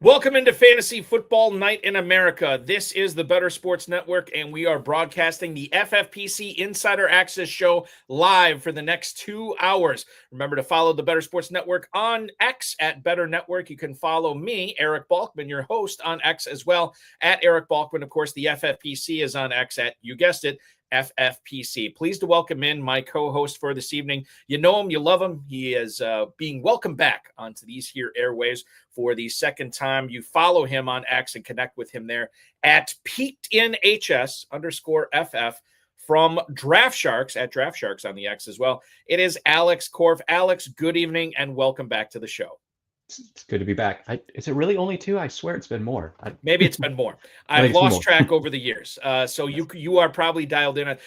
Welcome into Fantasy Football Night in America. This is the Better Sports Network, and we are broadcasting the FFPC Insider Access show live for the next 2 hours. Remember to follow the Better Sports Network on X at Better Network. You can follow me, Eric Balkman, your host, on X as well, at Eric Balkman. Of course, the FFPC is on X at, you guessed it, FFPC. Pleased to welcome in my co-host for this evening. You know him, you love him. He is being welcomed back onto these here airwaves for the second time. You follow him on X and connect with him there at @PeakedInHS_FF from Draft Sharks at Draft Sharks on the X as well. It is Alex Korff. Alex, good evening and welcome back to the show. It's good to be back. Is it really only two? I swear it's been more. Maybe it's been more. I've lost track over the years. So you are probably dialed in.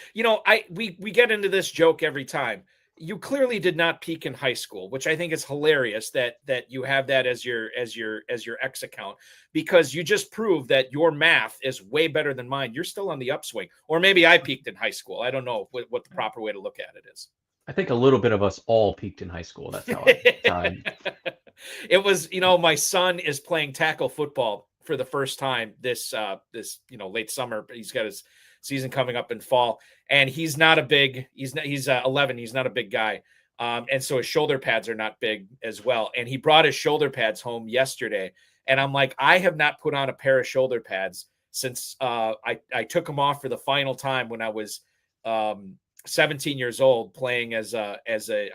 We get into this joke every time. You clearly did not peak in high school, which I think is hilarious that you have that as your X account, because you just proved that your math is way better than mine. You're still on the upswing. Or maybe I peaked in high school. I don't know what the proper way to look at it is. I think a little bit of us all peaked in high school. That's how I It was, my son is playing tackle football for the first time this late summer. He's got his season coming up in fall, and he's 11. He's not a big guy. And so his shoulder pads are not big as well. And he brought his shoulder pads home yesterday. And I'm like, I have not put on a pair of shoulder pads since I took them off for the final time when I was 17 years old playing as a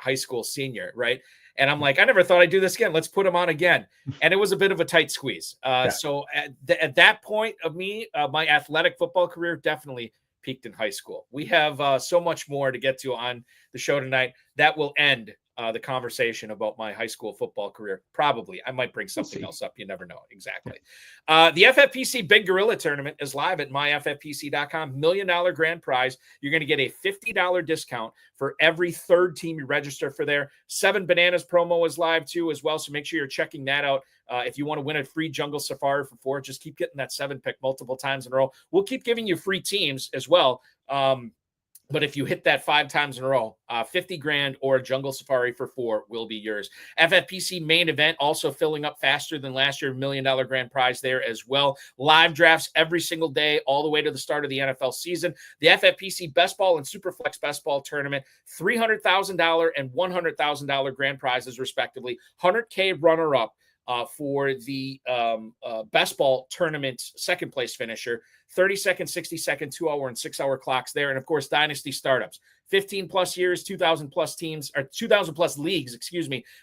high school senior. Right. And I'm like, I never thought I'd do this again. Let's put them on again. And it was a bit of a tight squeeze. So at that point of me, my athletic football career definitely peaked in high school. We have so much more to get to on the show tonight that will end the conversation about my high school football career. Probably. I might bring something else up. You never know. Exactly. The FFPC Big Gorilla Tournament is live at myffpc.com. $1 million grand prize. You're going to get a $50 discount for every third team you register for there. 7 Bananas promo is live too as well. So make sure you're checking that out. If you want to win a free jungle safari for 4, just keep getting that 7 pick multiple times in a row. We'll keep giving you free teams as well. But if you hit that 5 times in a row, 50 grand or a jungle safari for 4 will be yours. FFPC main event also filling up faster than last year. $1 million grand prize there as well. Live drafts every single day, all the way to the start of the NFL season. The FFPC Best Ball and Superflex Best Ball Tournament, $300,000 and $100,000 grand prizes respectively. $100K runner-up for the Best Ball Tournament second place finisher. 30-second, 60-second, 2-hour, and 6-hour clocks there. And, of course, Dynasty startups. 15-plus years, 2,000-plus teams, or 2,000-plus leagues,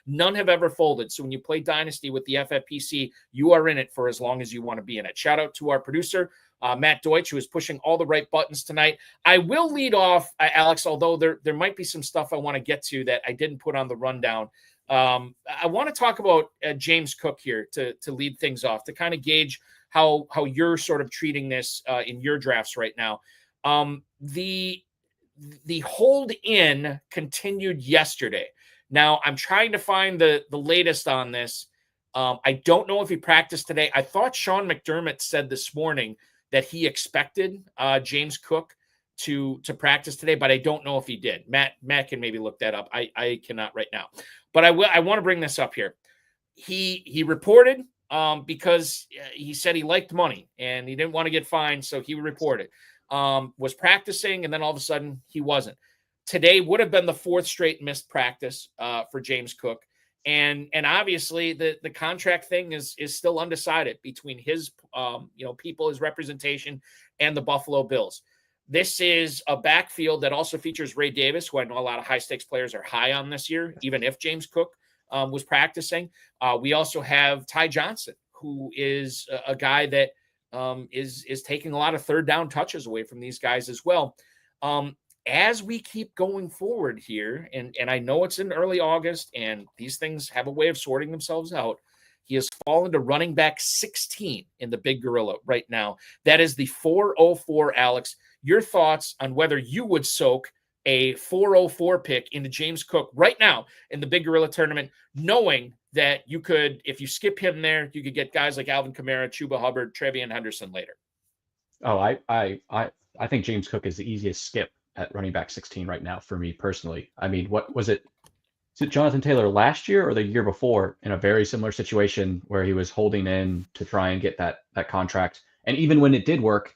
none have ever folded. So when you play Dynasty with the FFPC, you are in it for as long as you want to be in it. Shout out to our producer, Matt Deutsch, who is pushing all the right buttons tonight. I will lead off, Alex, although there might be some stuff I want to get to that I didn't put on the rundown. I want to talk about James Cook here to lead things off, to kind of gauge how you're sort of treating this in your drafts right now. The hold in continued yesterday. Now I'm trying to find the latest on this. I don't know if he practiced today. I thought Sean McDermott said this morning that he expected James Cook to practice today, but I don't know if he did. Matt can maybe look that up. I cannot right now, but I want to bring this up here. He reported because he said he liked money and he didn't want to get fined, so he reported. Was practicing, and then all of a sudden he wasn't. Today would have been the 4th straight missed practice for James Cook, and obviously the contract thing is still undecided between his people, his representation, and the Buffalo Bills. This is a backfield that also features Ray Davis, who I know a lot of high-stakes players are high on this year, even if James Cook was practicing. We also have Ty Johnson, who is a guy that is taking a lot of third down touches away from these guys as well. As we keep going forward here, and I know it's in early August, and these things have a way of sorting themselves out, he has fallen to running back 16 in the Big Gorilla right now. That is the 404, Alex. Your thoughts on whether you would soak a 404 pick into James Cook right now in the Big Gorilla Tournament, knowing that you could, if you skip him there, you could get guys like Alvin Kamara, Chuba Hubbard, Trevion Henderson later. Oh, I think James Cook is the easiest skip at running back 16 right now for me personally. I mean, what was it? Is it Jonathan Taylor last year or the year before in a very similar situation where he was holding in to try and get that contract? And even when it did work,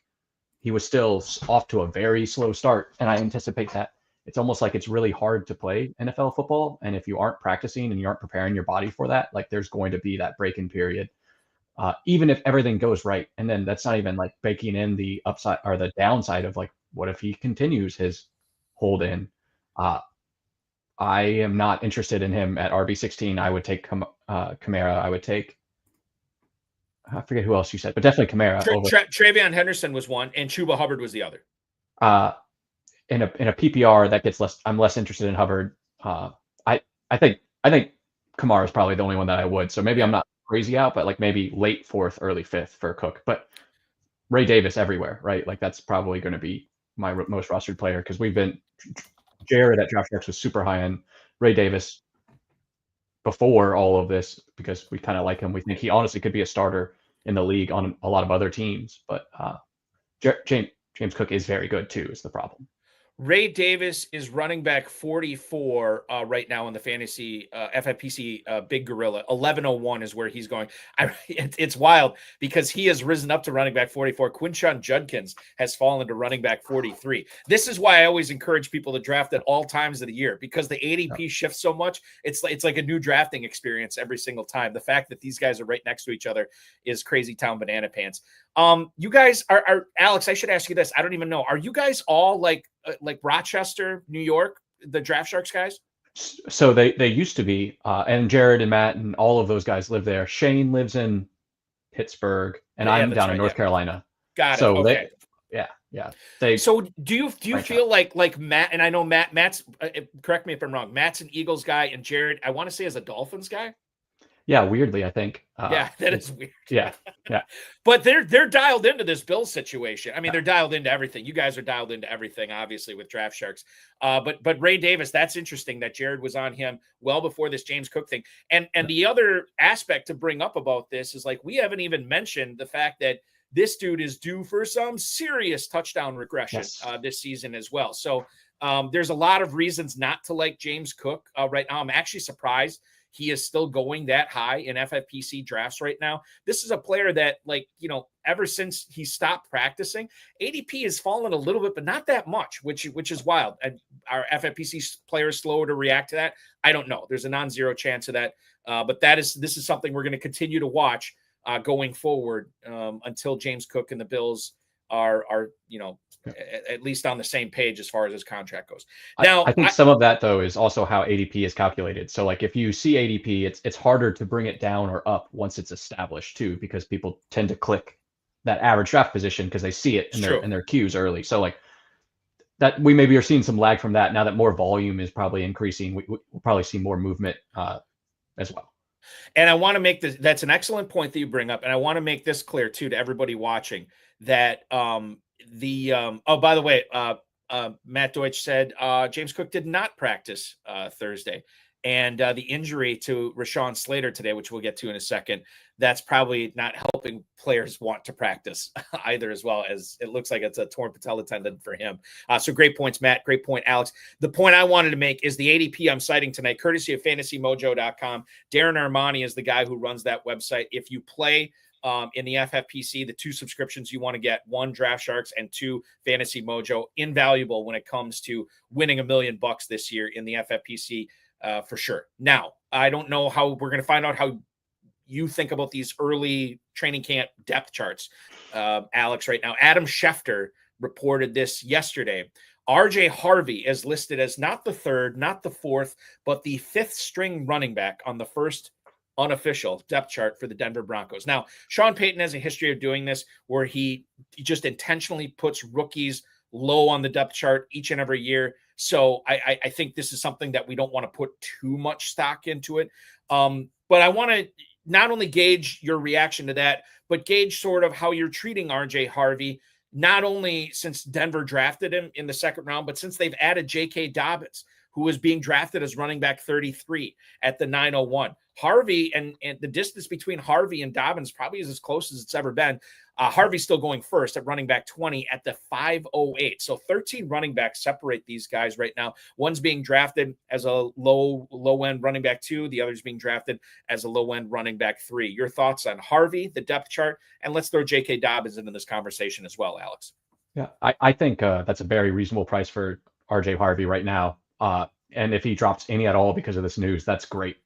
he was still off to a very slow start. And I anticipate that it's almost like it's really hard to play NFL football. And if you aren't practicing and you aren't preparing your body for that, like there's going to be that break-in period, even if everything goes right. And then that's not even like baking in the upside or the downside of like, what if he continues his hold in? I am not interested in him at RB16. I would take Kamara. I would take, I forget who else you said, but definitely Kamara over. Travion Henderson was one, and Chuba Hubbard was the other. In a PPR that gets less. I'm less interested in Hubbard. I think Kamara is probably the only one that I would. So maybe I'm not crazy out, but like maybe late 4th, early 5th for Cook. But Ray Davis everywhere, right? Like that's probably going to be my most rostered player because we've been. Jared at DraftSharks was super high on Ray Davis before all of this because we kind of like him. We think he honestly could be a starter in the league on a lot of other teams. But James Cook is very good too, is the problem. Ray Davis is running back 44 right now in the fantasy FFPC Big Gorilla. 1101 is where he's going. It's wild because he has risen up to running back 44. Quinshon Judkins has fallen to running back 43. This is why I always encourage people to draft at all times of the year because the ADP shifts so much. It's like a new drafting experience every single time. The fact that these guys are right next to each other is crazy town banana pants. You guys are Alex, I should ask you this. I don't even know. Are you guys all like Rochester, New York, the DraftSharks guys? So they used to be, and Jared and Matt and all of those guys live there. Shane lives in Pittsburgh, and I'm down in North Carolina. Got it. So okay. So do you feel like Matt, and I know Matt's correct me if I'm wrong, Matt's an Eagles guy, and Jared, I want to say is a Dolphins guy. Yeah, weirdly, I think. Yeah, that is weird. Yeah. But they're dialed into this Bills situation. I mean, they're dialed into everything. You guys are dialed into everything, obviously, with DraftSharks. But Ray Davis, that's interesting that Jared was on him well before this James Cook thing. And the other aspect to bring up about this is like we haven't even mentioned the fact that this dude is due for some serious touchdown regression this season as well. So there's a lot of reasons not to like James Cook right now. I'm actually surprised he is still going that high in FFPC drafts right now. This is a player that, ever since he stopped practicing, ADP has fallen a little bit, but not that much, which is wild. And our FFPC players slower to react to that? I don't know. There's a non-zero chance of that. But this is something we're going to continue to watch going forward until James Cook and the Bills are at least on the same page as far as his contract goes. Now, I think some of that though is also how ADP is calculated. So like if you see ADP, it's harder to bring it down or up once it's established too, because people tend to click that average draft position because they see it in their queues early. So like that we maybe are seeing some lag from that now that more volume is probably increasing. We'll probably see more movement as well. And I want to make this, that's an excellent point that you bring up. And I want to make this clear too, to everybody watching that by the way, Matt Deutsch said James Cook did not practice Thursday. And the injury to Rashawn Slater today, which we'll get to in a second, that's probably not helping players want to practice either, as well, as it looks like it's a torn patella tendon for him. So great points, Matt. Great point, Alex. The point I wanted to make is the ADP I'm citing tonight, courtesy of FantasyMojo.com. Darren Armani is the guy who runs that website. If you play in the FFPC, the two subscriptions you want to get, one DraftSharks and two Fantasy Mojo, invaluable when it comes to winning $1 million this year in the FFPC. For sure. Now, I don't know how we're going to find out how you think about these early training camp depth charts, Alex, right now. Adam Schefter reported this yesterday. RJ Harvey is listed as not the third, not the fourth, but the fifth string running back on the first unofficial depth chart for the Denver Broncos. Now, Sean Payton has a history of doing this where he just intentionally puts rookies low on the depth chart each and every year. So I think this is something that we don't want to put too much stock into it. But I want to not only gauge your reaction to that, but gauge sort of how you're treating RJ Harvey, not only since Denver drafted him in the second round, but since they've added J.K. Dobbins, who was being drafted as running back 33 at the 901. Harvey and the distance between Harvey and Dobbins probably is as close as it's ever been. Harvey's still going first at running back 20 at the 508. So 13 running backs separate these guys right now. One's being drafted as a low end running back 2. The other's being drafted as a low end running back 3. Your thoughts on Harvey, the depth chart, and let's throw J.K. Dobbins into this conversation as well, Alex. Yeah, I think that's a very reasonable price for RJ Harvey right now. And if he drops any at all because of this news, that's great.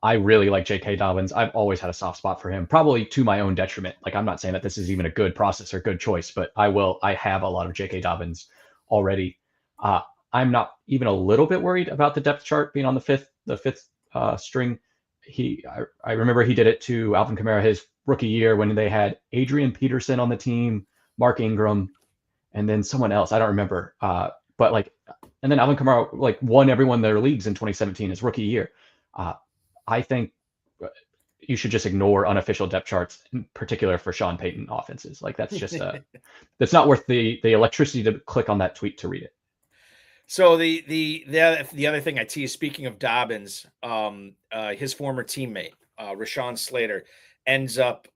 I really like J.K. Dobbins. I've always had a soft spot for him, probably to my own detriment. Like, I'm not saying that this is even a good process or good choice, but I have a lot of J.K. Dobbins already. I'm not even a little bit worried about the depth chart being on the fifth string. I remember he did it to Alvin Kamara his rookie year when they had Adrian Peterson on the team, Mark Ingram, and then someone else. I don't remember. And then Alvin Kamara won everyone their leagues in 2017, his rookie year. I think you should just ignore unofficial depth charts, in particular for Sean Payton offenses. Like, that's just that's not worth the electricity to click on that tweet to read it. So the other thing I tease, speaking of Dobbins, his former teammate Rashawn Slater ends up.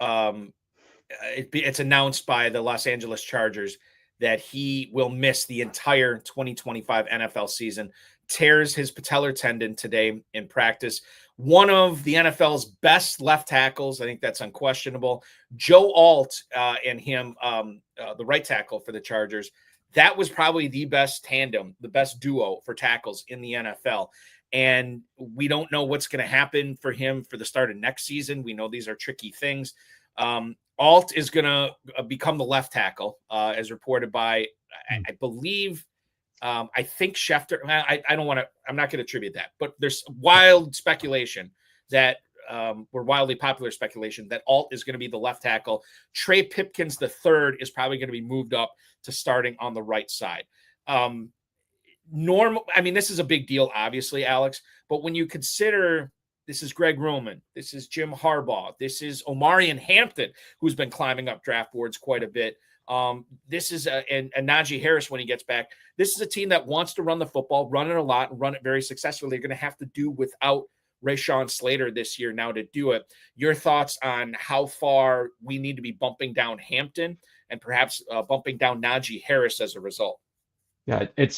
It's announced by the Los Angeles Chargers that he will miss the entire 2025 NFL season. Tears his patellar tendon today in practice. One of the NFL's best left tackles. I think that's unquestionable. Joe Alt and him, the right tackle for the Chargers, that was probably the best tandem, the best duo for tackles in the NFL. And we don't know what's going to happen for him for the start of next season. We know these are tricky things. Alt is going to become the left tackle, as reported by, I believe, I think Schefter. I'm not going to attribute that, but there's wild speculation that wildly popular speculation that Alt is going to be the left tackle. Trey Pipkins III is probably going to be moved up to starting on the right side. This is a big deal, obviously, Alex, but when you consider this is Greg Roman, this is Jim Harbaugh, this is Omarion Hampton, who's been climbing up draft boards quite a bit. This is and Najee Harris when he gets back. This is a team that wants to run the football, run it a lot, and run it very successfully. They're going to have to do without Rashawn Slater this year now to do it. Your thoughts on how far we need to be bumping down Hampton and perhaps bumping down Najee Harris as a result? Yeah, it's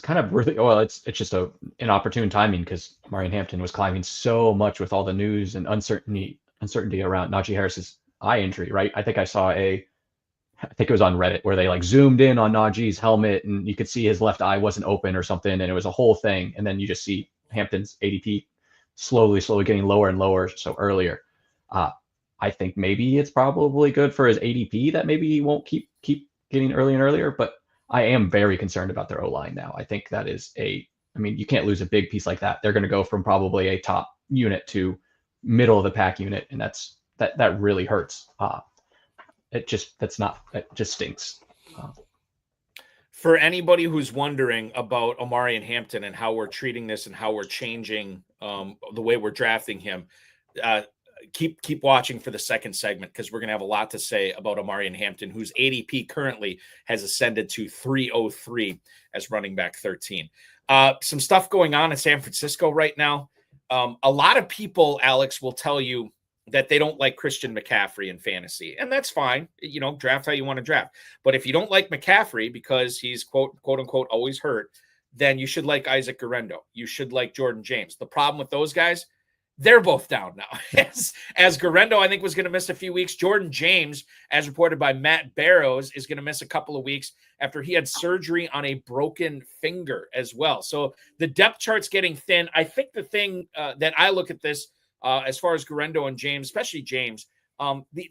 kind of really it's just an inopportune timing because Omarion Hampton was climbing so much with all the news and uncertainty around Najee Harris's eye injury, right? I think it was on Reddit where they zoomed in on Najee's helmet and you could see his left eye wasn't open or something, and it was a whole thing. And then you just see Hampton's ADP slowly getting lower and lower. So earlier, I think maybe it's probably good for his ADP that maybe he won't keep getting early and earlier. But I am very concerned about their O-line now. I think that is you can't lose a big piece like that. They're going to go from probably a top unit to middle of the pack unit, and that really hurts. It just stinks. For anybody who's wondering about Omarion Hampton and how we're treating this and how we're changing the way we're drafting him, keep watching for the second segment because we're going to have a lot to say about Omarion Hampton, whose ADP currently has ascended to 303 as running back 13. Some stuff going on in San Francisco right now. A lot of people, Alex, will tell you that they don't like Christian McCaffrey in fantasy, and that's fine. Draft how you want to draft. But if you don't like McCaffrey because he's quote unquote always hurt, then you should like Isaac Guerendo. You should like Jordan James. The problem with those guys, they're both down now. As Guerendo, I think, was going to miss a few weeks. Jordan James, as reported by Matt Barrows, is going to miss a couple of weeks after he had surgery on a broken finger as well. So the depth chart's getting thin. I think the thing that I look at this as far as Guerendo and James, especially James,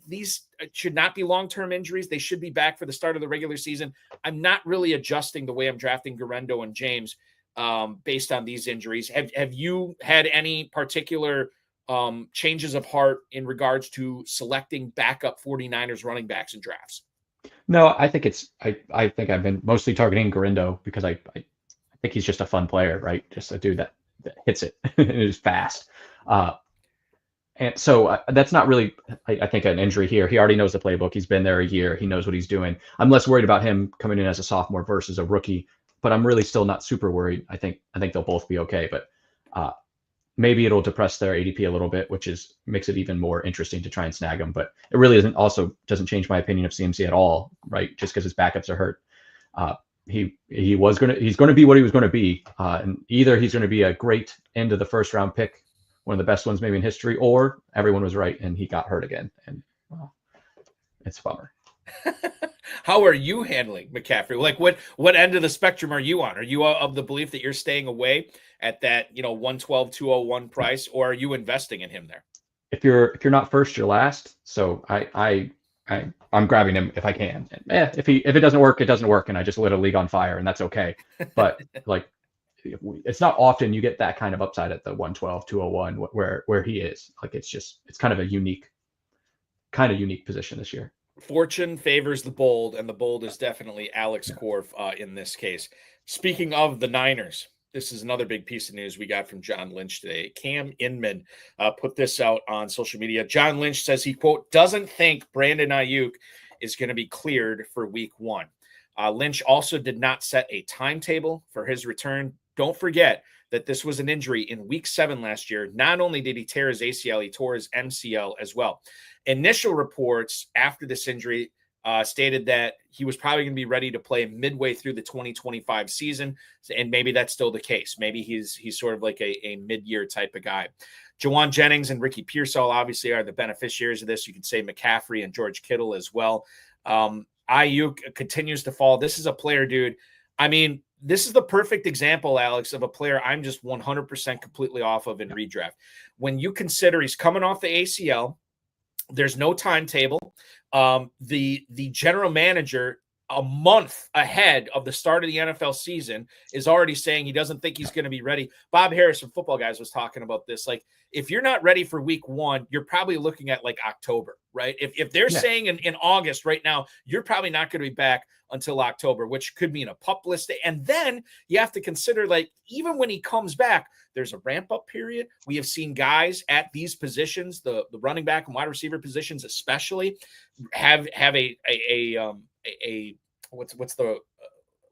these should not be long-term injuries. They should be back for the start of the regular season. I'm not really adjusting the way I'm drafting Guerendo and James based on these injuries. Have you had any particular changes of heart in regards to selecting backup 49ers running backs in drafts? No, I think I think I've been mostly targeting Guerendo because I think he's just a fun player, right? Just a dude that hits it and is fast. And so that's not really, I think, an injury here. He already knows the playbook. He's been there a year. He knows what he's doing. I'm less worried about him coming in as a sophomore versus a rookie. but I'm really still not super worried. I think they'll both be okay, but maybe it'll depress their ADP a little bit, which makes it even more interesting to try and snag them. But it really doesn't change my opinion of CMC at all, right? Just because his backups are hurt. He's going to be what he was going to be, and either he's going to be a great end of the first round pick, one of the best ones maybe in history, or everyone was right and he got hurt again, and well, it's a bummer. How are you handling McCaffrey? Like, what end of the spectrum are you on? Are you of the belief that you're staying away at that 112, 201 price, or are you investing in him there? If you're not first, you're last. So I'm grabbing him if I can. If it doesn't work, it doesn't work, and I just lit a league on fire, and that's okay. But like, it's not often you get that kind of upside at the 112, 201 where he is. Like, it's kind of a unique position this year. Fortune favors the bold, and the bold is definitely Alex Korff in this case. Speaking of the Niners, this is another big piece of news we got from John Lynch today. Cam Inman put this out on social media. John Lynch says he, quote, doesn't think Brandon Aiyuk is going to be cleared for week 1. Lynch also did not set a timetable for his return. Don't forget that this was an injury in week 7 last year. Not only did he tear his ACL, he tore his MCL as well. Initial reports after this injury stated that he was probably going to be ready to play midway through the 2025 season, and maybe that's still the case. Maybe he's sort of like a mid-year type of guy. Jawan Jennings and Ricky Pearsall obviously are the beneficiaries of this. You could say McCaffrey and George Kittle as well. Aiyuk continues to fall. This is a player, dude. I mean, this is the perfect example, Alex, of a player I'm just 100% completely off of in redraft. When you consider he's coming off the ACL, there's no timetable. The general manager, a month ahead of the start of the NFL season, is already saying he doesn't think he's going to be ready. Bob Harris from Football Guys was talking about this. Like, if you're not ready for week 1, you're probably looking at like October, right? If they're saying in August right now, you're probably not going to be back until October, which could mean a pup list. And then you have to consider, like, even when he comes back, there's a ramp up period. We have seen guys at these positions, the running back and wide receiver positions, especially have what's the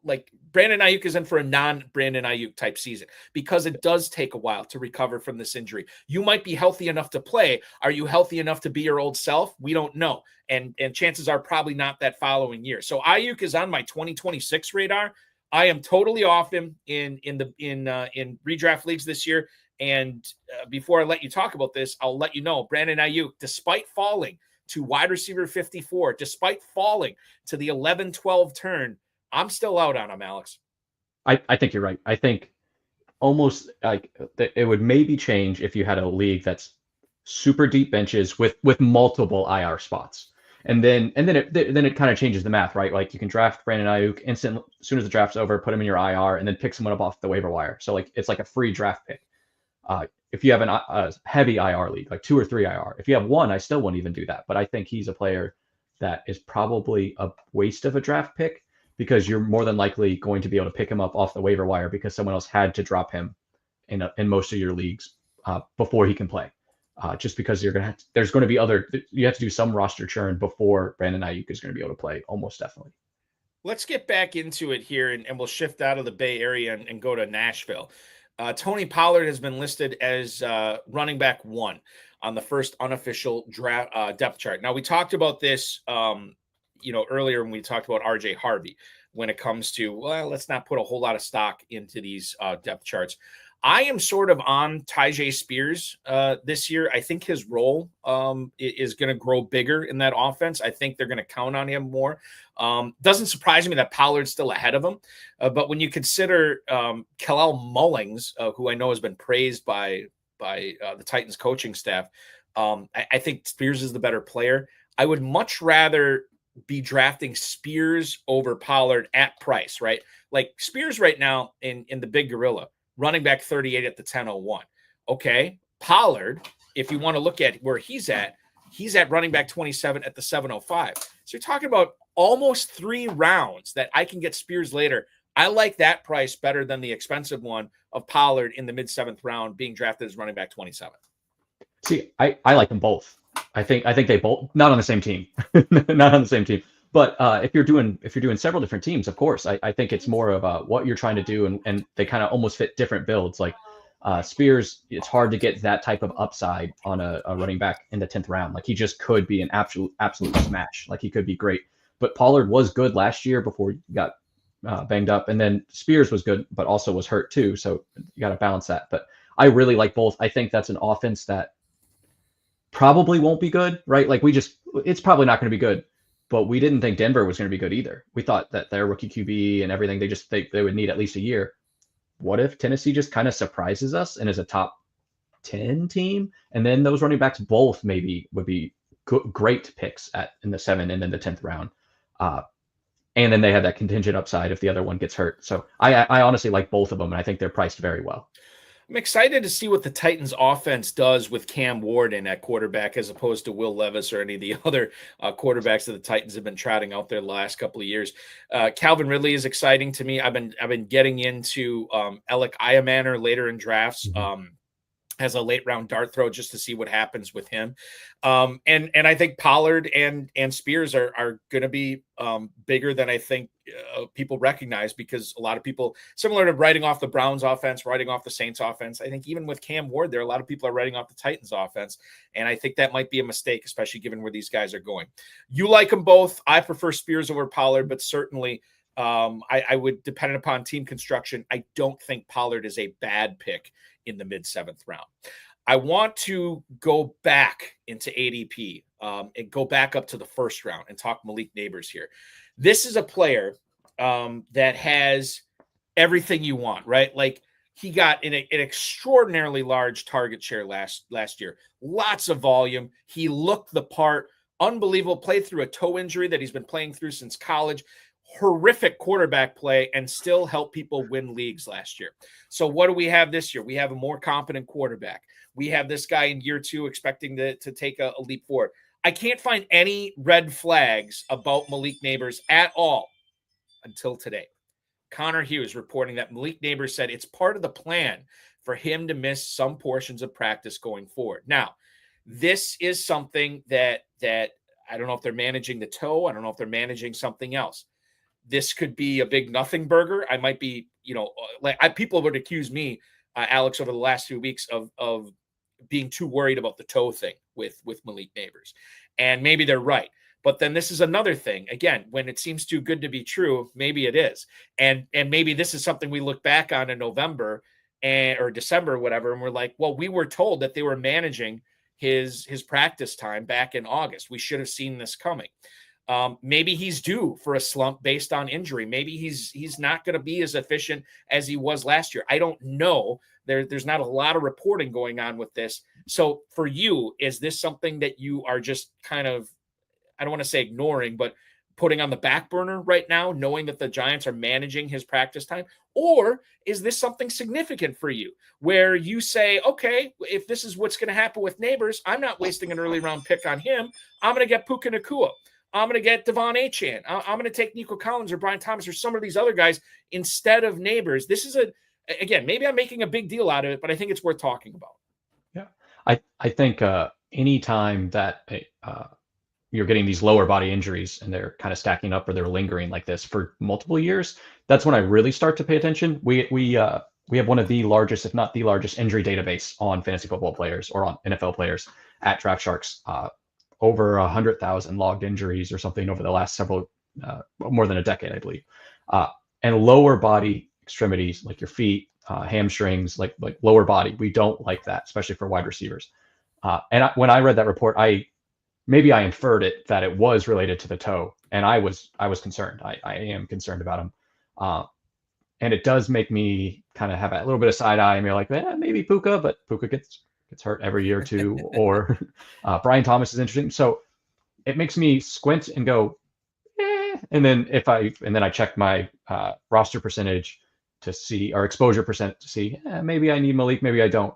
like Brandon Aiyuk is in for a non-Brandon Aiyuk type season because it does take a while to recover from this injury. You might be healthy enough to play. Are you healthy enough to be your old self? We don't know. And chances are probably not that following year. So Aiyuk is on my 2026 radar. I am totally off him in redraft leagues this year. And before I let you talk about this, I'll let you know Brandon Aiyuk, despite falling to wide receiver 54, despite falling to the 11-12 turn, I'm still out on him, Alex. I think you're right. I think almost like it would maybe change if you had a league that's super deep benches with multiple IR spots. And then it kind of changes the math, right? Like, you can draft Brandon Aiyuk instantly as soon as the draft's over, put him in your IR, and then pick someone up off the waiver wire. So like, it's like a free draft pick. If you have a heavy IR league, like 2 or 3 IR, if you have 1, I still wouldn't even do that. But I think he's a player that is probably a waste of a draft pick, because you're more than likely going to be able to pick him up off the waiver wire because someone else had to drop him in most of your leagues before he can play. Just because you have to do some roster churn before Brandon Aiyuk is going to be able to play, almost definitely. Let's get back into it here, and we'll shift out of the Bay Area and go to Nashville. Tony Pollard has been listed as running back 1 on the first unofficial draft depth chart. Now, we talked about this earlier when we talked about RJ Harvey when it comes to, well, let's not put a whole lot of stock into these depth charts. I am sort of on Tyjae Spears this year. I think his role is going to grow bigger in that offense. I think they're going to count on him more. Doesn't surprise me that Pollard's still ahead of him. But when you consider Khalil Mullings, who I know has been praised by the Titans coaching staff, I think Spears is the better player. I would much rather be drafting Spears over Pollard at price, right? Like, Spears right now in the Big Gorilla, running back 38 at the 10:01. Okay. Pollard, if you want to look at where he's at running back 27 at the 7:05. So you're talking about almost 3 rounds that I can get Spears later. I like that price better than the expensive one of Pollard in the mid-7th round being drafted as running back 27. See, I like them both. I think they both, not on the same team, not on the same team, But if you're doing several different teams, of course, I think it's more of what you're trying to do, and they kind of almost fit different builds. Like Spears, it's hard to get that type of upside on a running back in the 10th round. Like he just could be an absolute smash. Like he could be great. But Pollard was good last year before he got banged up, and then Spears was good, but also was hurt too. So you got to balance that. But I really like both. I think that's an offense that probably won't be good, right? Like it's probably not going to be good. But we didn't think Denver was going to be good either. We thought that their rookie QB and everything, they would need at least a year. What if Tennessee just kind of surprises us and is a top 10 team? And then those running backs both maybe would be great picks in the 7th and then the 10th round. And then they have that contingent upside if the other one gets hurt. So I honestly like both of them, and I think they're priced very well. I'm excited to see what the Titans offense does with Cam Ward in at quarterback as opposed to Will Levis or any of the other quarterbacks that the Titans have been trotting out there the last couple of years. Calvin Ridley is exciting to me. I've been getting into Alec Iamaner later in drafts. As a late round dart throw just to see what happens with him. And I think Pollard and Spears are going to be bigger than I think people recognize, because a lot of people, similar to writing off the Browns offense, writing off the Saints offense, I think even with Cam Ward there, a lot of people are writing off the Titans offense. And I think that might be a mistake, especially given where these guys are going. You like them both. I prefer Spears over Pollard, but certainly I would, depending upon team construction, I don't think Pollard is a bad pick in the mid-7th round. I want to go back into ADP and go back up to the 1st round and talk Malik Nabers here. This is a player that has everything you want, right? Like he got an extraordinarily large target share last year. Lots of volume. He looked the part. Unbelievable. Played through a toe injury that he's been playing through since college. Horrific quarterback play, and still help people win leagues last year. So what do we have this year? We have a more competent quarterback. We have this guy in year 2 expecting to take a leap forward. I can't find any red flags about Malik Nabers at all until today. Connor Hughes reporting that Malik Nabers said it's part of the plan for him to miss some portions of practice going forward. Now, this is something that I don't know if they're managing the toe. I don't know if they're managing something else. This could be a big nothing burger. I might be, people would accuse me, Alex, over the last few weeks of being too worried about the toe thing with Malik Nabers. And maybe they're right. But then this is another thing. Again, when it seems too good to be true, maybe it is. And maybe this is something we look back on in November or December or whatever, and we're like, well, we were told that they were managing his practice time back in August. We should have seen this coming. Maybe he's due for a slump based on injury. Maybe he's not going to be as efficient as he was last year. I don't know. There's not a lot of reporting going on with this. So for you, is this something that you are just kind of, I don't want to say ignoring, but putting on the back burner right now, knowing that the Giants are managing his practice time? Or is this something significant for you where you say, okay, if this is what's going to happen with Nabers, I'm not wasting an early round pick on him. I'm going to get Puka Nacua. I'm going to get Devon Achane. I'm going to take Nico Collins or Brian Thomas or some of these other guys instead of Nabers. This is again, maybe I'm making a big deal out of it, but I think it's worth talking about. Yeah. I think anytime that you're getting these lower body injuries and they're kind of stacking up or they're lingering like this for multiple years, that's when I really start to pay attention. We have one of the largest, if not the largest, injury database on fantasy football players or on NFL players at DraftSharks. Over 100,000 logged injuries or something over the last more than a decade, I believe. And lower body extremities, like your feet, hamstrings, like lower body, we don't like that, especially for wide receivers. When I read that report, I inferred it that it was related to the toe, and I was concerned. I am concerned about him, and it does make me kind of have a little bit of side eye and be like, maybe Puka, but Puka gets hurt every year or two, or Brian Thomas is interesting. So it makes me squint and go, and then I check my roster percentage to see, or exposure percent to see, maybe I need Malik, maybe I don't.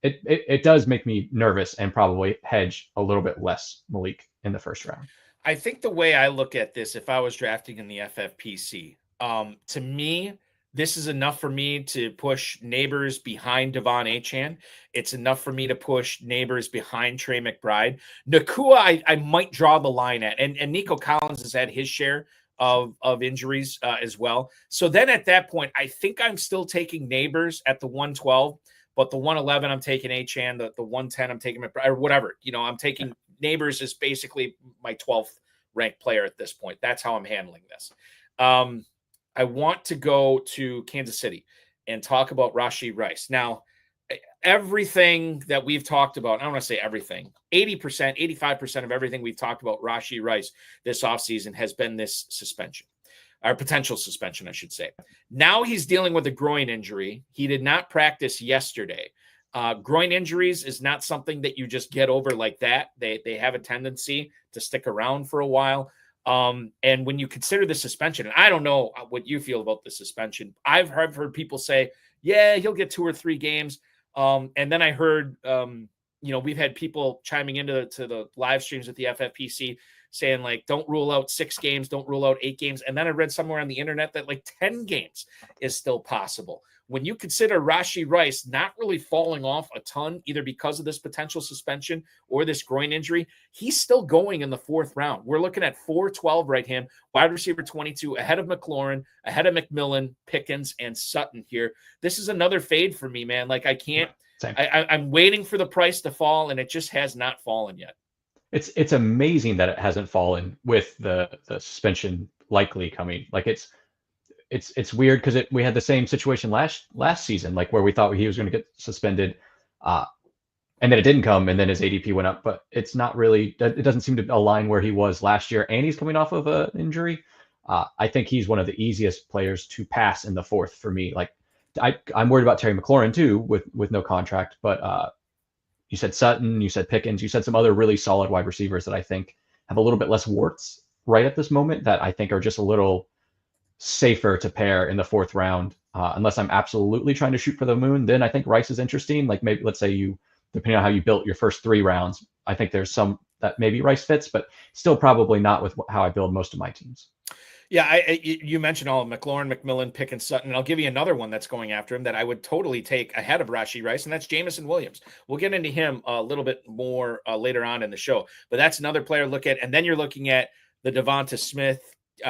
It does make me nervous and probably hedge a little bit less Malik in the 1st round. I think the way I look at this, if I was drafting in the FFPC, to me, this is enough for me to push Nabers behind Devon Achane. It's enough for me to push Nabers behind Trey McBride. Nacua, I might draw the line at. And Nico Collins has had his share of injuries as well. So then at that point, I think I'm still taking Nabers at the 112, but the 111, I'm taking Achane. The 110, I'm taking McBride, or whatever. I'm taking Nabers is basically my 12th ranked player at this point. That's how I'm handling this. I want to go to Kansas City and talk about Rashee Rice. Now, everything that we've talked about, I don't want to say everything, 80%, 85% of everything we've talked about Rashee Rice this offseason has been this suspension, or potential suspension, I should say. Now he's dealing with a groin injury. He did not practice yesterday. Groin injuries is not something that you just get over like that. They have a tendency to stick around for a while. And when you consider the suspension, and I don't know what you feel about the suspension, I've heard people say, yeah, he'll get 2 or 3 games. And then I heard, we've had people chiming into the live streams with the FFPC saying, like, don't rule out 6 games, don't rule out 8 games. And then I read somewhere on the internet that like 10 games is still possible. When you consider Rashee Rice not really falling off a ton, either because of this potential suspension or this groin injury, he's still going in the 4th round. We're looking at 412 right hand, wide receiver 22, ahead of McLaurin, ahead of McMillan, Pickens, and Sutton here. This is another fade for me, man. Like, I can't, I'm waiting for the price to fall, and it just has not fallen yet. It's amazing that it hasn't fallen with the suspension likely coming. Like, it's weird because we had the same situation last season, like where we thought he was going to get suspended, and then it didn't come, and then his ADP went up. But it's not really. It doesn't seem to align where he was last year, and he's coming off of an injury. I think he's one of the easiest players to pass in the 4th for me. Like, I'm worried about Terry McLaurin too, with no contract. But you said Sutton, you said Pickens, you said some other really solid wide receivers that I think have a little bit less warts right at this moment that I think are just a little safer to pair in the 4th round, unless I'm absolutely trying to shoot for the moon. Then I think Rice is interesting. Like, maybe, let's say depending on how you built your first 3 rounds, I think there's some that maybe Rice fits, but still probably not with how I build most of my teams. Yeah, you mentioned all of McLaurin, McMillan, Pickens, Sutton, and I'll give you another one that's going after him that I would totally take ahead of Rashee Rice, and that's Jameson Williams. We'll get into him a little bit more later on in the show, but that's another player to look at. And then you're looking at the Devonta Smith,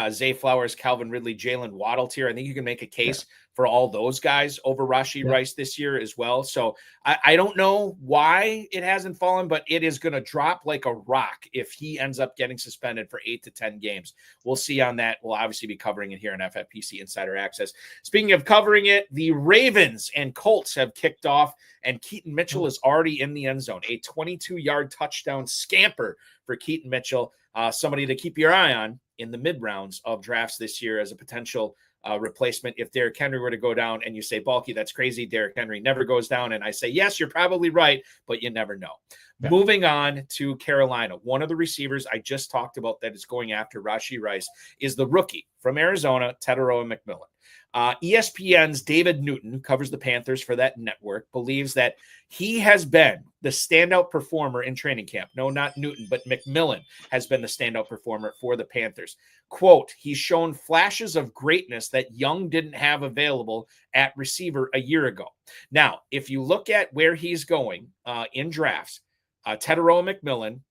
Zay Flowers, Calvin Ridley, Jalen Waddle tier. I think you can make a case for all those guys over Rashee Rice this year as well. So I don't know why it hasn't fallen, but it is going to drop like a rock if he ends up getting suspended for 8 to 10 games. We'll see on that. We'll obviously be covering it here on FFPC Insider Access. Speaking of covering it, the Ravens and Colts have kicked off, and Keaton Mitchell is already in the end zone. A 22-yard touchdown scamper for Keaton Mitchell, somebody to keep your eye on in the mid rounds of drafts this year as a potential replacement. If Derrick Henry were to go down, and you say, Balky, that's crazy, Derrick Henry never goes down. And I say, yes, you're probably right, but you never know. Yeah. Moving on to Carolina, one of the receivers I just talked about that is going after Rashee Rice is the rookie from Arizona, Tetairoa McMillan. ESPN's David Newton, who covers the Panthers for that network, believes that he has been the standout performer in training camp. No, not Newton, but McMillan has been the standout performer for the Panthers. Quote, he's shown flashes of greatness that Young didn't have available at receiver a year ago. Now, if you look at where he's going in drafts, Tetairoa McMillan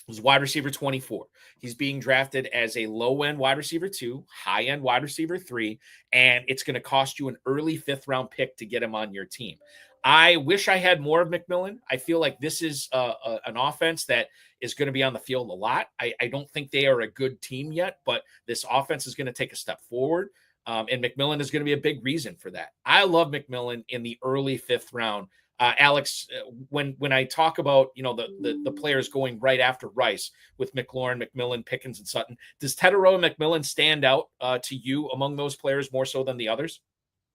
was wide receiver 24. He's being drafted as a low-end wide receiver 2, high-end wide receiver 3, and it's going to cost you an early 5th-round pick to get him on your team. I wish I had more of McMillan. I feel like this is an offense that is going to be on the field a lot. I don't think they are a good team yet, but this offense is going to take a step forward, and McMillan is going to be a big reason for that. I love McMillan in the early 5th round. Alex, when I talk about, the players going right after Rice with McLaurin, McMillan, Pickens, and Sutton, does Tetairoa McMillan stand out to you among those players more so than the others?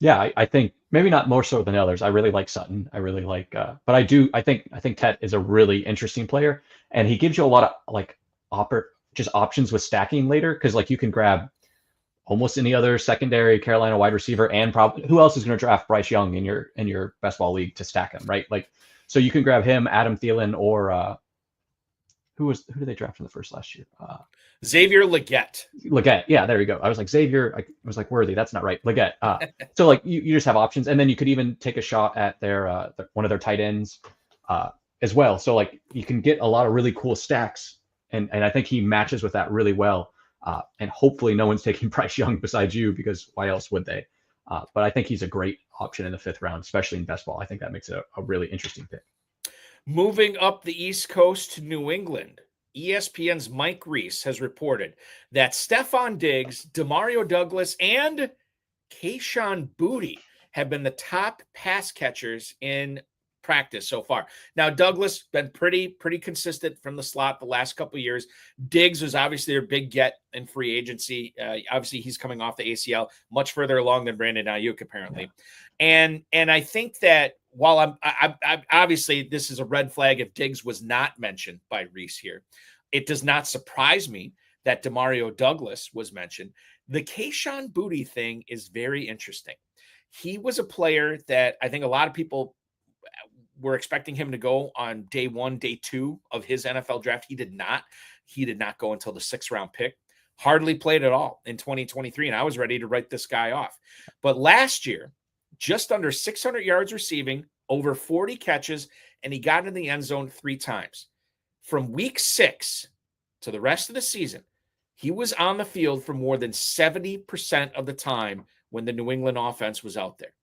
Yeah, I think maybe not more so than others. I really like Sutton. I really like, but I think Tet is a really interesting player, and he gives you a lot of just options with stacking later, because you can grab almost any other secondary Carolina wide receiver, and probably who else is going to draft Bryce Young in your best ball league to stack him, right? So you can grab him, Adam Thielen, or who did they draft in the first last year? Xavier Legette. Legette. Yeah, there you go. I was like Xavier. I was like Worthy. That's not right. Legette. So like you just have options, and then you could even take a shot at their one of their tight ends as well. So like you can get a lot of really cool stacks, and I think he matches with that really well. And hopefully no one's taking Bryce Young besides you, because why else would they? But I think he's a great option in the 5th round, especially in best ball. I think that makes it a really interesting pick. Moving up the East Coast to New England, ESPN's Mike Reiss has reported that Stefon Diggs, Demario Douglas, and Kayshon Boutte have been the top pass catchers in practice so far. Now, Douglas been pretty consistent from the slot the last couple of years. Diggs was obviously their big get in free agency. Obviously, he's coming off the ACL, much further along than Brandon Aiyuk apparently. Yeah. And I think that while I'm obviously this is a red flag if Diggs was not mentioned by Reiss here, it does not surprise me that Demario Douglas was mentioned. The Kayshon Boutte thing is very interesting. He was a player that I think a lot of people were expecting him to go on day 1, day 2 of his NFL draft. He did not. He did not go until the 6th round pick. Hardly played at all in 2023, and I was ready to write this guy off. But last year, just under 600 yards receiving, over 40 catches, and he got in the end zone 3 times. From week 6 to the rest of the season, he was on the field for more than 70% of the time when the New England offense was out there.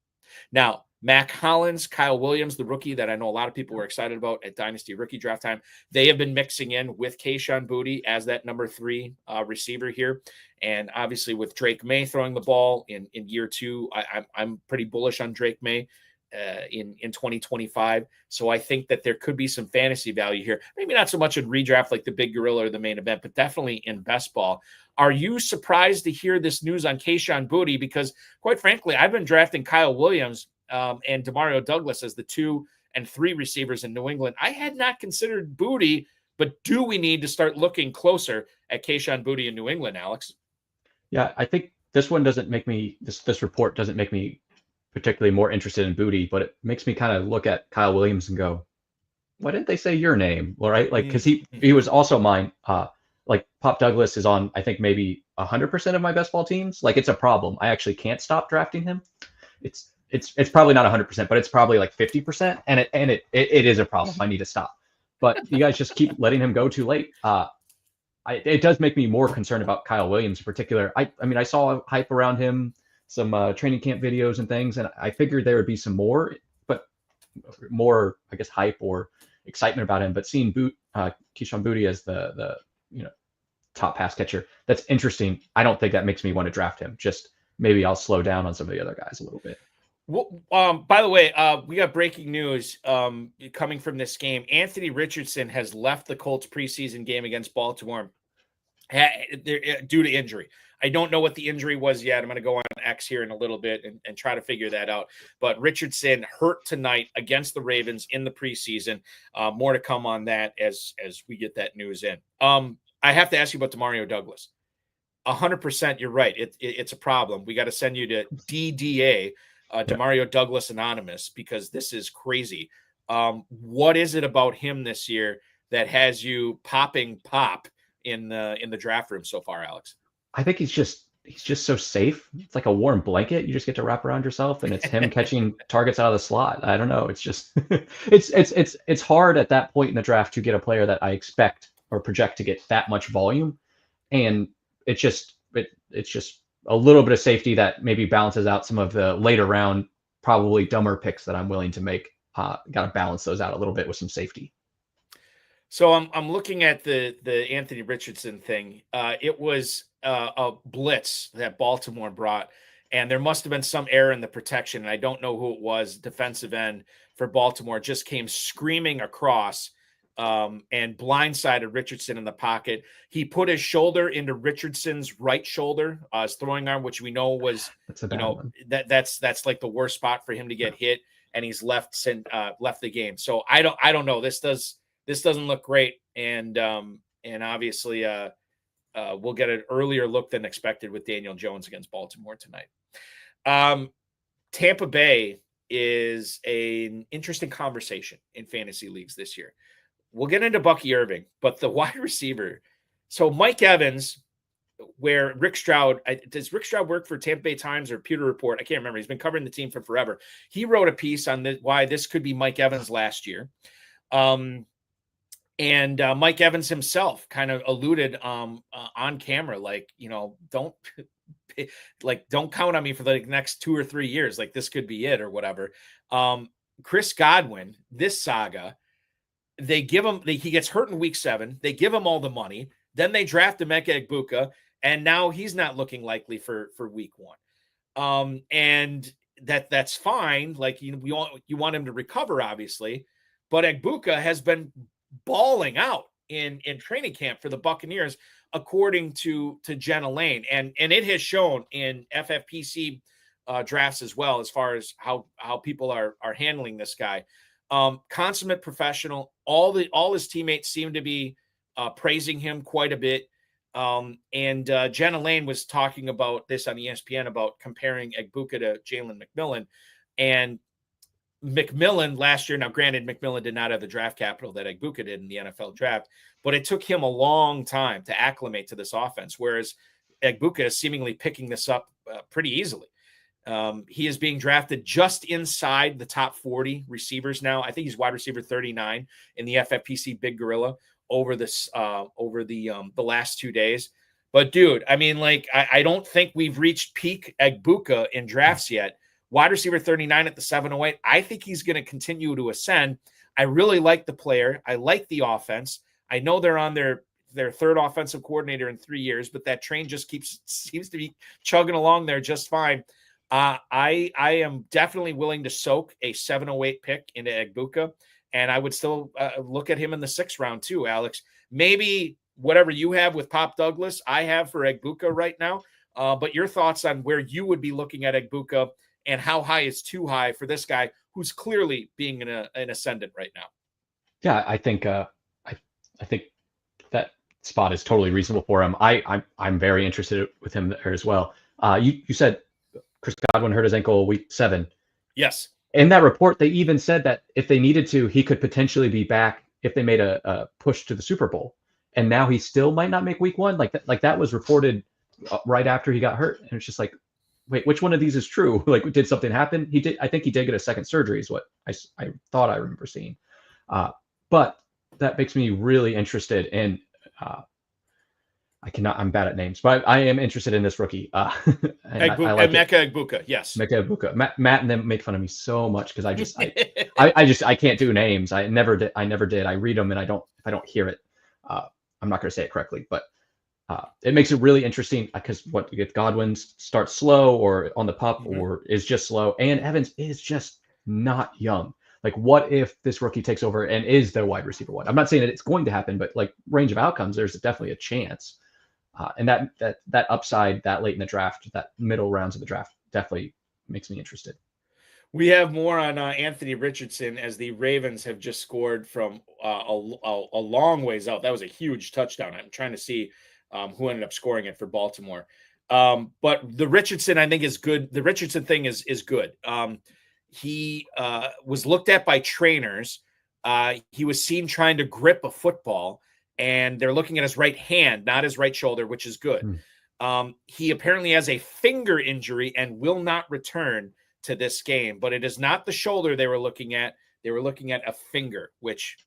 Now, Mac Hollins, Kyle Williams, the rookie that I know a lot of people were excited about at Dynasty rookie draft time, they have been mixing in with Kayshon Boutte as that number 3 receiver here. And obviously with Drake May throwing the ball in year 2, I'm pretty bullish on Drake May in 2025. So I think that there could be some fantasy value here. Maybe not so much in redraft like the big gorilla or the main event, but definitely in best ball. Are you surprised to hear this news on Kayshon Boutte? Because quite frankly, I've been drafting Kyle Williams and Demario Douglas as the 2 and 3 receivers in New England. I had not considered Boutte, but do we need to start looking closer at Kayshon Boutte in New England, Alex? Yeah, I think this one doesn't make me, this report doesn't make me particularly more interested in Boutte, but it makes me kind of look at Kyle Williams and go, why didn't they say your name? All right. Like, cause he was also mine. Like Pop Douglas is on, I think maybe 100% of my best ball teams. Like it's a problem. I actually can't stop drafting him. It's probably not 100%, but it's probably like 50%. And it is a problem. I need to stop, but you guys just keep letting him go too late. It does make me more concerned about Kyle Williams in particular. I mean, I saw hype around him, some training camp videos and things, and I figured there would be some more, but more, I guess, hype or excitement about him. But seeing Kayshon Boutte as the top pass catcher, that's interesting. I don't think that makes me want to draft him. Just maybe I'll slow down on some of the other guys a little bit. Well, by the way, we got breaking news coming from this game. Anthony Richardson has left the Colts preseason game against Baltimore due to injury. I don't know what the injury was yet. I'm going to go on X here in a little bit and try to figure that out. But Richardson hurt tonight against the Ravens in the preseason. More to come on that as we get that news in. I have to ask you about Demario Douglas. 100%, you're right. It's a problem. We got to send you to DDA, Demario Douglas Anonymous, because this is crazy. What is it about him this year that has you popping pop in the draft room so far, Alex? I think he's just so safe. It's like a warm blanket. You just get to wrap around yourself, and it's him catching targets out of the slot. I don't know. It's just it's hard at that point in the draft to get a player that I expect or project to get that much volume, and it's just a little bit of safety that maybe balances out some of the later round, probably dumber picks that I'm willing to make. Got to balance those out a little bit with some safety. So I'm looking at the Anthony Richardson thing. It was a blitz that Baltimore brought, and there must have been some error in the protection. And I don't know who it was. Defensive end for Baltimore just came screaming across and blindsided Richardson in the pocket. He put his shoulder into Richardson's right shoulder, his throwing arm, which we know was, that's like the worst spot for him to get hit, and he's left the game. So I don't know. This doesn't look great, and obviously we'll get an earlier look than expected with Daniel Jones against Baltimore tonight. Tampa Bay is an interesting conversation in fantasy leagues this year. we'll get into Bucky Irving, but the wide receiver. So Mike Evans, where Rick Stroud, does Rick Stroud work for Tampa Bay Times or Pewter Report? I can't remember. He's been covering the team for forever. He wrote a piece on why this could be Mike Evans last year. And Mike Evans himself kind of alluded on camera, like, don't count on me for the next 2 or 3 years. Like, this could be it or whatever. Chris Godwin, this saga, they give him, he gets hurt in week 7. They give him all the money. Then they draft Emeka Egbuka, and now he's not looking likely for week 1. And that's fine. Like, you want him to recover, obviously, but Egbuka has been balling out in training camp for the Buccaneers, according to Jenna Laine. And it has shown in FFPC drafts as well, as far as how people are handling this guy. Consummate professional. All his teammates seem to be praising him quite a bit. And Jenna Laine was talking about this on ESPN about comparing Egbuka to Jalen McMillan. And McMillan last year, now granted, McMillan did not have the draft capital that Egbuka did in the NFL draft, but it took him a long time to acclimate to this offense, whereas Egbuka is seemingly picking this up pretty easily. He is being drafted just inside the top 40 receivers now. I think he's wide receiver 39 in the FFPC Big Gorilla over the last 2 days. But dude, I mean, like, I don't think we've reached peak Egbuka in drafts yet. Wide receiver 39 at the 708. I think he's going to continue to ascend. I really like the player. I like the offense. I know they're on their third offensive coordinator in 3 years, but that train just seems to be chugging along there just fine. I am definitely willing to soak a 708 pick into Egbuka, and I would still look at him in the 6th round too, Alex. Maybe whatever you have with Pop Douglas, I have for Egbuka right now. But your thoughts on where you would be looking at Egbuka and how high is too high for this guy who's clearly being an ascendant right now? Yeah, I think I think that spot is totally reasonable for him. I'm very interested with him there as well. You said Chris Godwin hurt his ankle week 7. Yes. In that report, they even said that if they needed to, he could potentially be back if they made a push to the Super Bowl. And now he still might not make week 1. Like that was reported right after he got hurt. And it's just like, wait, which one of these is true? Like, did something happen? I think he did get a second surgery is what I thought I remember seeing. But that makes me really interested in, I'm bad at names, but I am interested in this rookie. Emeka Egbuka, yes. Emeka Egbuka. Matt and them make fun of me so much because I can't do names. I never did. I read them and if I don't hear it, I'm not going to say it correctly, but it makes it really interesting because if Godwin starts slow or on the pup or is just slow, and Evans is just not young. Like, what if this rookie takes over and is the wide receiver 1? I'm not saying that it's going to happen, but like range of outcomes, there's definitely a chance. And that upside that late in the draft, that middle rounds of the draft, definitely makes me interested. We have more on Anthony Richardson, as the Ravens have just scored from a long ways out. That was a huge touchdown. I'm trying to see who ended up scoring it for Baltimore. But the Richardson, I think, is good. The Richardson thing is good. He was looked at by trainers. He was seen trying to grip a football, and they're looking at his right hand, not his right shoulder, which is good. He apparently has a finger injury and will not return to this game, but it is not the shoulder they were looking at. They were looking at a finger, which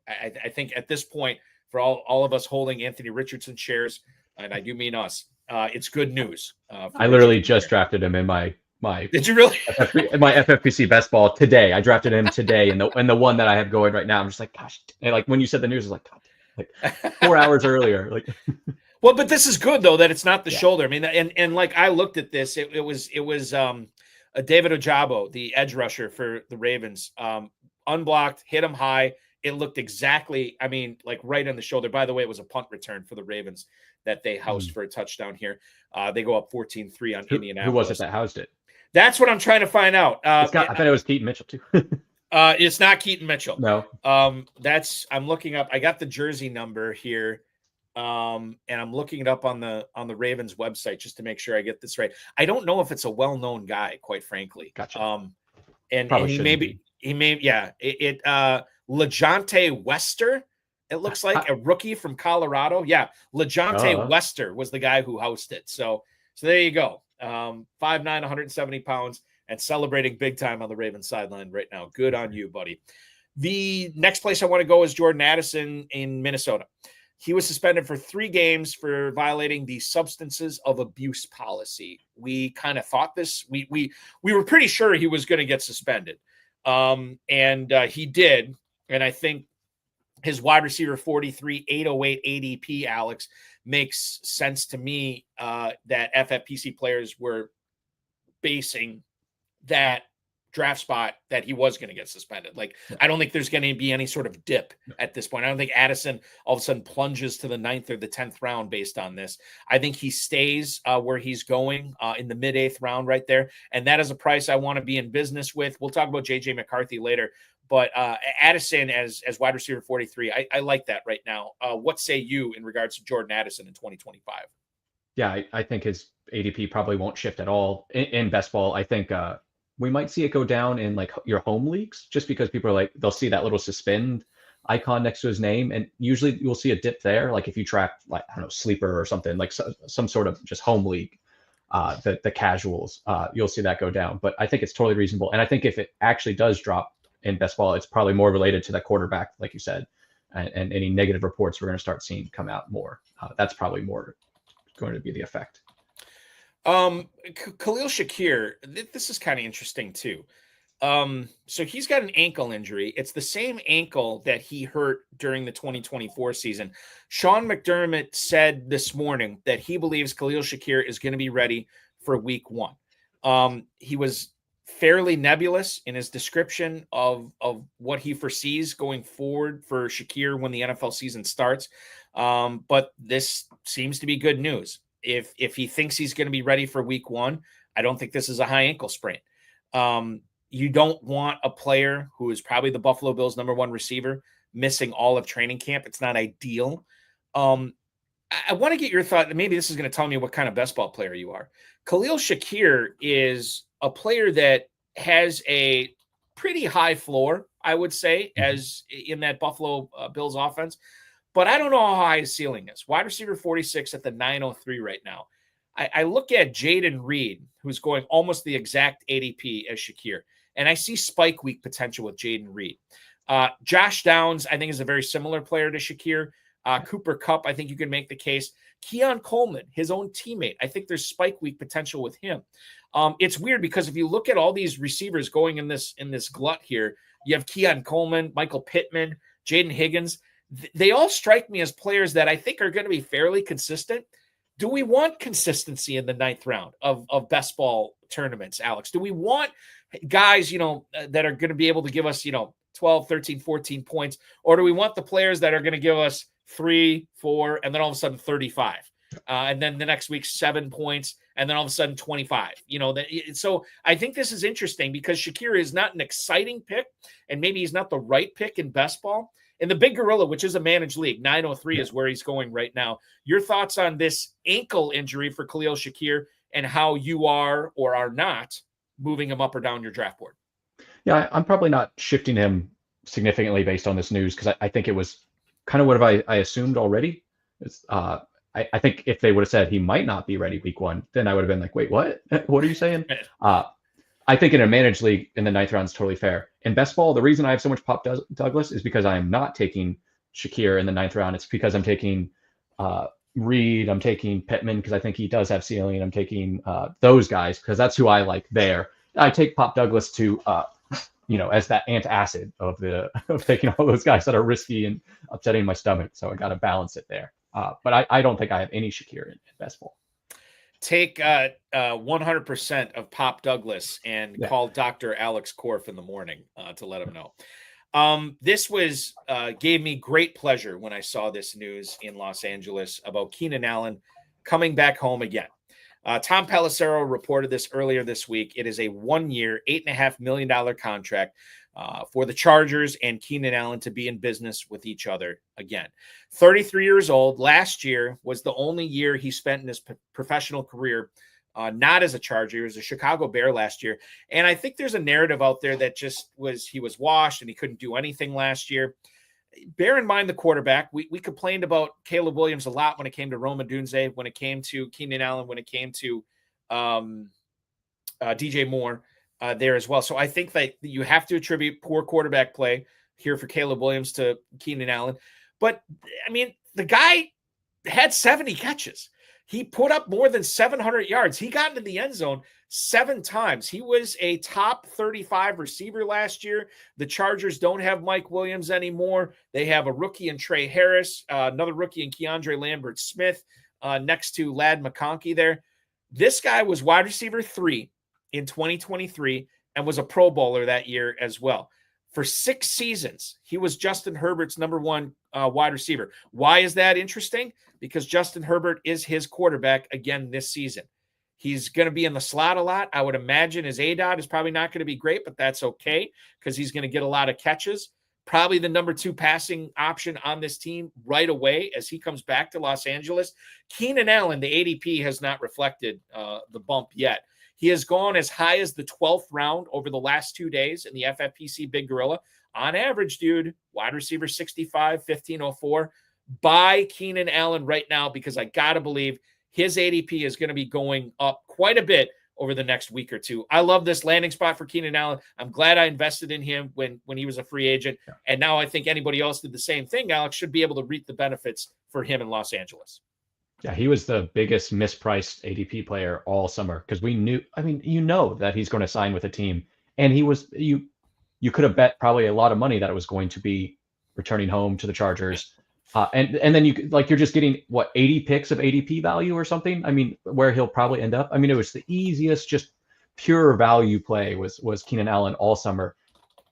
I think at this point, for all of us holding Anthony Richardson shares, and I do mean us, it's good news. I literally just drafted him in my Did you really? my FFPC best ball today. I drafted him today, and the one that I have going right now, I'm just like, gosh. And like when you said the news, I was like, God, like 4 hours earlier. Like, well, but this is good though that it's not the shoulder. I mean, and like I looked at this, it was a David Ojabo, the edge rusher for the Ravens, unblocked, hit him high. It looked exactly, I mean, like right on the shoulder. By the way, it was a punt return for the Ravens that they housed for a touchdown here. They go up 14-3 on Indianapolis. Who was it that housed it? That's what I'm trying to find out. I bet it was Keaton Mitchell too. It's not Keaton Mitchell. No. I'm looking up. I got the jersey number here. And I'm looking it up on the Ravens website just to make sure I get this right. I don't know if it's a well-known guy, quite frankly. Gotcha. And he may LeJonte Wester It looks like a rookie from Colorado. Yeah, LeJounte Wester was the guy who hosted. So there you go. 5'9", 170 pounds, and celebrating big time on the Ravens sideline right now. Good on you, buddy. The next place I want to go is Jordan Addison in Minnesota. He was suspended for 3 games for violating the substances of abuse policy. We kind of thought this. We were pretty sure he was going to get suspended, and he did. And I think his wide receiver 43, 808 ADP, Alex, makes sense to me that FFPC players were basing that draft spot that he was going to get suspended. Like, I don't think there's going to be any sort of dip at this point. I don't think Addison all of a sudden plunges to the 9th or the 10th round based on this. I think he stays where he's going in the mid-8th round right there. And that is a price I want to be in business with. We'll talk about JJ McCarthy later, but Addison as wide receiver 43, I like that right now. What say you in regards to Jordan Addison in 2025? Yeah, I think his ADP probably won't shift at all in best ball. I think we might see it go down in like your home leagues, just because people are like, they'll see that little suspend icon next to his name. And usually you'll see a dip there. Like if you track, like, I don't know, sleeper or something, like some sort of just home league, the casuals, you'll see that go down. But I think it's totally reasonable. And I think if it actually does drop in best ball, it's probably more related to that quarterback, like you said, and any negative reports we're going to start seeing come out more. That's probably more going to be the effect. Khalil Shakir, this is kind of interesting too. So he's got an ankle injury. It's the same ankle that he hurt during the 2024 season. Sean McDermott said this morning that he believes Khalil Shakir is going to be ready for week 1. He was fairly nebulous in his description of what he foresees going forward for Shakir when the NFL season starts. But this seems to be good news. If he thinks he's going to be ready for week 1, I don't think this is a high ankle sprain. You don't want a player who is probably the Buffalo Bills' #1 receiver missing all of training camp. It's not ideal. I want to get your thought. Maybe this is going to tell me what kind of best ball player you are. Khalil Shakir is a player that has a pretty high floor, I would say, as in that Buffalo Bills offense. But I don't know how high his ceiling is. Wide receiver 46 at the 903 right now. I look at Jaden Reed, who's going almost the exact ADP as Shakir, and I see spike week potential with Jaden Reed. Josh Downs, I think, is a very similar player to Shakir. Cooper Kupp, I think you can make the case. Keon Coleman, his own teammate, I think there's spike week potential with him. It's weird because if you look at all these receivers going in this glut here, you have Keon Coleman, Michael Pittman, Jaden Higgins. They all strike me as players that I think are going to be fairly consistent. Do we want consistency in the 9th round of best ball tournaments, Alex? Do we want guys, that are going to be able to give us, 12, 13, 14 points? Or do we want the players that are going to give us 3, 4, and then all of a sudden 35? And then the next week, 7 points, and then all of a sudden 25. So I think this is interesting because Shakir is not an exciting pick, and maybe he's not the right pick in best ball. In the Big Gorilla, which is a managed league, 903 is where he's going right now. Your thoughts on this ankle injury for Khalil Shakir and how you are or are not moving him up or down your draft board? Yeah, I'm probably not shifting him significantly based on this news because I think it was kind of what I assumed already. I think if they would have said he might not be ready week 1, then I would have been like, wait, what? What are you saying? I think in a managed league in the 9th round is totally fair. In best ball, the reason I have so much Pop Douglas is because I am not taking Shakir in the 9th round. It's because I'm taking Reed, I'm taking Pittman because I think he does have ceiling. I'm taking those guys because that's who I like there. I take Pop Douglas to as that antacid of taking all those guys that are risky and upsetting my stomach. So I got to balance it there. But I don't think I have any Shakir in best ball. Take 100% of Pop Douglas and call Dr. Alex Korff in the morning to let him know. This gave me great pleasure when I saw this news in Los Angeles about Keenan Allen coming back home again. Tom Pelissero reported this earlier this week. It is a 1-year, $8.5 million contract for the Chargers and Keenan Allen to be in business with each other again. 33 years old. Last year was the only year he spent in his professional career not as a Charger. He was a Chicago Bear last year. And I think there's a narrative out there that he was washed and he couldn't do anything last year. bear in mind the quarterback. We complained about Caleb Williams a lot when it came to Rome Odunze, when it came to Keenan Allen, when it came to DJ Moore there as well. So I think that you have to attribute poor quarterback play here for Caleb Williams to Keenan Allen. But, I mean, the guy had 70 catches. He put up more than 700 yards. He got into the end zone 7 times. He was a top 35 receiver last year. The Chargers don't have Mike Williams anymore. They have a rookie in Trey Harris, another rookie in Keandre Lambert-Smith next to Ladd McConkey there. This guy was wide receiver 3 in 2023 and was a Pro Bowler that year as well. For 6 seasons, he was Justin Herbert's number 1 wide receiver. Why is that interesting? Because Justin Herbert is his quarterback again this season. He's going to be in the slot a lot. I would imagine his ADOT is probably not going to be great, but that's okay because he's going to get a lot of catches. Probably the number 2 passing option on this team right away as he comes back to Los Angeles. Keenan Allen, the ADP has not reflected the bump yet. He has gone as high as the 12th round over the last 2 days in the FFPC Big Gorilla. On average, dude, wide receiver 65, 1504. Buy Keenan Allen right now because I got to believe his ADP is going to be going up quite a bit over the next week or two. I love this landing spot for Keenan Allen. I'm glad I invested in him when he was a free agent. Yeah. And now I think anybody else did the same thing. Alex should be able to reap the benefits for him in Los Angeles. Yeah, he was the biggest mispriced ADP player all summer because we knew, I mean, you know that he's going to sign with a team. And he was, you could have bet probably a lot of money that it was going to be returning home to the Chargers. And then you're just getting 80 picks of ADP value or something. I mean, where he'll probably end up. I mean, it was the easiest, just pure value play was Keenan Allen all summer.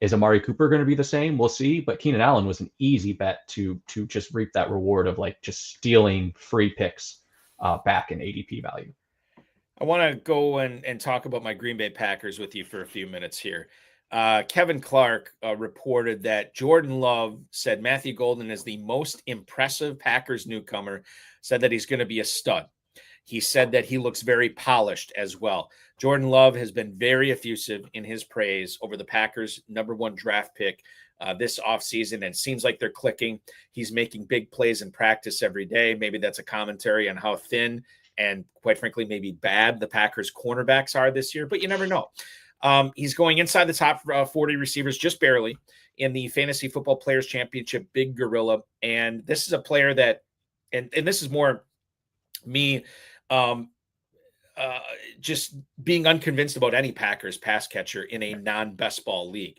Is Amari Cooper going to be the same? We'll see. But Keenan Allen was an easy bet to just reap that reward of just stealing free picks back in ADP value. I want to go and talk about my Green Bay Packers with you for a few minutes here. Kevin Clark reported that Jordan Love said Matthew Golden is the most impressive Packers newcomer, said that he's going to be a stud. He said that he looks very polished as well. Jordan Love has been very effusive in his praise over the Packers' number 1 draft pick this offseason, and it seems like they're clicking. He's making big plays in practice every day. Maybe that's a commentary on how thin and, quite frankly, maybe bad the Packers' cornerbacks are this year, but you never know. He's going inside the top 40 receivers just barely in the Fantasy Football Players Championship Big Gorilla. And this is a player that, and this is more me just being unconvinced about any Packers pass catcher in a non-best ball league.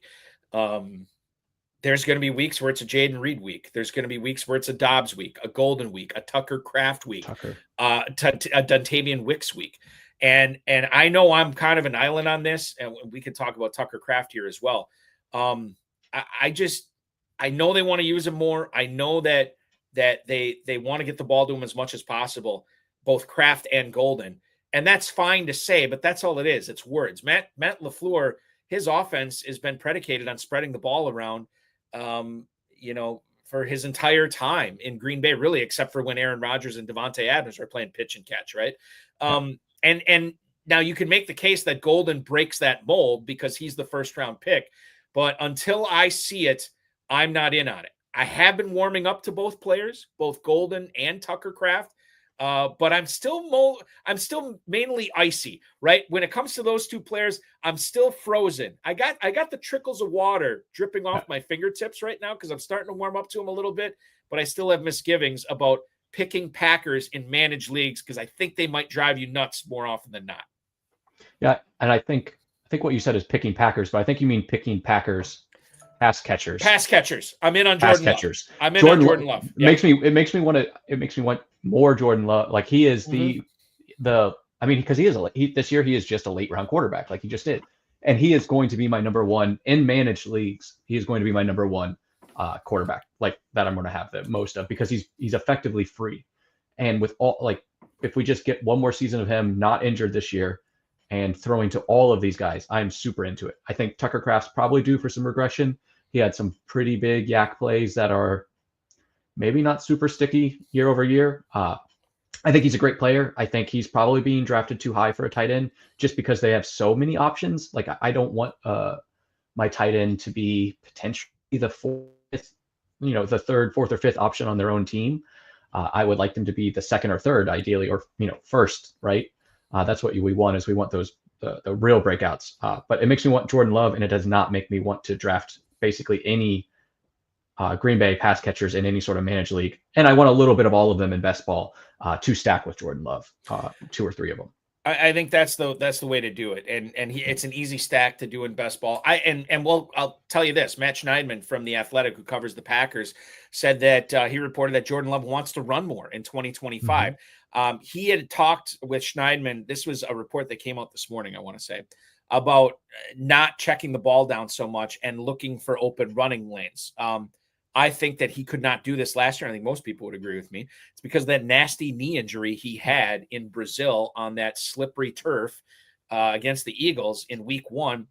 There's going to be weeks where it's a Jaden Reed week. There's going to be weeks where it's a Dobbs week, a Golden week, a Tucker Kraft week, a Dontavian Wicks week. And I know I'm kind of an island on this, and we can talk about Tucker Kraft here as well. I know they want to use him more. I know that they want to get the ball to him as much as possible, both Kraft and Golden. And that's fine to say, but that's all it is. It's words. Matt LaFleur, his offense has been predicated on spreading the ball around, for his entire time in Green Bay, really, except for when Aaron Rodgers and Devontae Adams are playing pitch and catch, right? And now you can make the case that Golden breaks that mold because he's the first round pick. But until I see it, I'm not in on it. I have been warming up to both players, both Golden and Tucker Kraft. But I'm still mainly icy, right? When it comes to those two players, I'm still frozen. I got the trickles of water dripping off my fingertips right now because I'm starting to warm up to them a little bit, but I still have misgivings about picking Packers in managed leagues because I think they might drive you nuts more often than not. Yeah, and I think what you said is picking Packers, but I think you mean picking Packers pass catchers. Pass catchers. I'm in on Jordan Love. I'm in Jordan on Jordan Love. Yep. It makes me want more Jordan Love. Like he is because this year he is just a late round quarterback, like he just did. And he is going to be my number 1 in managed leagues. He is going to be my number 1 quarterback, like that I'm going to have the most of because he's effectively free. And with all, if we just get one more season of him not injured this year and throwing to all of these guys, I'm super into it. I think Tucker Kraft's probably due for some regression. He had some pretty big yak plays that are maybe not super sticky year over year. I think he's a great player. I think he's probably being drafted too high for a tight end just because they have so many options. Like I don't want my tight end to be potentially the 4th the third, fourth, or fifth option on their own team. I would like them to be the second or third, ideally, or first, right? That's what we want. Is we want those the real breakouts. But it makes me want Jordan Love, and it does not make me want to draft basically any Green Bay pass catchers in any sort of managed league. And I want a little bit of all of them in best ball to stack with Jordan Love, 2 or 3 of them. I think that's the way to do it, and it's an easy stack to do in best ball. I'll tell you this: Matt Schneidman from The Athletic, who covers the Packers, said that he reported that Jordan Love wants to run more in 2025. He had talked with Schneidman. This was a report that came out this morning, I want to say, about not checking the ball down so much and looking for open running lanes. I think that he could not do this last year. I think most people would agree with me. It's because of that nasty knee injury he had in Brazil on that slippery turf against the Eagles in week 1.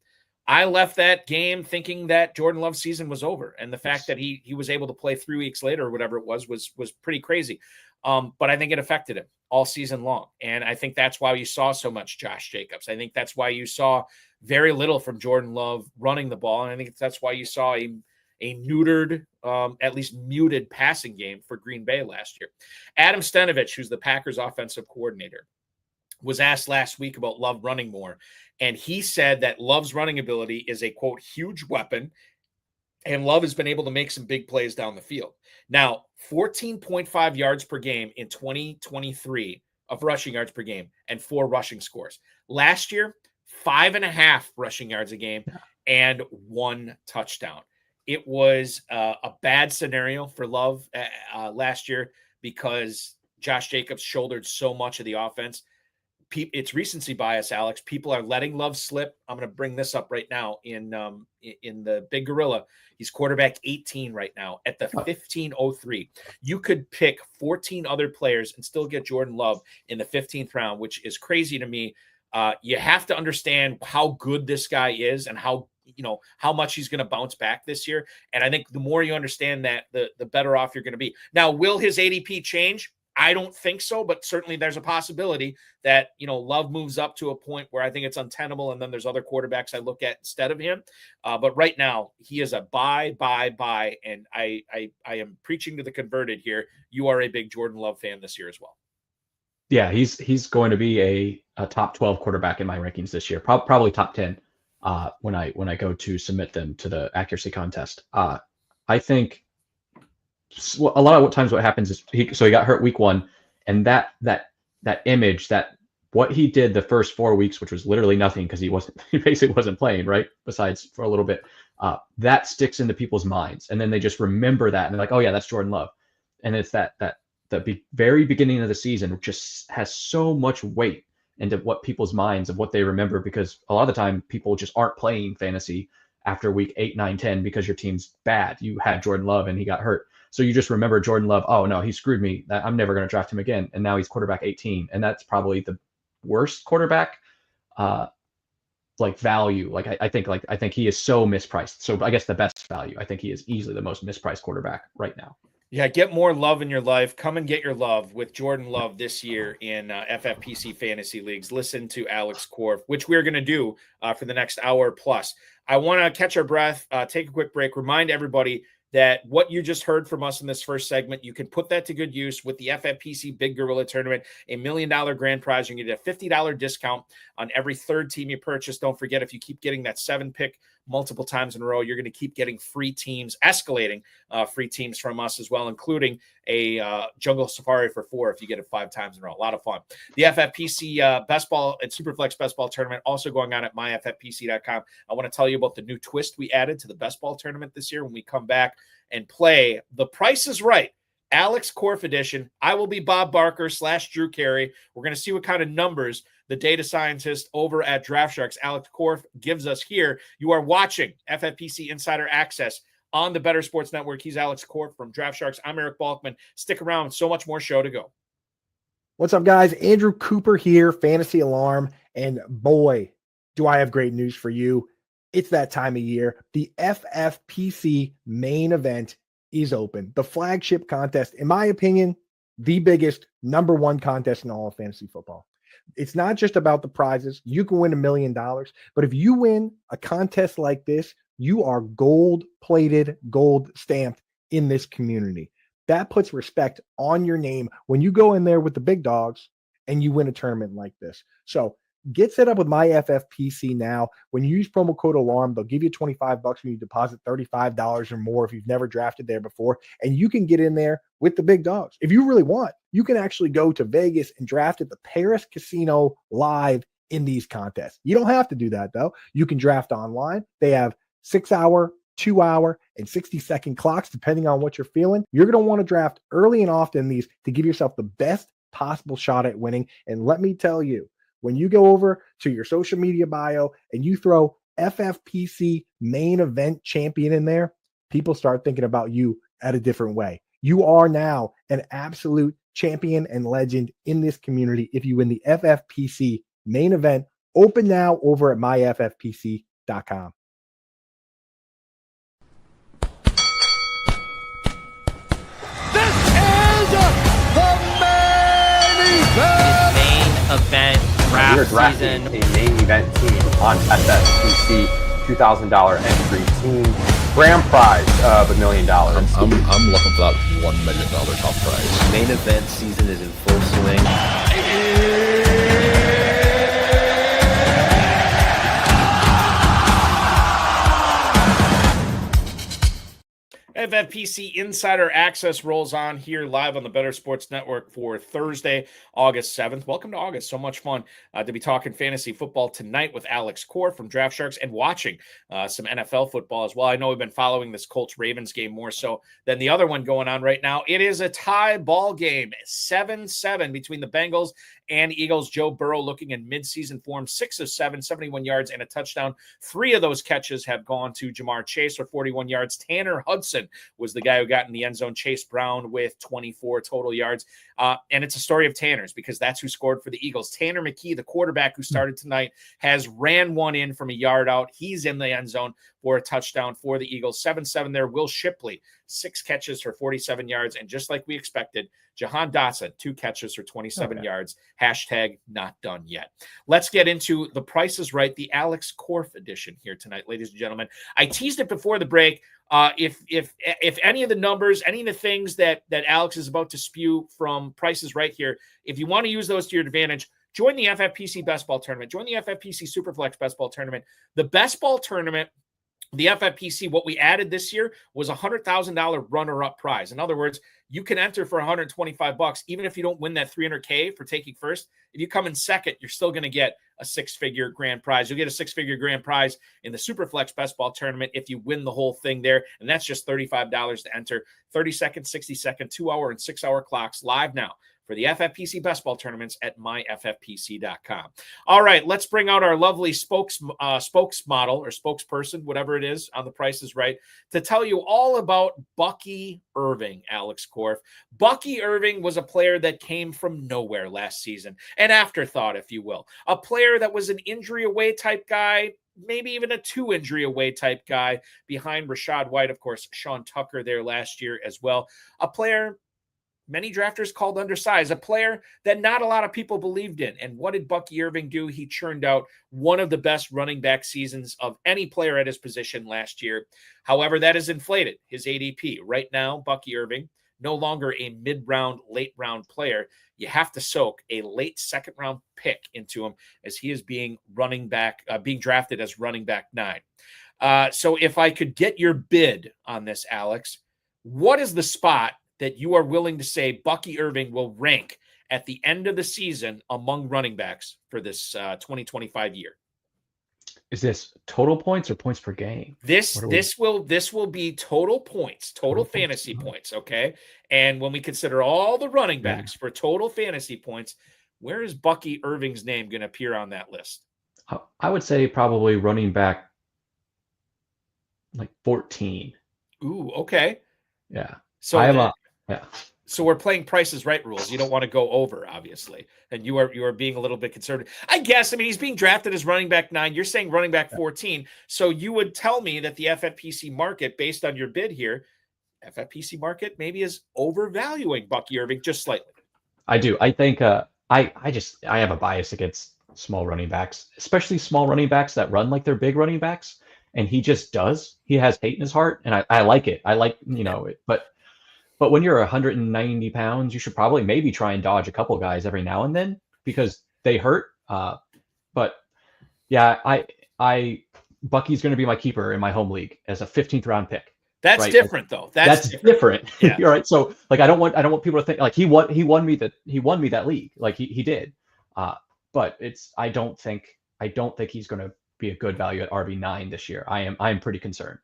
I left that game thinking that Jordan Love's season was over. And the fact that he was able to play 3 weeks later or whatever it was pretty crazy. But I think it affected him all season long. And I think that's why you saw so much Josh Jacobs. I think that's why you saw very little from Jordan Love running the ball. And I think that's why you saw a neutered, at least muted passing game for Green Bay last year. Adam Stenavich, who's the Packers offensive coordinator, was asked last week about Love running more. And he said that Love's running ability is a, quote, huge weapon. And Love has been able to make some big plays down the field. Now, 14.5 yards per game in 2023 of rushing yards per game and 4 rushing scores. Last year, 5.5 rushing yards a game and 1 touchdown. It was a bad scenario for Love last year because Josh Jacobs shouldered so much of the offense. It's recency bias, Alex. People are letting Love slip. I'm going to bring this up right now in the Big Gorilla. He's quarterback 18 right now at the 1503. You could pick 14 other players and still get Jordan Love in the 15th round, which is crazy to me. You have to understand how good this guy is and how much he's going to bounce back this year. And I think the more you understand that, the better off you're going to be. Now, will his ADP change? I don't think so, but certainly there's a possibility that, Love moves up to a point where I think it's untenable. And then there's other quarterbacks I look at instead of him. But right now he is a buy. And I am preaching to the converted here. You are a big Jordan Love fan this year as well. Yeah, he's going to be a top 12 quarterback in my rankings this year. Probably top 10 when I go to submit them to the accuracy contest. I think a lot of times what happens is he got hurt week 1, and that image, that what he did the first 4 weeks, which was literally nothing because he basically wasn't playing, right? Besides for a little bit, that sticks into people's minds, and then they just remember that and they're like, oh yeah, that's Jordan Love. And it's the very beginning of the season just has so much weight into what people's minds of what they remember, because a lot of the time people just aren't playing fantasy after week 8, 9, 10 because your team's bad. You had Jordan Love and he got hurt. So you just remember Jordan Love. Oh no, he screwed me. I'm never going to draft him again. And now he's quarterback 18. And that's probably the worst quarterback value. I think he is so mispriced. So I guess the best value. I think he is easily the most mispriced quarterback right now. Yeah, get more love in your life. Come and get your love with Jordan Love this year in FFPC Fantasy Leagues. Listen to Alex Korff, which we're going to do for the next hour plus. I want to catch our breath, take a quick break, remind everybody that what you just heard from us in this first segment, you can put that to good use with the FFPC Big Gorilla Tournament, $1 million grand prize. You can get a $50 discount on every third team you purchase. Don't forget, if you keep getting that 7-pick multiple times in a row, you're going to keep getting free teams, escalating free teams from us as well, including a Jungle Safari for 4 if you get it 5 times in a row. A lot of fun. The FFPC Best Ball and Superflex Best Ball Tournament also going on at myffpc.com. I want to tell you about the new twist we added to the Best Ball Tournament this year when we come back and play The Price is Right, Alex Korff edition. I will be Bob Barker / Drew Carey. We're going to see what kind of numbers the data scientist over at DraftSharks, Alex Korff, gives us here. You are watching FFPC Insider Access on the Better Sports Network. He's Alex Korff from DraftSharks. I'm Eric Balkman. Stick around. So much more show to go. What's up, guys? Andrew Cooper here, Fantasy Alarm. And boy, do I have great news for you. It's that time of year. The FFPC main event is open. The flagship contest, in my opinion, the biggest number 1 contest in all of fantasy football. It's not just about the prizes. You can win $1 million, but if you win a contest like this, you are gold-plated, gold-stamped in this community. That puts respect on your name when you go in there with the big dogs and you win a tournament like this. So get set up with my FFPC now. When you use promo code ALARM, they'll give you $25 when you deposit $35 or more if you've never drafted there before. And you can get in there with the big dogs. If you really want, you can actually go to Vegas and draft at the Paris Casino live in these contests. You don't have to do that, though. You can draft online. They have 6-hour, 2-hour, and 60-second clocks, depending on what you're feeling. You're going to want to draft early and often these to give yourself the best possible shot at winning. And let me tell you, when you go over to your social media bio and you throw FFPC main event champion in there, people start thinking about you at a different way. You are now an absolute champion and legend in this community if you win the FFPC main event. Open now over at myffpc.com. Event draft We're drafting season. a main event team on FFPC, $2,000 entry team. Grand prize of $1 million. I'm looking for that $1 million top prize. Main event season is in full swing. FFPC Insider Access rolls on here live on the Better Sports Network for Thursday, August 7th. Welcome to August. So much fun to be talking fantasy football tonight with Alex Korff from Draft and watching some NFL football as well. I know we've been following this Colts-Ravens game more so than the other one going on right now. It is a tie ball game, 7-7 between the Bengals and Eagles. Joe Burrow looking in midseason form, 6 of 7, 71 yards and a touchdown. 3 of those catches have gone to Jamar Chase for 41 yards. Tanner Hudson was the guy who got in the end zone. Chase Brown with 24 total yards. And it's a story of Tanner's because that's who scored for the Eagles. Tanner McKee, the quarterback who started tonight, has ran one in from a yard out. He's in the end zone for a touchdown for the Eagles. 7-7 there. Will Shipley, 6 catches for 47 yards. And just like we expected, Jahan Dotson, 2 catches for 27 yards. Hashtag not done yet. Let's get into the Price is Right, the Alex Korff edition here tonight, ladies and gentlemen. I teased it before the break. If any of the numbers, any of the things that Alex is about to spew from Price is Right here, if you want to use those to your advantage, join the FFPC Best Ball Tournament. Join the FFPC Superflex Best Ball Tournament. The Best Ball Tournament, the FFPC, what we added this year was a $100,000 runner-up prize. In other words, you can enter for $125, even if you don't win that $300K for taking first. If you come in second, you're still going to get a 6-figure grand prize. You'll get a 6-figure grand prize in the Superflex Best Ball Tournament if you win the whole thing there, and that's just $35 to enter. 30-second, 60-second, 2-hour, and 6-hour clocks live now for the FFPC Best Ball Tournaments at myffpc.com. All right, let's bring out our lovely spokesmodel or spokesperson, whatever it is, on The Price is Right, to tell you all about Bucky Irving, Alex Korff. Bucky Irving was a player that came from nowhere last season, an afterthought, if you will. A player that was an injury-away type guy, maybe even a 2-injury-away type guy behind Rachaad White, of course, Sean Tucker there last year as well. A player many drafters called undersized, a player that not a lot of people believed in. And what did Bucky Irving do? He churned out one of the best running back seasons of any player at his position last year. However, that has inflated his ADP. Right now, Bucky Irving, no longer a mid-round, late-round player. You have to soak a late second-round pick into him as he is being drafted as running back 9. So if I could get your bid on this, Alex, what is the spot that you are willing to say Bucky Irving will rank at the end of the season among running backs for this 2025 year? Is this total points or points per game? This will be total points, total fantasy points, okay? And when we consider all the running backs for total fantasy points, where is Bucky Irving's name going to appear on that list? I would say probably running back like 14. Ooh, okay. Yeah. So yeah. So we're playing Price is Right rules. You don't want to go over, obviously. And you are being a little bit conservative. I guess, I mean, he's being drafted as running back 9. You're saying running back 14. So you would tell me that the FFPC market, based on your bid here, FFPC market maybe is overvaluing Bucky Irving just slightly. I do. I think I have a bias against small running backs, especially small running backs that run like they're big running backs. and he just does. He has hate in his heart, and I like it. I like, it. But when you're 190 pounds, you should probably maybe try and dodge a couple guys every now and then because they hurt. But yeah, Bucky's going to be my keeper in my home league as a 15th round pick. That's right? different though. That's different. Yeah. You're right. So like, I don't want people to think like he won me that league. Like he did. But I don't think he's going to be a good value at RB9 this year. I'm pretty concerned.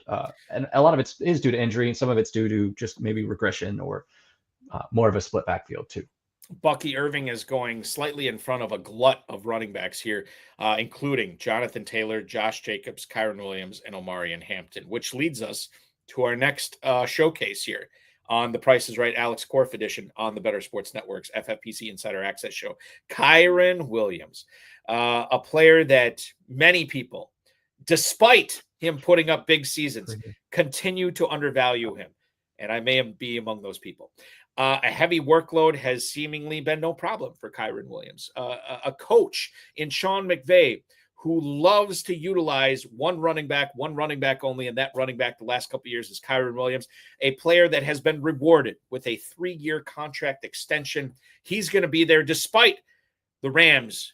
And a lot of it is due to injury, and some of it's due to just maybe regression or more of a split backfield too. Bucky Irving is going slightly in front of a glut of running backs here, including Jonathan Taylor, Josh Jacobs, Kyren Williams, and Omarion Hampton, which leads us to our next showcase here on the Price is Right Alex Korff edition on the Better Sports Network's FFPC Insider Access show. Kyren Williams, a player that many people, despite him putting up big seasons, continue to undervalue him. And I may be among those people. A heavy workload has seemingly been no problem for Kyren Williams. A coach in Sean McDermott who loves to utilize one running back only, and that running back the last couple of years is Kyren Williams, a player that has been rewarded with a 3-year contract extension. He's going to be there despite the Rams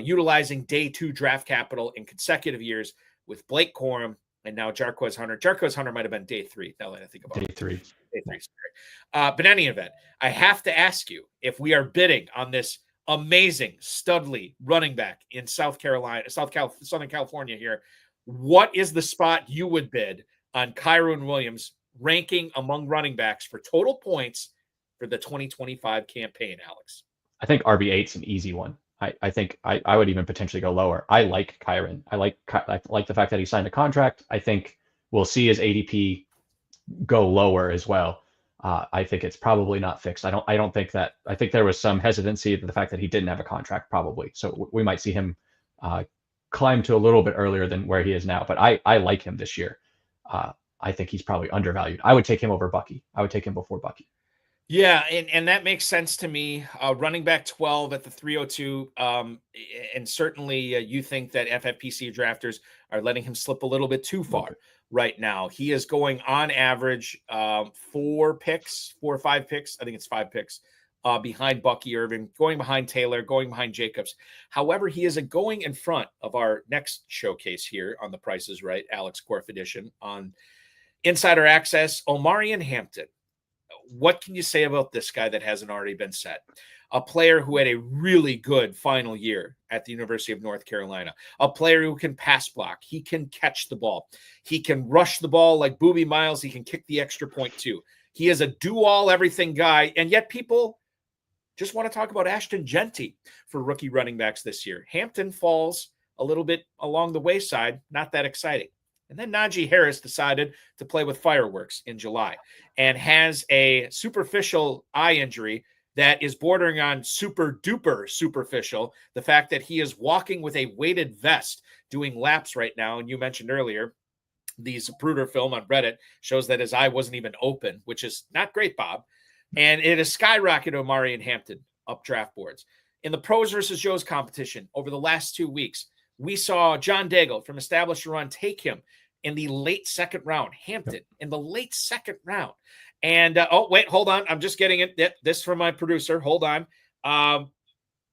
utilizing day 2 draft capital in consecutive years with Blake Corum and now Jarquez Hunter. Jarquez Hunter might have been day 3, now that I think about it. Day 3. But in any event, I have to ask you, if we are bidding on this amazing Studley running back in Southern California here, what is the spot you would bid on Kyren Williams ranking among running backs for total points for the 2025 campaign, Alex? I think RB8's an easy one. I think I would even potentially go lower. I like Kyren. I like the fact that he signed a contract. I think we'll see his ADP go lower as well. I think it's probably not fixed. I don't think that. I think there was some hesitancy to the fact that he didn't have a contract, probably. So we might see him climb to a little bit earlier than where he is now. But I like him this year. I think he's probably undervalued. I would take him over Bucky. I would take him before Bucky. Yeah, and that makes sense to me. Running back 12 at the 302, and certainly you think that FFPC drafters are letting him slip a little bit too far right now. He is going on average 4 or 5 picks. I think it's 5 picks behind Bucky Irving, going behind Taylor, going behind Jacobs. However, he is going in front of our next showcase here on the Price is Right Alex Korff edition on Insider Access, Omarion Hampton. What can you say about this guy that hasn't already been said? A player who had a really good final year at the University of North Carolina. A player who can pass block. He can catch the ball. He can rush the ball like Boobie Miles. He can kick the extra point too. He is a do-all-everything guy, and yet people just want to talk about Ashton Genty for rookie running backs this year. Hampton falls a little bit along the wayside. Not that exciting. And then Najee Harris decided to play with fireworks in July and has a superficial eye injury that is bordering on super duper superficial. The fact that he is walking with a weighted vest doing laps right now. And you mentioned earlier, the Zapruder film on Reddit shows that his eye wasn't even open, which is not great, Bob. And it has skyrocketed Omarion Hampton up draft boards. In the pros versus Joes competition over the last 2 weeks, we saw John Daigle from Established Run take him in the late second round. Hampton in the late second round. And, wait, hold on. I'm just getting it. This from my producer. Hold on.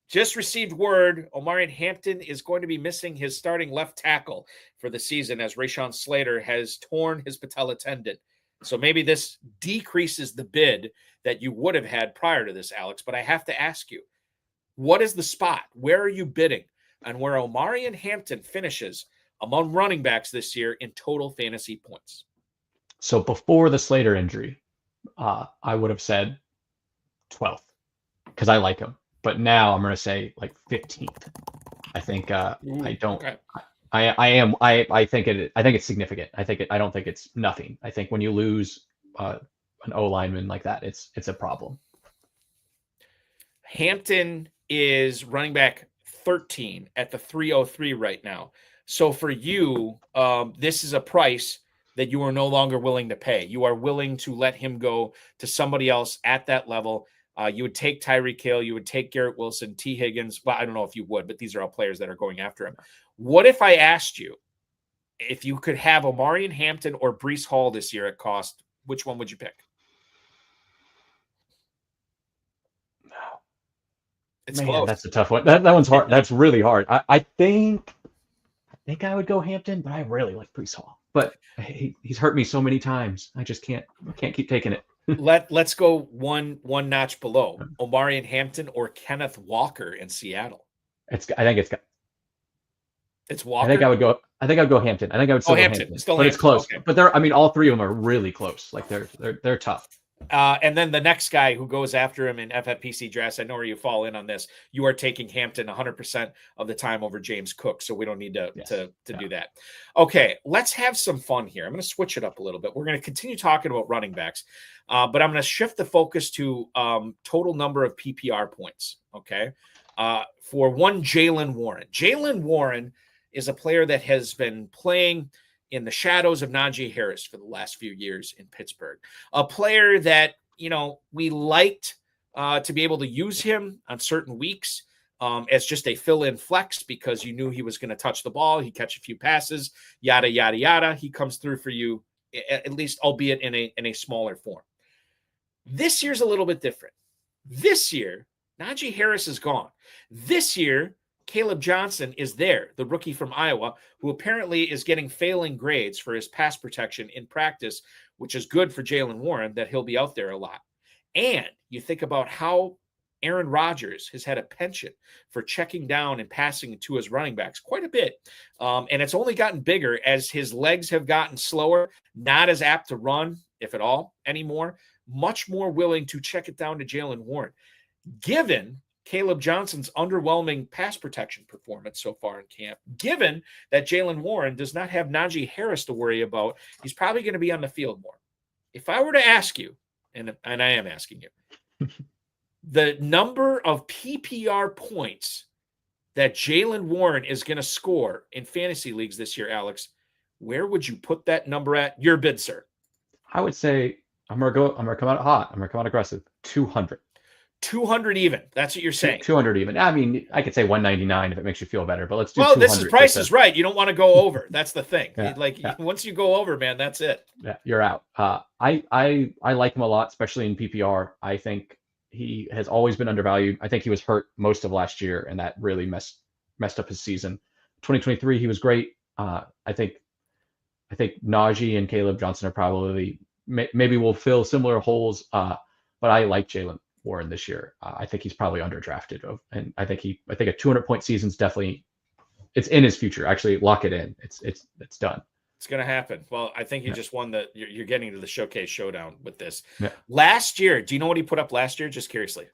Just received word Omarion Hampton is going to be missing his starting left tackle for the season as Rashawn Slater has torn his patella tendon. So maybe this decreases the bid that you would have had prior to this, Alex. But I have to ask you, what is the spot? Where are you bidding on where Omarion Hampton finishes among running backs this year in total fantasy points? So before the Slater injury, I would have said 12th because I like him. But now I'm going to say like 15th. I think I don't. Okay. I think it's significant. I don't think it's nothing. I think when you lose an O lineman like that, it's a problem. Hampton is running back 13 at the 303 right now. So for you, this is a price that you are no longer willing to pay. You are willing to let him go to somebody else at that level. You would take Tyreek Hill, you would take Garrett Wilson, T. Higgins. Well, I don't know if you would, but these are all players that are going after him. What if I asked you if you could have Omarion Hampton or Breece Hall this year at cost, which one would you pick? It's Man, close. that's a tough one. That one's hard. That's really hard. I think I would go Hampton, but I really like Breece Hall. But he's hurt me so many times. I just can't keep taking it. Let's go one notch below. Omarion Hampton or Kenneth Walker in Seattle. I think It's Walker. I think I'd go Hampton. I think I would still go Hampton. Still but Hampton. It's close. Okay. But all three of them are really close. Like they're tough. And then the next guy who goes after him in FFPC drafts, I know where you fall in on this. You are taking Hampton 100% of the time over James Cook, so we don't need to do that. Okay, let's have some fun here. I'm going to switch it up a little bit. We're going to continue talking about running backs, but I'm going to shift the focus to total number of PPR points, okay, for one Jaylen Warren. Jaylen Warren is a player that has been playing in the shadows of Najee Harris for the last few years in Pittsburgh. A player that, we liked to be able to use him on certain weeks as just a fill-in flex because you knew he was going to touch the ball, he'd catch a few passes, yada, yada, yada. He comes through for you, at least albeit in a smaller form. This year's a little bit different. This year, Najee Harris is gone. This year, Caleb Johnson is there, the rookie from Iowa, who apparently is getting failing grades for his pass protection in practice, which is good for Jaylen Warren that he'll be out there a lot. And you think about how Aaron Rodgers has had a penchant for checking down and passing to his running backs quite a bit. And it's only gotten bigger as his legs have gotten slower, not as apt to run, if at all, anymore, much more willing to check it down to Jaylen Warren. Given Caleb Johnson's underwhelming pass protection performance so far in camp, given that Jaylen Warren does not have Najee Harris to worry about, he's probably going to be on the field more. If I were to ask you, and I am asking you, the number of PPR points that Jaylen Warren is going to score in fantasy leagues this year, Alex, where would you put that number at? Your bid, sir. I would say I'm gonna come out hot. I'm gonna come out aggressive. 200. 200 even. That's what you're saying. 200 even. I mean, I could say 199 if it makes you feel better, but let's do 200. Well, this is Price is Right. You don't want to go over. That's the thing. Yeah. Once you go over, man, that's it. Yeah, you're out. I like him a lot, especially in PPR. I think he has always been undervalued. I think he was hurt most of last year, and that really messed up his season. 2023, he was great. I think Najee and Caleb Johnson are probably maybe will fill similar holes, but I like Jaylen Warren this year. I think he's probably underdrafted, and I think a 200-point season is definitely it's in his future. Actually, lock it in. It's done. It's going to happen. Well, I think you just won you're getting to the showcase showdown with this. Yeah. Last year, do you know what he put up last year? Just curiously.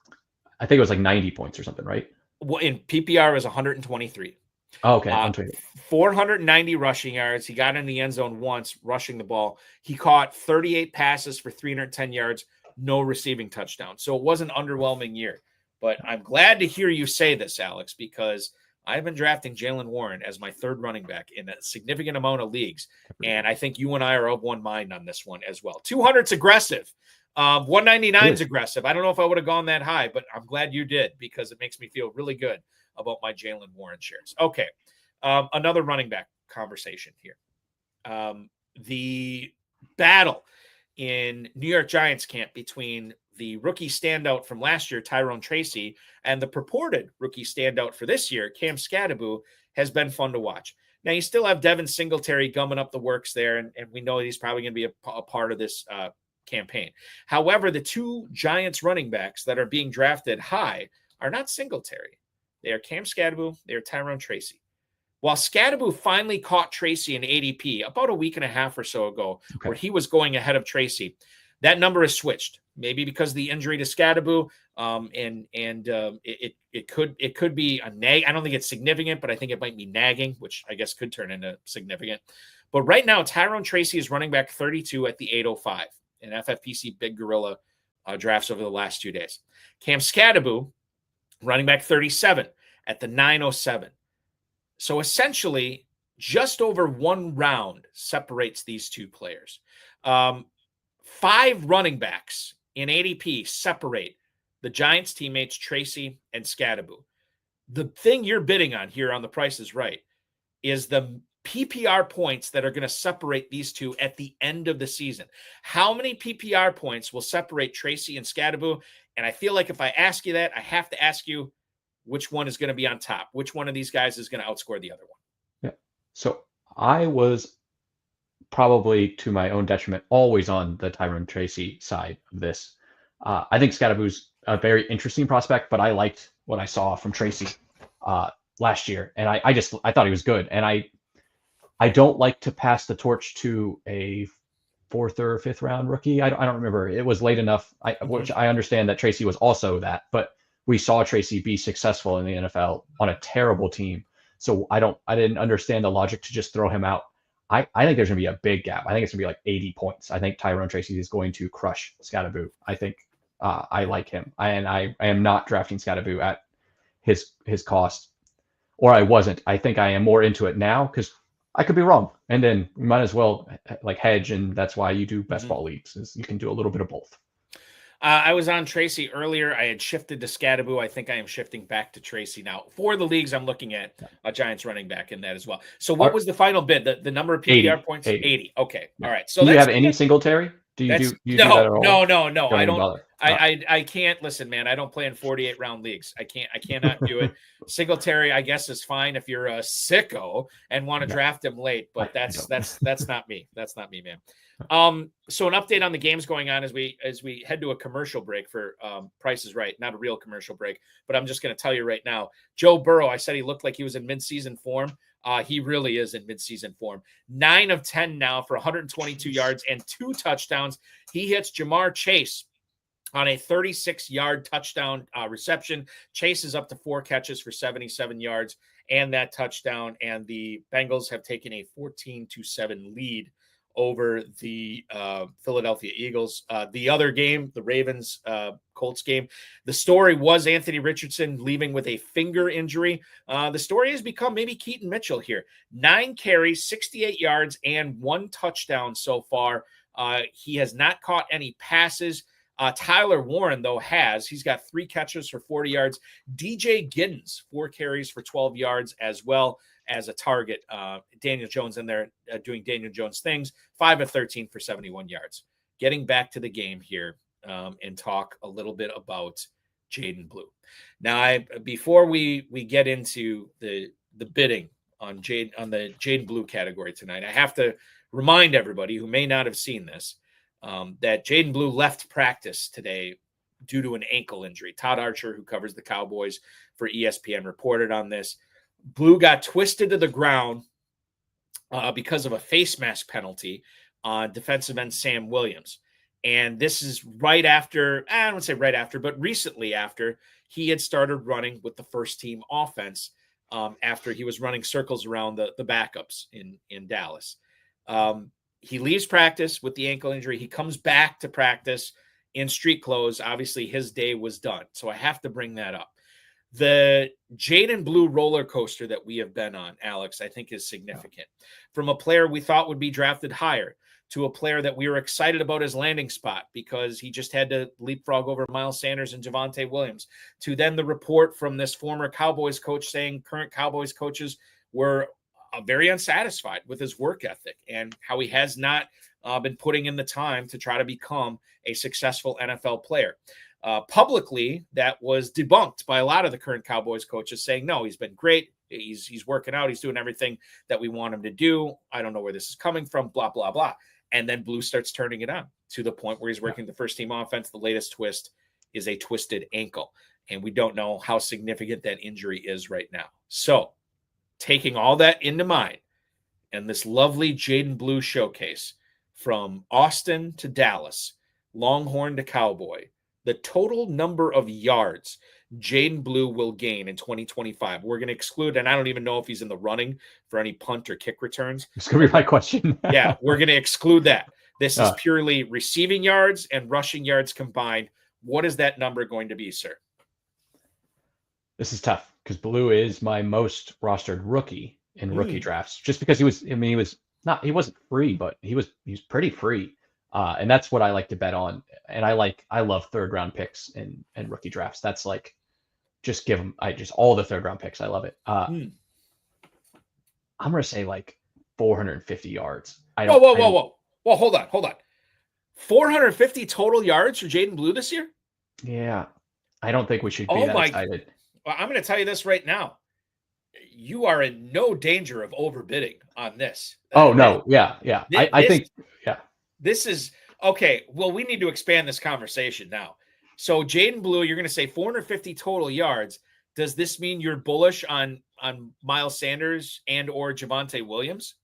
I think it was like 90 points or something, right? Well, in PPR it was 123. Oh, okay. 490 rushing yards. He got in the end zone once, rushing the ball. He caught 38 passes for 310 yards. No receiving touchdown. So it was an underwhelming year. But I'm glad to hear you say this, Alex, because I've been drafting Jaylen Warren as my third running back in a significant amount of leagues. And I think you and I are of one mind on this one as well. 200's aggressive. 199's aggressive. I don't know if I would have gone that high, but I'm glad you did because it makes me feel really good about my Jaylen Warren shares. Okay. Another running back conversation here. The battle in New York Giants camp between the rookie standout from last year, Tyrone Tracy, and the purported rookie standout for this year, Cam Skattebo, has been fun to watch. Now, you still have Devin Singletary gumming up the works there, and we know he's probably going to be a part of this campaign. However, the two Giants running backs that are being drafted high are not Singletary. They are Cam Skattebo, they are Tyrone Tracy. While Skattebo finally caught Tracy in ADP about a week and a half or so ago, where he was going ahead of Tracy, that number is switched. Maybe because of the injury to Skattebo, it could be a nag. I don't think it's significant, but I think it might be nagging, which I guess could turn into significant. But right now, Tyrone Tracy is running back 32 at the 805 in FFPC Big Gorilla drafts over the last 2 days. Cam Skattebo, running back 37 at the 907. So essentially, just over one round separates these two players. 5 running backs in ADP separate the Giants teammates Tracy and Skattebo. The thing you're bidding on here on The Price is Right is the PPR points that are going to separate these two at the end of the season. How many PPR points will separate Tracy and Scadaboo? And I feel like if I ask you that, I have to ask you which one is going to be on top. Which one of these guys is going to outscore the other one? Yeah. So I was probably, to my own detriment, always on the Tyrone Tracy side of this. I think Scadaboo's a very interesting prospect, but I liked what I saw from Tracy last year, and I thought he was good. And I don't like to pass the torch to a 4th or 5th round rookie. I don't remember. It was late enough, which I understand that Tracy was also that, but we saw Tracy be successful in the NFL on a terrible team. So I didn't understand the logic to just throw him out. I think there's going to be a big gap. I think it's going to be like 80 points. I think Tyrone Tracy is going to crush Scadaboo. I think I like him. I am not drafting Scadaboo at his cost, or I wasn't. I think I am more into it now because I could be wrong. And then we might as well like hedge. And that's why you do best ball leagues, is you can do a little bit of both. I was on Tracy earlier. I had shifted to Scadaboo. I think I am shifting back to Tracy now. For the leagues, I'm looking at a Giants running back in that as well. So what was the final bid? The number of PPR points? 80. Okay. Yeah. All right. So do you have any Singletary? Do you do that at all? No. I don't. I can't listen, man. I don't play in 48 round leagues. I cannot do it. Singletary, I guess, is fine if you're a sicko and want to draft him late, but that's not me. That's not me, man. So an update on the games going on as we head to a commercial break for Price is Right, not a real commercial break, but I'm just going to tell you right now, Joe Burrow, I said he looked like he was in midseason form. He really is in midseason form. 9 of 10 now for 122 yards and 2 touchdowns. He hits Jamar Chase on a 36-yard touchdown reception. Chase is up to 4 catches for 77 yards and that touchdown. And the Bengals have taken a 14-7 lead over the Philadelphia Eagles. The other game, the Ravens Colts game, the story was Anthony Richardson leaving with a finger injury. The story has become maybe Keaton Mitchell here. 9 carries, 68 yards, and 1 touchdown so far. He has not caught any passes. Tyler Warren, though, has. He's got 3 catches for 40 yards. DJ Giddens, 4 carries for 12 yards as well as a target. Daniel Jones in there doing Daniel Jones things, 5 of 13 for 71 yards. Getting back to the game here and talk a little bit about Jaden Blue. Now, before we get into the bidding on the Jaden Blue category tonight, I have to remind everybody who may not have seen this that Jaden Blue left practice today due to an ankle injury. Todd Archer, who covers the Cowboys for ESPN, reported on this. Blue got twisted to the ground because of a face mask penalty on defensive end Sam Williams. And this is right after, I don't say right after, but recently after he had started running with the first team offense after he was running circles around the backups in Dallas. He leaves practice with the ankle injury. He comes back to practice in street clothes. Obviously, his day was done. So I have to bring that up. The Jaden Blue roller coaster that we have been on, Alex, I think is significant. From a player we thought would be drafted higher to a player that we were excited about his landing spot because he just had to leapfrog over Miles Sanders and Javonte Williams, to then the report from this former Cowboys coach saying current Cowboys coaches were very unsatisfied with his work ethic and how he has not been putting in the time to try to become a successful NFL player. Publicly, that was debunked by a lot of the current Cowboys coaches saying, no, he's been great. He's working out. He's doing everything that we want him to do. I don't know where this is coming from, blah, blah, blah. And then Blue starts turning it on to the point where he's working the first team offense. The latest twist is a twisted ankle. And we don't know how significant that injury is right now. So taking all that into mind and this lovely Jaden Blue showcase from Austin to Dallas, Longhorn to Cowboy, the total number of yards Jaden Blue will gain in 2025. We're going to exclude, and I don't even know if he's in the running for any punt or kick returns. It's going to be my question. Yeah, we're going to exclude that. This is purely receiving yards and rushing yards combined. What is that number going to be, sir? This is tough because Blue is my most rostered rookie in rookie drafts, just because he wasn't free, but he was pretty free. And that's what I like to bet on. And I love 3rd round picks in rookie drafts. That's like, just give them, all the 3rd round picks. I love it. I'm going to say like 450 yards. Whoa. Well, hold on. 450 total yards for Jaden Blue this year? Yeah. I don't think we should be that excited. Well, I'm going to tell you this right now. You are in no danger of overbidding on this. Oh, no. Yeah. I think, yeah. This is, okay, well, we need to expand this conversation now. So Jaden Blue, you're going to say 450 total yards. Does this mean you're bullish on Miles Sanders and or Javonte Williams?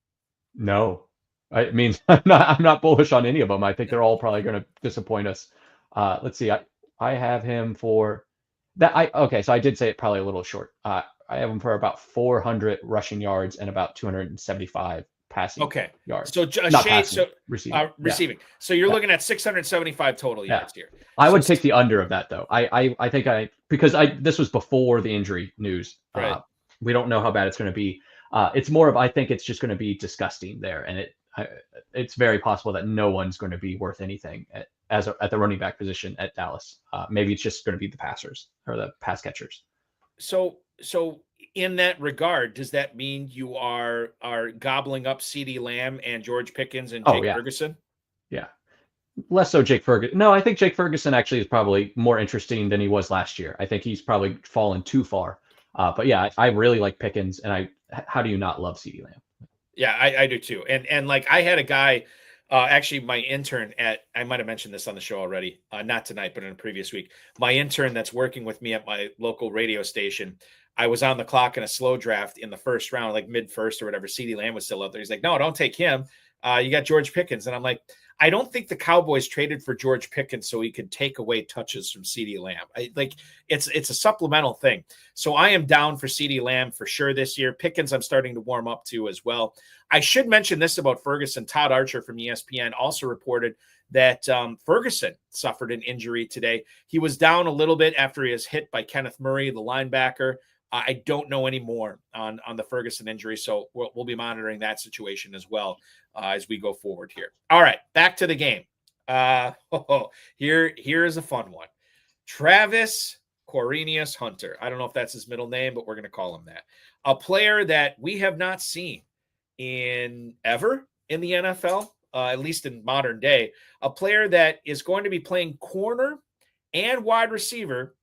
No. It means I'm not bullish on any of them. I think they're all probably going to disappoint us. Let's see. I have him for that. Okay, so I did say it probably a little short. I have him for about 400 rushing yards and about 275 passing yards. So receiving. So you're looking at 675 total yards here. I would take the under of that though. I think because this was before the injury news. Right. We don't know how bad it's going to be. It's more of I think it's just going to be disgusting there, and it's very possible that no one's going to be worth anything at the running back position at Dallas. Maybe it's just going to be the passers or the pass catchers. So in that regard, does that mean you are gobbling up CeeDee Lamb and George Pickens and Jake Ferguson? Yeah. Less so Jake Ferguson. No, I think Jake Ferguson actually is probably more interesting than he was last year. I think he's probably fallen too far. But yeah, I really like Pickens, and how do you not love CeeDee Lamb? Yeah, I do too. And like I had a guy, actually my intern I might have mentioned this on the show already, not tonight, but in a previous week. My intern that's working with me at my local radio station, I was on the clock in a slow draft in the first round, like mid-first or whatever. CeeDee Lamb was still out there. He's like, no, don't take him. You got George Pickens. And I'm like, I don't think the Cowboys traded for George Pickens so he could take away touches from CeeDee Lamb. It's a supplemental thing. So I am down for CeeDee Lamb for sure this year. Pickens I'm starting to warm up to as well. I should mention this about Ferguson. Todd Archer from ESPN also reported that Ferguson suffered an injury today. He was down a little bit after he was hit by Kenneth Murray, the linebacker. I don't know any more on the Ferguson injury, so we'll be monitoring that situation as well as we go forward here. All right, back to the game. Here is a fun one. Travis Cornelius Hunter. I don't know if that's his middle name, but we're going to call him that. A player that we have not seen ever in the NFL, at least in modern day. A player that is going to be playing corner and wide receiver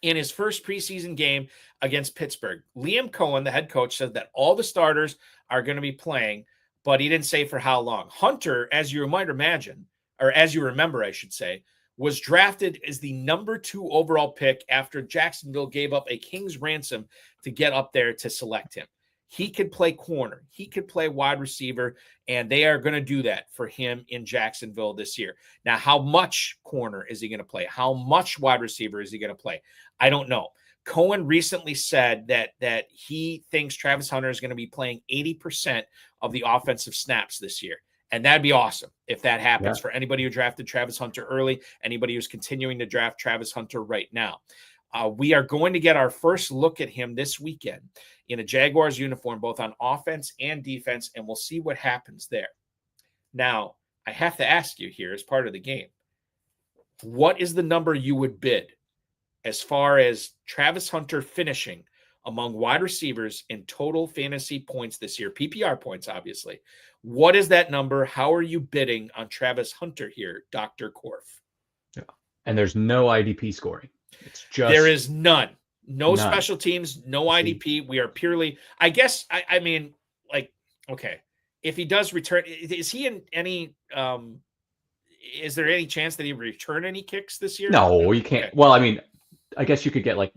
in his first preseason game against Pittsburgh. Liam Cohen, the head coach, said that all the starters are going to be playing, but he didn't say for how long. Hunter, as you might imagine, or as you remember, I should say, was drafted as the number 2 overall pick after Jacksonville gave up a king's ransom to get up there to select him. He could play corner. He could play wide receiver, and they are going to do that for him in Jacksonville this year. Now, how much corner is he going to play? How much wide receiver is he going to play? I don't know. Cohen recently said that he thinks Travis Hunter is going to be playing 80% of the offensive snaps this year. And that'd be awesome if that happens for anybody who drafted Travis Hunter early, anybody who's continuing to draft Travis Hunter right now. We are going to get our first look at him this weekend in a Jaguars uniform, both on offense and defense, and we'll see what happens there. Now, I have to ask you here as part of the game, what is the number you would bid as far as Travis Hunter finishing among wide receivers in total fantasy points this year? PPR points, obviously. What is that number? How are you bidding on Travis Hunter here, Dr. Korff? Yeah. And there's no IDP scoring. It's just there is none. No special teams, no IDP. We are purely, I guess, I mean, like, okay, if he does return, is he in any, is there any chance that he return any kicks this year? No, you can't. Okay. Well, I mean, I guess you could get like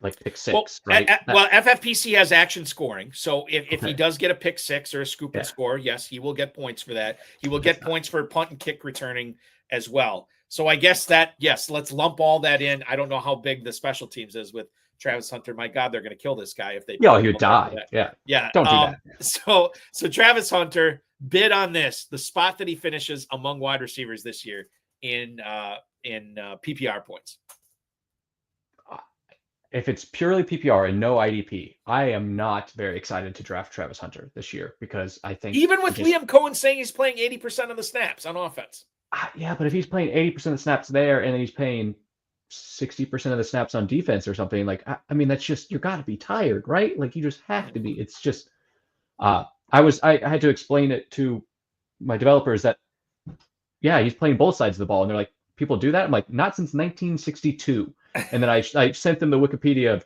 pick 6, right? Well, FFPC has action scoring. So if he does get a pick 6 or a scoop and score, yes, he will get points for that. He will get points for punt and kick returning as well. So I guess that, yes, let's lump all that in. I don't know how big the special teams is with Travis Hunter. My God, they're going to kill this guy if they. Yeah, he'd die. Yeah. Don't do that. So Travis Hunter, bid on this, the spot that he finishes among wide receivers this year in PPR points. If it's purely PPR and no IDP, I am not very excited to draft Travis Hunter this year because I think even with Liam Cohen saying he's playing 80% of the snaps on offense. Yeah, but if he's playing 80% of the snaps there and then he's playing 60% of the snaps on defense or something, like, I mean, that's just, you got to be tired, right? Like, you just have to be. It's just, I had to explain it to my developers that, yeah, he's playing both sides of the ball. And they're like, people do that? I'm like, not since 1962. And then I sent them the Wikipedia of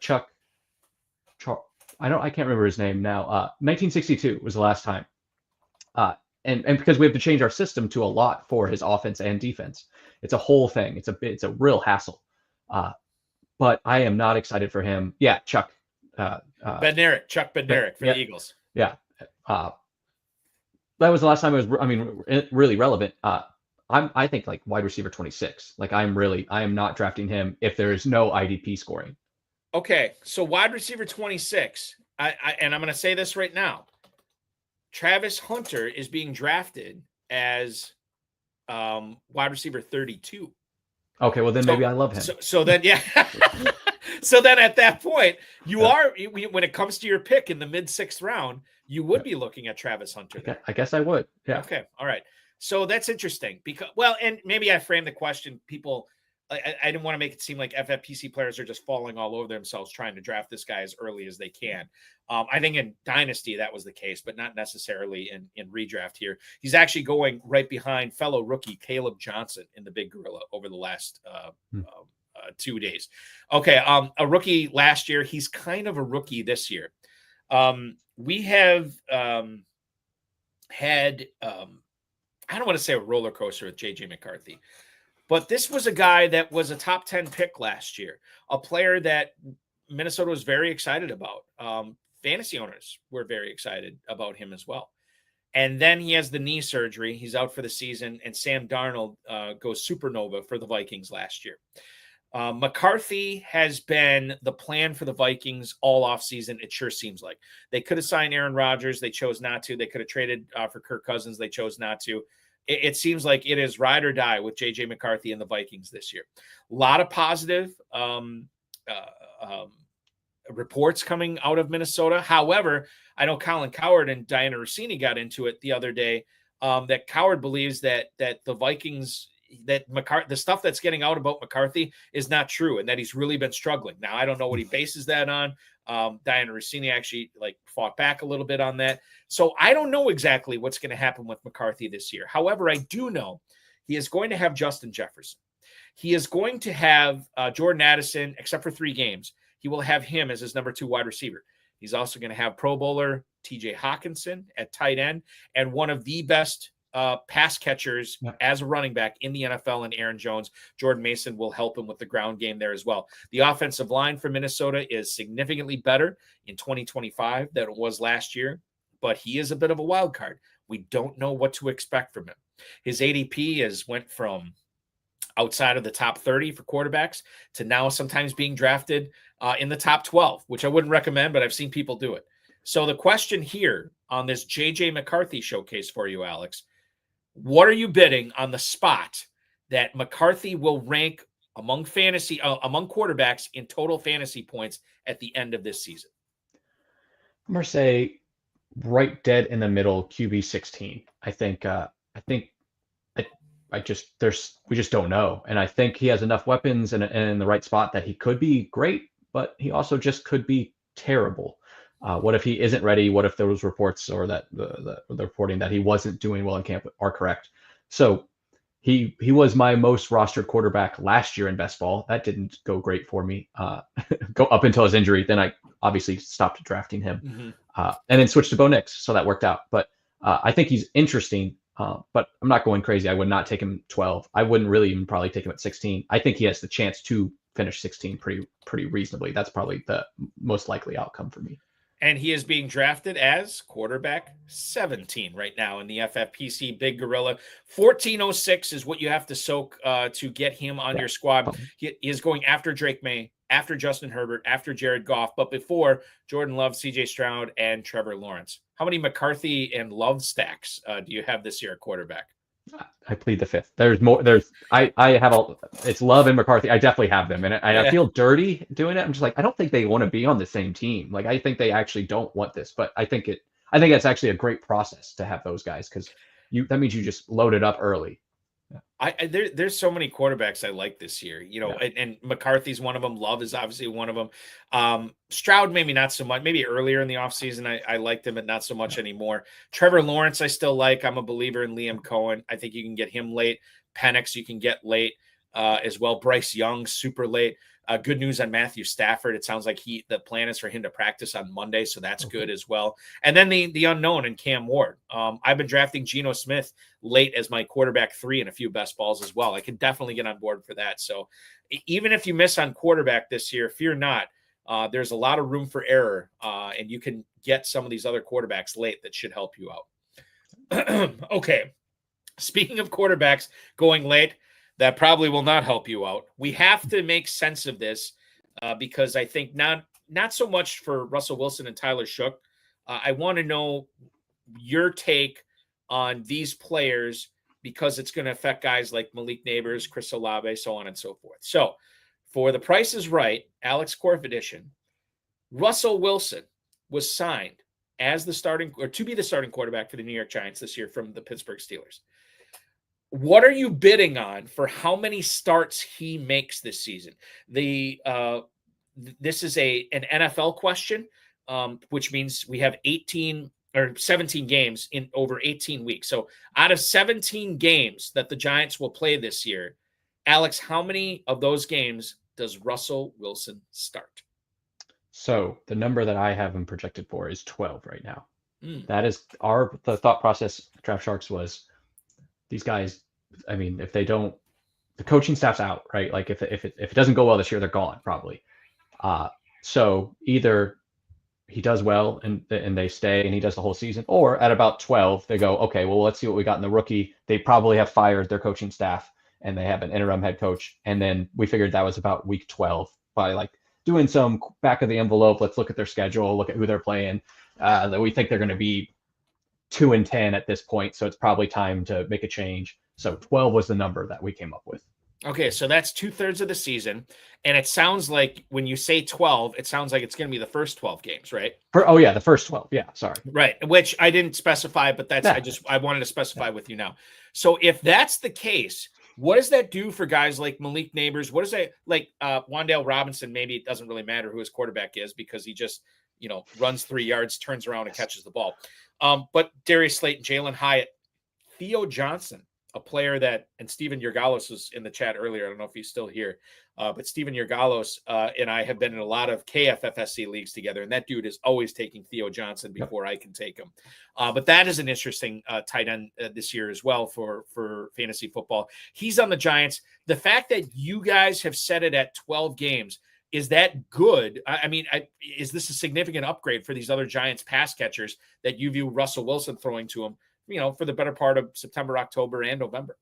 I can't remember his name now. 1962 was the last time. And because we have to change our system to a lot for his offense and defense. It's a whole thing. It's a real hassle. But I am not excited for him. Yeah, Chuck Bednarik for the Eagles. Yeah. That was the last time it was, really relevant. I think like wide receiver 26. Like I am not drafting him if there is no IDP scoring. Okay, so wide receiver 26. And I'm going to say this right now. Travis Hunter is being drafted as wide receiver 32. Okay, well then maybe I love him. So then, yeah. So then at that point, when it comes to your pick in the mid-6th round, you would be looking at Travis Hunter there. I guess I would. Yeah. Okay. All right. So that's interesting because, and maybe I framed the question. People, I didn't want to make it seem like FFPC players are just falling all over themselves trying to draft this guy as early as they can. I think in Dynasty that was the case, but not necessarily in redraft here. He's actually going right behind fellow rookie Caleb Johnson in the Big Gorilla over the last 2 days. Okay, a rookie last year. He's kind of a rookie this year. We have had, I don't want to say a roller coaster with JJ McCarthy, but this was a guy that was a top 10 pick last year, a player that Minnesota was very excited about. Fantasy owners were very excited about him as well. And then he has the knee surgery. He's out for the season, and Sam Darnold goes supernova for the Vikings last year. McCarthy has been the plan for the Vikings all offseason. It sure seems like they could have signed Aaron Rodgers. They chose not to. They could have traded for Kirk Cousins. They chose not to. It seems like it is ride or die with JJ McCarthy and the Vikings this year. A lot of positive reports coming out of Minnesota. However, I know Colin Cowherd and Diana Rossini got into it the other day, that Cowherd believes that the Vikings, that the stuff that's getting out about McCarthy is not true and that he's really been struggling. Now, I don't know what he bases that on. Diana Rossini actually fought back a little bit on that. So I don't know exactly what's going to happen with McCarthy this year. However, I do know he is going to have Justin Jefferson. He is going to have Jordan Addison, except for 3 games. He will have him as his number 2 wide receiver. He's also going to have Pro Bowler TJ Hawkinson at tight end and one of the best pass catchers as a running back in the NFL, and Aaron Jones. Jordan Mason will help him with the ground game there as well. The offensive line for Minnesota is significantly better in 2025 than it was last year, but he is a bit of a wild card. We don't know what to expect from him. His ADP went from outside of the top 30 for quarterbacks to now sometimes being drafted in the top 12, which I wouldn't recommend, but I've seen people do it. So the question here on this JJ McCarthy showcase for you, Alex, what are you bidding on the spot that McCarthy will rank among quarterbacks in total fantasy points at the end of this season? I'm gonna say right dead in the middle, QB 16. We just don't know, and I think he has enough weapons and in the right spot that he could be great, but he also just could be terrible. What if he isn't ready? What if those reports or that the reporting that he wasn't doing well in camp are correct? So he was my most rostered quarterback last year in best ball. That didn't go great for me. Go up until his injury. Then I obviously stopped drafting him, and then switched to Bo Nix. So that worked out. But I think he's interesting. But I'm not going crazy. I would not take him 12. I wouldn't really even probably take him at 16. I think he has the chance to finish 16 pretty reasonably. That's probably the most likely outcome for me. And he is being drafted as quarterback 17 right now in the FFPC Big Gorilla. 1406 is what you have to soak to get him on your squad. He is going after Drake May, after Justin Herbert, after Jared Goff, but before Jordan Love, CJ Stroud, and Trevor Lawrence. How many McCarthy and Love stacks do you have this year at quarterback? I plead the fifth. There's more. I have it's Love and McCarthy. I definitely have them, and I feel dirty doing it. I'm just like, I don't think they want to be on the same team. Like, I think they actually don't want this, but I think it's actually a great process to have those guys because that means you just load it up early. There's so many quarterbacks I like this year, and McCarthy's one of them. Love is obviously one of them. Stroud, maybe not so much. Maybe earlier in the offseason, I liked him, but not so much anymore. Trevor Lawrence, I still like. I'm a believer in Liam Cohen. I think you can get him late. Penix, you can get late as well. Bryce Young, super late. Good news on Matthew Stafford. It sounds like the plan is for him to practice on Monday, so that's good as well. And then the unknown in Cam Ward. I've been drafting Geno Smith late as my quarterback 3 in a few best balls as well. I can definitely get on board for that. So even if you miss on quarterback this year, fear not. There's a lot of room for error, and you can get some of these other quarterbacks late that should help you out. Okay. Speaking of quarterbacks going late, that probably will not help you out. We have to make sense of this because I think not so much for Russell Wilson and Tyler Shough. I want to know your take on these players because it's going to affect guys like Malik Nabers, Chris Olave, so on and so forth. So for The Price is Right, Alex Korff edition, Russell Wilson was signed as the starting or to be the starting quarterback for the New York Giants this year from the Pittsburgh Steelers. What are you bidding on for how many starts he makes this season? This is an NFL question, which means we have 18 or 17 games in over 18 weeks. So out of 17 games that the Giants will play this year, Alex, how many of those games does Russell Wilson start? So the number that I have him projected for is 12 right now. That is the thought process. Draft Sharks was these guys. I mean, if they don't, the coaching staff's out, right? Like if it doesn't go well this year, they're gone probably. So either he does well and they stay and he does the whole season, or at about 12 they go, okay, well let's see what we got in the rookie. They probably have fired their coaching staff and they have an interim head coach, and then we figured that was about week 12 by like doing some back of the envelope. Let's look at their schedule, look at who they're playing. That we think they're going to be 2-10 at this point, so it's probably time to make a change. So 12 was the number that we came up with. Okay, so that's 2/3 of the season, and it sounds like when you say 12, it sounds like it's going to be the first 12 games, right? The first 12. Yeah, sorry. Right, which I didn't specify, but I wanted to specify with you now. So if that's the case, what does that do for guys like Malik Nabers? What does that like Wan'Dale Robinson? Maybe it doesn't really matter who his quarterback is because he just runs 3 yards, turns around, and catches the ball. But Darius Slayton, Jalen Hyatt, Theo Johnson, a player that, and Steven Yergalos was in the chat earlier. I don't know if he's still here, but Steven Yergalos and I have been in a lot of KFFSC leagues together, and that dude is always taking Theo Johnson before I can take him. But that is an interesting tight end this year as well for fantasy football. He's on the Giants. The fact that you guys have set it at 12 games, is that good? I mean, is this a significant upgrade for these other Giants pass catchers that you view Russell Wilson throwing to them, for the better part of September, October, and November?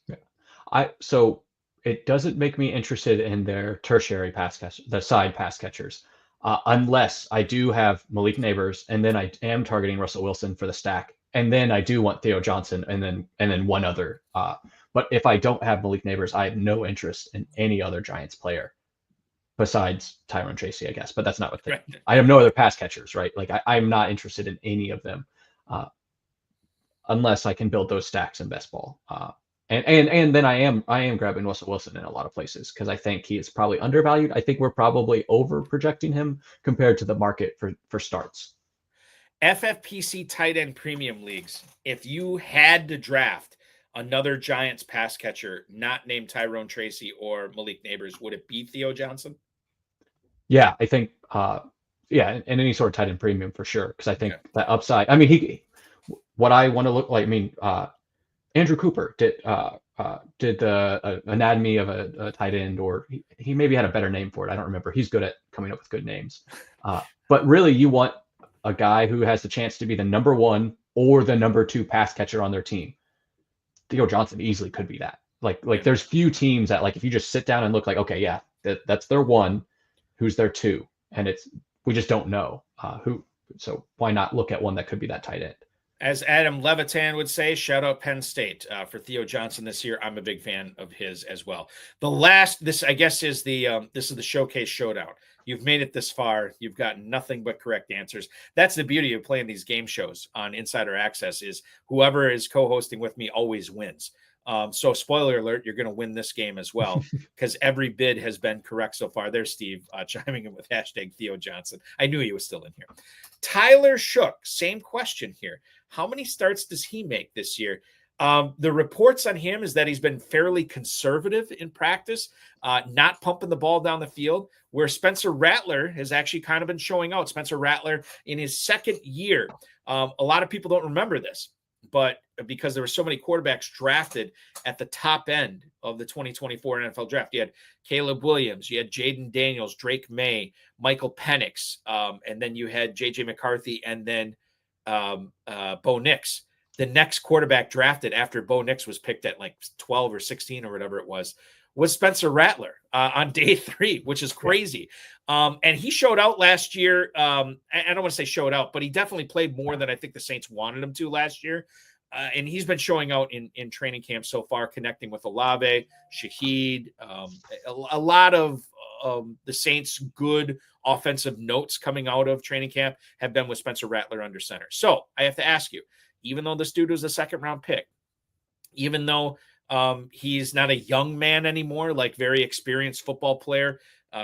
Yeah. So it doesn't make me interested in their tertiary pass catchers, the side pass catchers, unless I do have Malik Nabers, and then I am targeting Russell Wilson for the stack, and then I do want Theo Johnson, and then one other. But if I don't have Malik Nabers, I have no interest in any other Giants player besides Tyrone Tracy, I guess. But that's not what right. I have no other pass catchers, right? Like I'm not interested in any of them. Unless I can build those stacks in best ball. And then I am grabbing Russell Wilson in a lot of places because I think he is probably undervalued. I think we're probably over projecting him compared to the market for starts. FFPC tight end premium leagues. If you had to draft another Giants pass catcher not named Tyrone Tracy or Malik Nabers, would it be Theo Johnson? Yeah, I think in any sort of tight end premium for sure. Because I think that upside, I mean, what I want to look like, Andrew Cooper did the anatomy of a tight end, or he maybe had a better name for it. I don't remember. He's good at coming up with good names. But really, you want a guy who has the chance to be the number 1 or the number 2 pass catcher on their team. Theo Johnson easily could be that. Like there's few teams that, like, if you just sit down and look like, okay, yeah, that's their 1, who's their 2, and we just don't know who. So why not look at one that could be that tight end? As Adam Levitan would say, shout out Penn State for Theo Johnson this year. I'm a big fan of his as well. This I guess is the showcase showdown. You've made it this far. You've gotten nothing but correct answers. That's the beauty of playing these game shows on Insider Access, is whoever is co-hosting with me always wins. So spoiler alert, you're going to win this game as well because every bid has been correct so far. There's Steve chiming in with hashtag Theo Johnson. I knew he was still in here. Tyler Shook, same question here. How many starts does he make this year? The reports on him is that he's been fairly conservative in practice, not pumping the ball down the field, where Spencer Rattler has actually kind of been showing out. Spencer Rattler in his second year. A lot of people don't remember this, but because there were so many quarterbacks drafted at the top end of the 2024 NFL draft, you had Caleb Williams, you had Jaden Daniels, Drake May, Michael Penix, and then you had J.J. McCarthy, and then Bo Nix. The next quarterback drafted after Bo Nix was picked at like 12 or 16 or whatever it was Spencer Rattler on day 3, which is crazy. And he showed out last year. I don't want to say showed out, but he definitely played more than I think the Saints wanted him to last year. And he's been showing out in training camp so far, connecting with Olave, Shaheed, a lot of the Saints' good offensive notes coming out of training camp have been with Spencer Rattler under center. So I have to ask you, even though this dude was a second-round pick, even though he's not a young man anymore, like very experienced football player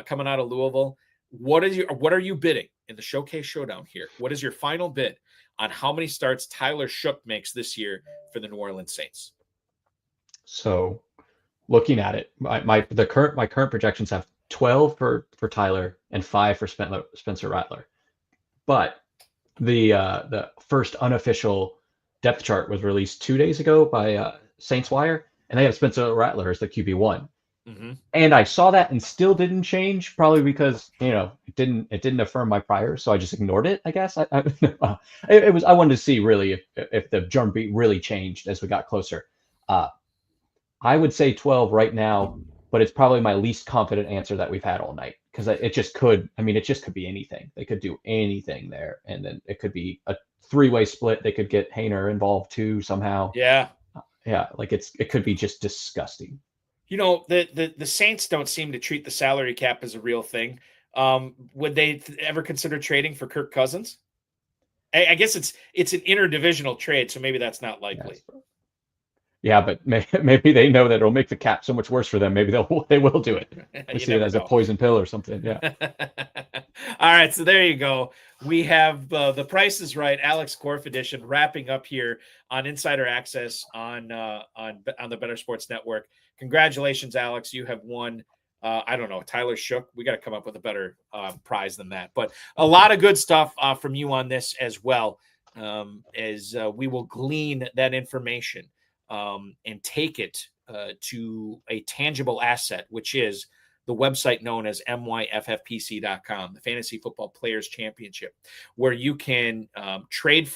coming out of Louisville, what are you bidding in the Showcase Showdown here? What is your final bid on how many starts Tyler Shook makes this year for the New Orleans Saints? So looking at it, my current projections have 12 for Tyler and 5 for Spencer Rattler. But the first unofficial depth chart was released 2 days ago by Saints Wire, and they have Spencer Rattler as the QB1. Mm-hmm. And I saw that and still didn't change, probably because it didn't affirm my prior, so I just ignored it. I guess I wanted to see really if the drumbeat really changed as we got closer. I would say 12 right now, but it's probably my least confident answer that we've had all night, because it just could be anything. They could do anything there, and then it could be a 3-way split. They could get Hainer involved too somehow. Yeah, like it could be just disgusting. The Saints don't seem to treat the salary cap as a real thing. Would they ever consider trading for Kirk Cousins? I guess it's an interdivisional trade, so maybe that's not likely. Yeah, but maybe they know that it'll make the cap so much worse for them. Maybe they will do it. We see it as a poison pill or something. Yeah. All right, so there you go. We have the Price is Right, Alex Korff edition, wrapping up here on Insider Access on the Better Sports Network. Congratulations, Alex! You have won. I don't know, Tyler Shook. We got to come up with a better prize than that. But a lot of good stuff from you on this as well, as we will glean that information and take it to a tangible asset, which is the website known as myffpc.com, the Fantasy Football Players Championship, where you can trade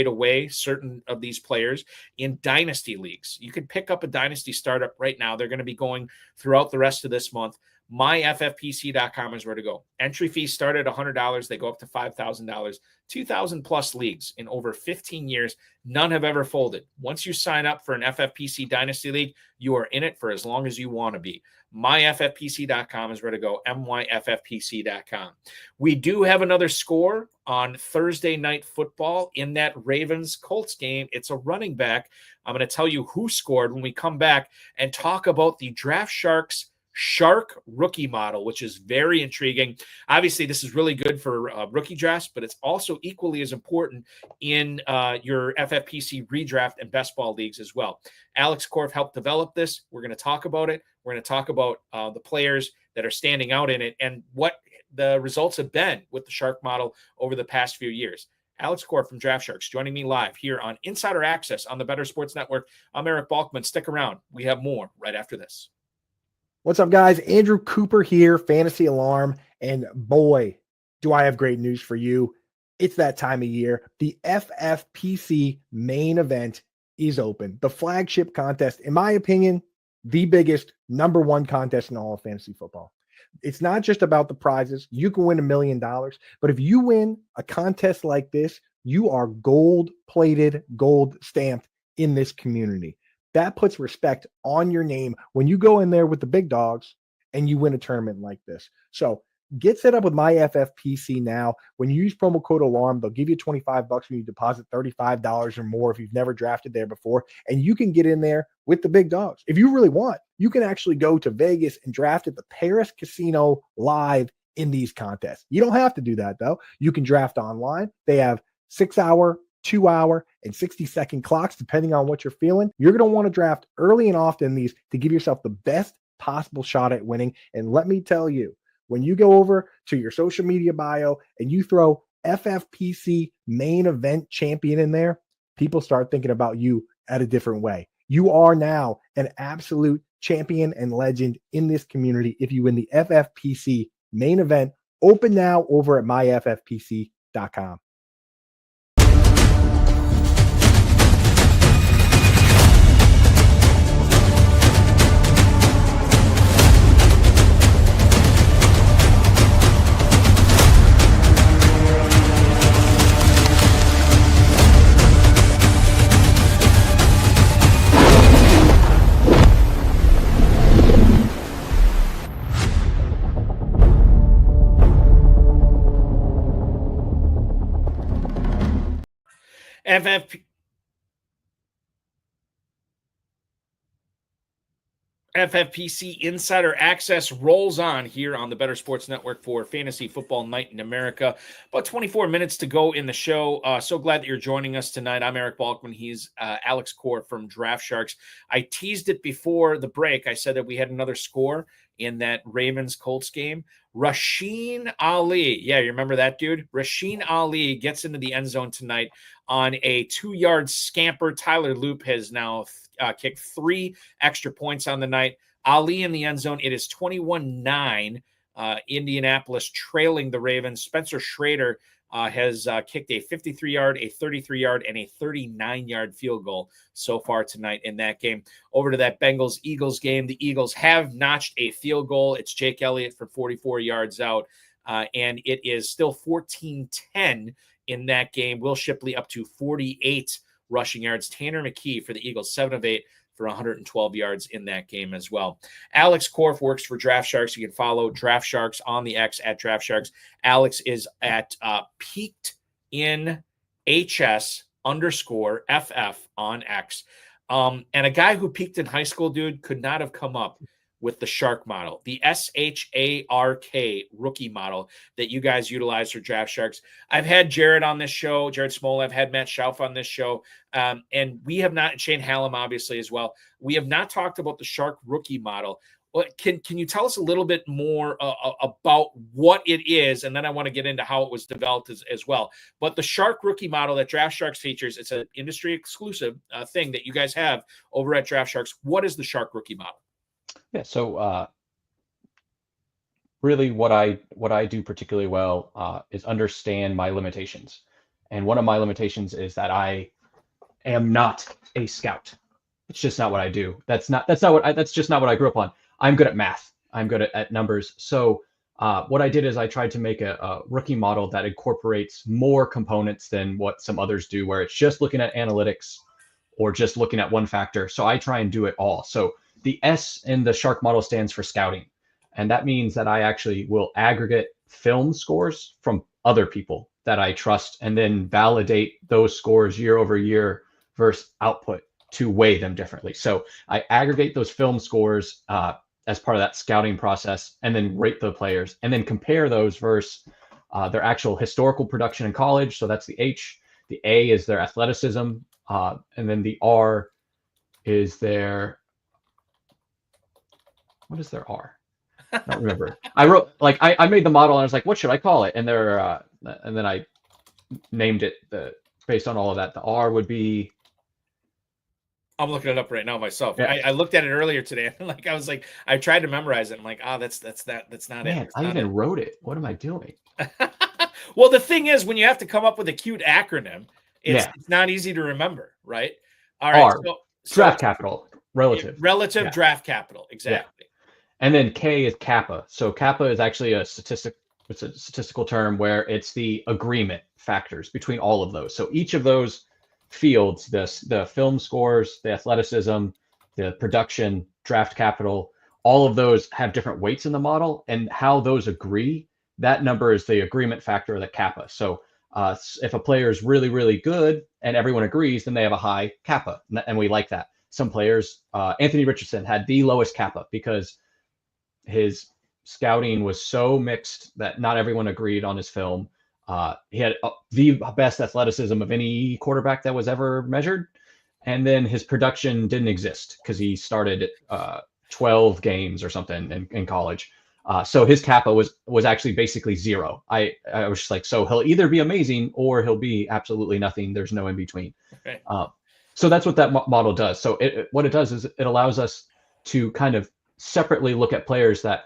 away certain of these players in dynasty leagues. You can pick up a dynasty startup right now. They're going to be going throughout the rest of this month. myffpc.com is where to go. Entry fees start at $100. They go up to $5,000, 2,000 plus leagues in over 15 years. None have ever folded. Once you sign up for an FFPC Dynasty League, you are in it for as long as you want to be. myffpc.com is where to go. myffpc.com. We do have another score on Thursday Night Football in that Ravens-Colts game. It's a running back. I'm going to tell you who scored when we come back and talk about the Draft Sharks S.H.A.R.K rookie model, which is very intriguing. Obviously, this is really good for rookie drafts, but it's also equally as important in your FFPC redraft and best ball leagues as well. Alex Korff helped develop this. We're going to talk about it. We're going to talk about the players that are standing out in it and what the results have been with the S.H.A.R.K model over the past few years. Alex Korff from Draft Sharks joining me live here on Insider Access on the Better Sports Network. I'm Eric Balkman. Stick around. We have more right after this. What's up, guys? Andrew Cooper here, Fantasy Alarm. And boy, do I have great news for you. It's that time of year. The FFPC main event is open. The flagship contest, in my opinion, the biggest number one contest in all of fantasy football. It's not just about the prizes. You can win $1 million, but if you win a contest like this, you are gold-plated, gold-stamped in this community. That puts respect on your name when you go in there with the big dogs and you win a tournament like this. So Get set up with my FFPC now. When you use promo code ALARM, they'll give you $25 when you deposit $35 or more if you've never drafted there before. And you can get in there with the big dogs. If you really want, you can actually go to Vegas and draft at the Paris Casino live in these contests. You don't have to do that, though. You can draft online. They have 6-hour, 2-hour, and 60-second clocks, depending on what you're feeling. You're going to want to draft early and often in these to give yourself the best possible shot at winning. And let me tell you, when you go over to your social media bio and you throw FFPC main event champion in there, people start thinking about you at a different way. You are now an absolute champion and legend in this community if you win the FFPC main event. Open now over at myffpc.com. FFPC Insider Access rolls on here on the Better Sports Network for Fantasy Football Night in America. About 24 minutes to go in the show. So glad that you're joining us tonight. I'm Eric Balkman. He's Alex Korff from Draft Sharks. I teased it before the break. I said that we had another score in that Ravens-Colts game. Rasheen Ali. Yeah, you remember that dude? Rasheen Ali gets into the end zone tonight on a 2-yard scamper. Tyler Loop has now kicked 3 extra points on the night. Ali in the end zone. It is 21-9. Indianapolis trailing the Ravens. Spencer Schrader has kicked a 53-yard, a 33-yard, and a 39-yard field goal so far tonight in that game. Over to that Bengals-Eagles game. The Eagles have notched a field goal. It's Jake Elliott for 44 yards out, and it is still 14-10 in that game. Will Shipley up to 48 rushing yards. Tanner McKee for the Eagles, 7 of 8 for 112 yards in that game as well. Alex Korff works for Draft Sharks. You can follow Draft Sharks on the X at Draft Sharks. Alex is at peaked in HS_FF on X. And a guy who peaked in high school, dude, could not have come up with the S.H.A.R.K model, the S.H.A.R.K rookie model that you guys utilize for Draft Sharks. I've had Jared on this show, Jared Small. I've had Matt Schauf on this show. And we have not, Shane Hallam obviously as well. We have not talked about the S.H.A.R.K rookie model. Can you tell us a little bit more about what it is? And then I want to get into how it was developed as well. But the S.H.A.R.K rookie model that Draft Sharks features, it's an industry exclusive thing that you guys have over at Draft Sharks. What is the S.H.A.R.K rookie model? Yeah, so really what I do particularly well is understand my limitations. And one of my limitations is that I am not a scout. It's just not what I do. That's just not what I grew up on. I'm good at math. I'm good at numbers. So what I did is I tried to make a rookie model that incorporates more components than what some others do, where it's just looking at analytics or just looking at one factor. So I try and do it all. So the S in the S.H.A.R.K model stands for scouting. And that means that I actually will aggregate film scores from other people that I trust and then validate those scores year over year versus output to weigh them differently. So I aggregate those film scores as part of that scouting process and then rate the players and then compare those versus their actual historical production in college. So that's the H. The A is their athleticism. And then the R is their... What is their R? I don't remember. I wrote I made the model and I was like, what should I call it? And and then I named it based on all of that. The R would be. I'm looking it up right now myself. Yeah. I looked at it earlier today. I tried to memorize it. I'm like, that's not Man, it. I even wrote it. What am I doing? Well, the thing is, when you have to come up with a cute acronym, it's not easy to remember, right? All right. R, draft capital, relative draft capital, exactly. Yeah. And then K is kappa. So kappa is actually it's a statistical term where it's the agreement factors between all of those. So each of those fields, the film scores, the athleticism, the production, draft capital, all of those have different weights in the model, and how those agree that number is the agreement factor of the kappa. So if a player is really, really good and everyone agrees, then they have a high kappa, and we like that. Some players, Anthony Richardson had the lowest kappa because his scouting was so mixed that not everyone agreed on his film. He had the best athleticism of any quarterback that was ever measured. And then his production didn't exist because he started 12 games or something in college. So his kappa was actually basically 0. I was just like, so he'll either be amazing or he'll be absolutely nothing. There's no in between. Okay. So that's what that model does. So what it does is it allows us to kind of separately look at players that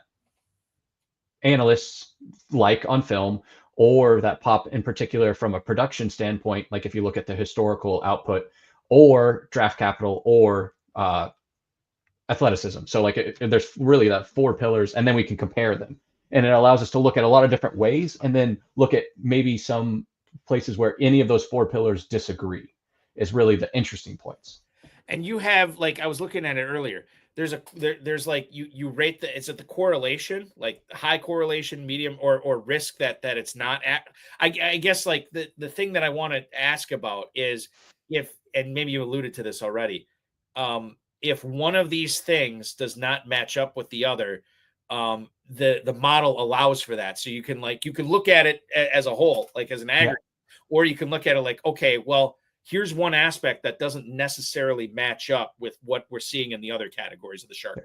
analysts like on film, or that pop in particular from a production standpoint, like if you look at the historical output or draft capital or athleticism. So like there's really that 4 pillars, and then we can compare them. And it allows us to look at a lot of different ways and then look at maybe some places where any of those 4 pillars disagree is really the interesting points. And you have, like, I was looking at it earlier. There's like you rate it's at the correlation, like high correlation, medium, or risk that it's not at. I guess like the thing that I want to ask about is if, and maybe you alluded to this already, if one of these things does not match up with the other, the model allows for that. So you can look at it as a whole, like as an aggregate, or you can look at it like, okay, well, here's one aspect that doesn't necessarily match up with what we're seeing in the other categories of the S.H.A.R.K.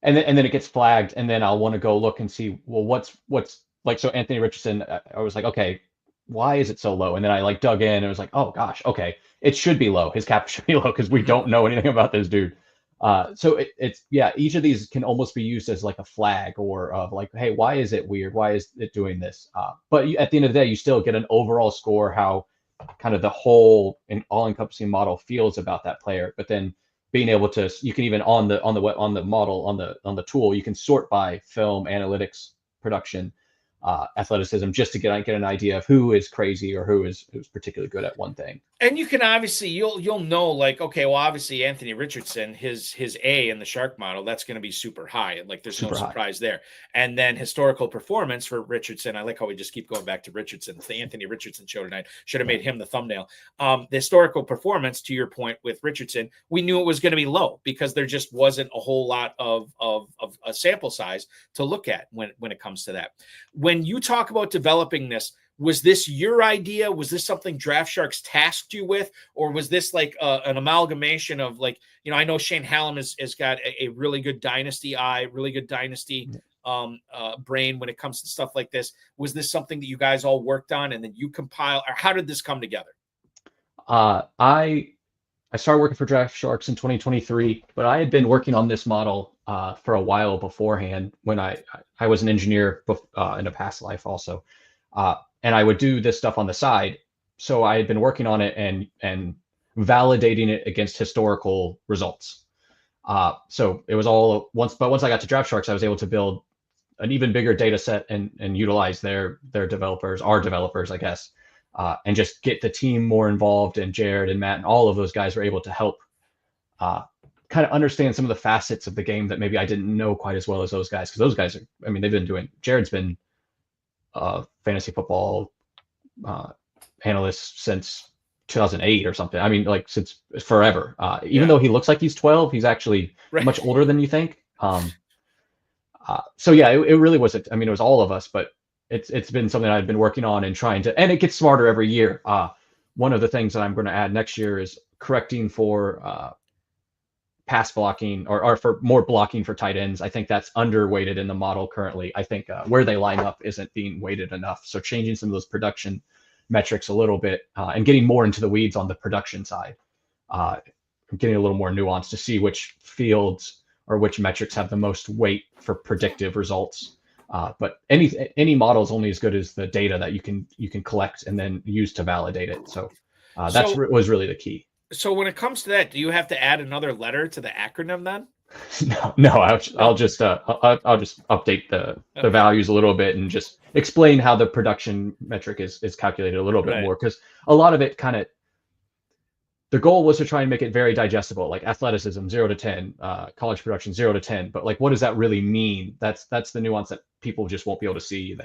And then it gets flagged, and then I'll want to go look and see, well, what's like, so Anthony Richardson, I was like, okay, why is it so low? And then I like dug in and it was like, oh gosh, okay, it should be low. His cap should be low because we don't know anything about this dude. So it's each of these can almost be used as like a flag or of like, hey, why is it weird? Why is it doing this? But at the end of the day, you still get an overall score, how kind of the whole and all-encompassing model feels about that player. But then being able to, you can even on the model, on the tool, you can sort by film, analytics, production, athleticism, just to get an idea of who is crazy or who's particularly good at one thing. And you can obviously, you'll know, like, okay, well, obviously Anthony Richardson, his A in the S.H.A.R.K model, that's going to be super high. And like, there's no surprise there. And then historical performance for Richardson. I like how we just keep going back to Richardson. It's the Anthony Richardson show tonight. Should have made him the thumbnail. The historical performance, to your point with Richardson, we knew it was going to be low because there just wasn't a whole lot of a sample size to look at when it comes to that. When you talk about developing this, was this your idea? Was this something Draft Sharks tasked you with? Or was this like an amalgamation of, like, I know Shane Hallam has got a really good dynasty eye, really good dynasty brain when it comes to stuff like this. Was this something that you guys all worked on and then you compile, or how did this come together? I started working for Draft Sharks in 2023, but I had been working on this model for a while beforehand when I was an engineer in a past life also. And I would do this stuff on the side. So I had been working on it and validating it against historical results. So it was all once I got to Draft Sharks, I was able to build an even bigger data set and utilize their developers, our developers, I guess, and just get the team more involved. And Jared and Matt and all of those guys were able to help kind of understand some of the facets of the game that maybe I didn't know quite as well as those guys. Because those guys Jared's been fantasy football analyst since 2008 or something. I mean, like, since forever. Even though he looks like he's 12, he's actually much older than you think. So yeah, it really wasn't. I mean, it was all of us, but it's been something I've been working on and trying to, and it gets smarter every year. One of the things that I'm going to add next year is correcting for pass blocking or for more blocking for tight ends. I think that's underweighted in the model currently. I think where they line up isn't being weighted enough. So changing some of those production metrics a little bit and getting more into the weeds on the production side, getting a little more nuance to see which fields or which metrics have the most weight for predictive results. But any model is only as good as the data that you can collect and then use to validate it. So was really the key. So when it comes to that, do you have to add another letter to the acronym then? No, I'll just update the values a little bit and just explain how the production metric is calculated a little bit more, because a lot of it the goal was to try and make it very digestible, like athleticism 0 to 10, college production 0 to 10. But like, what does that really mean? That's the nuance that people just won't be able to see.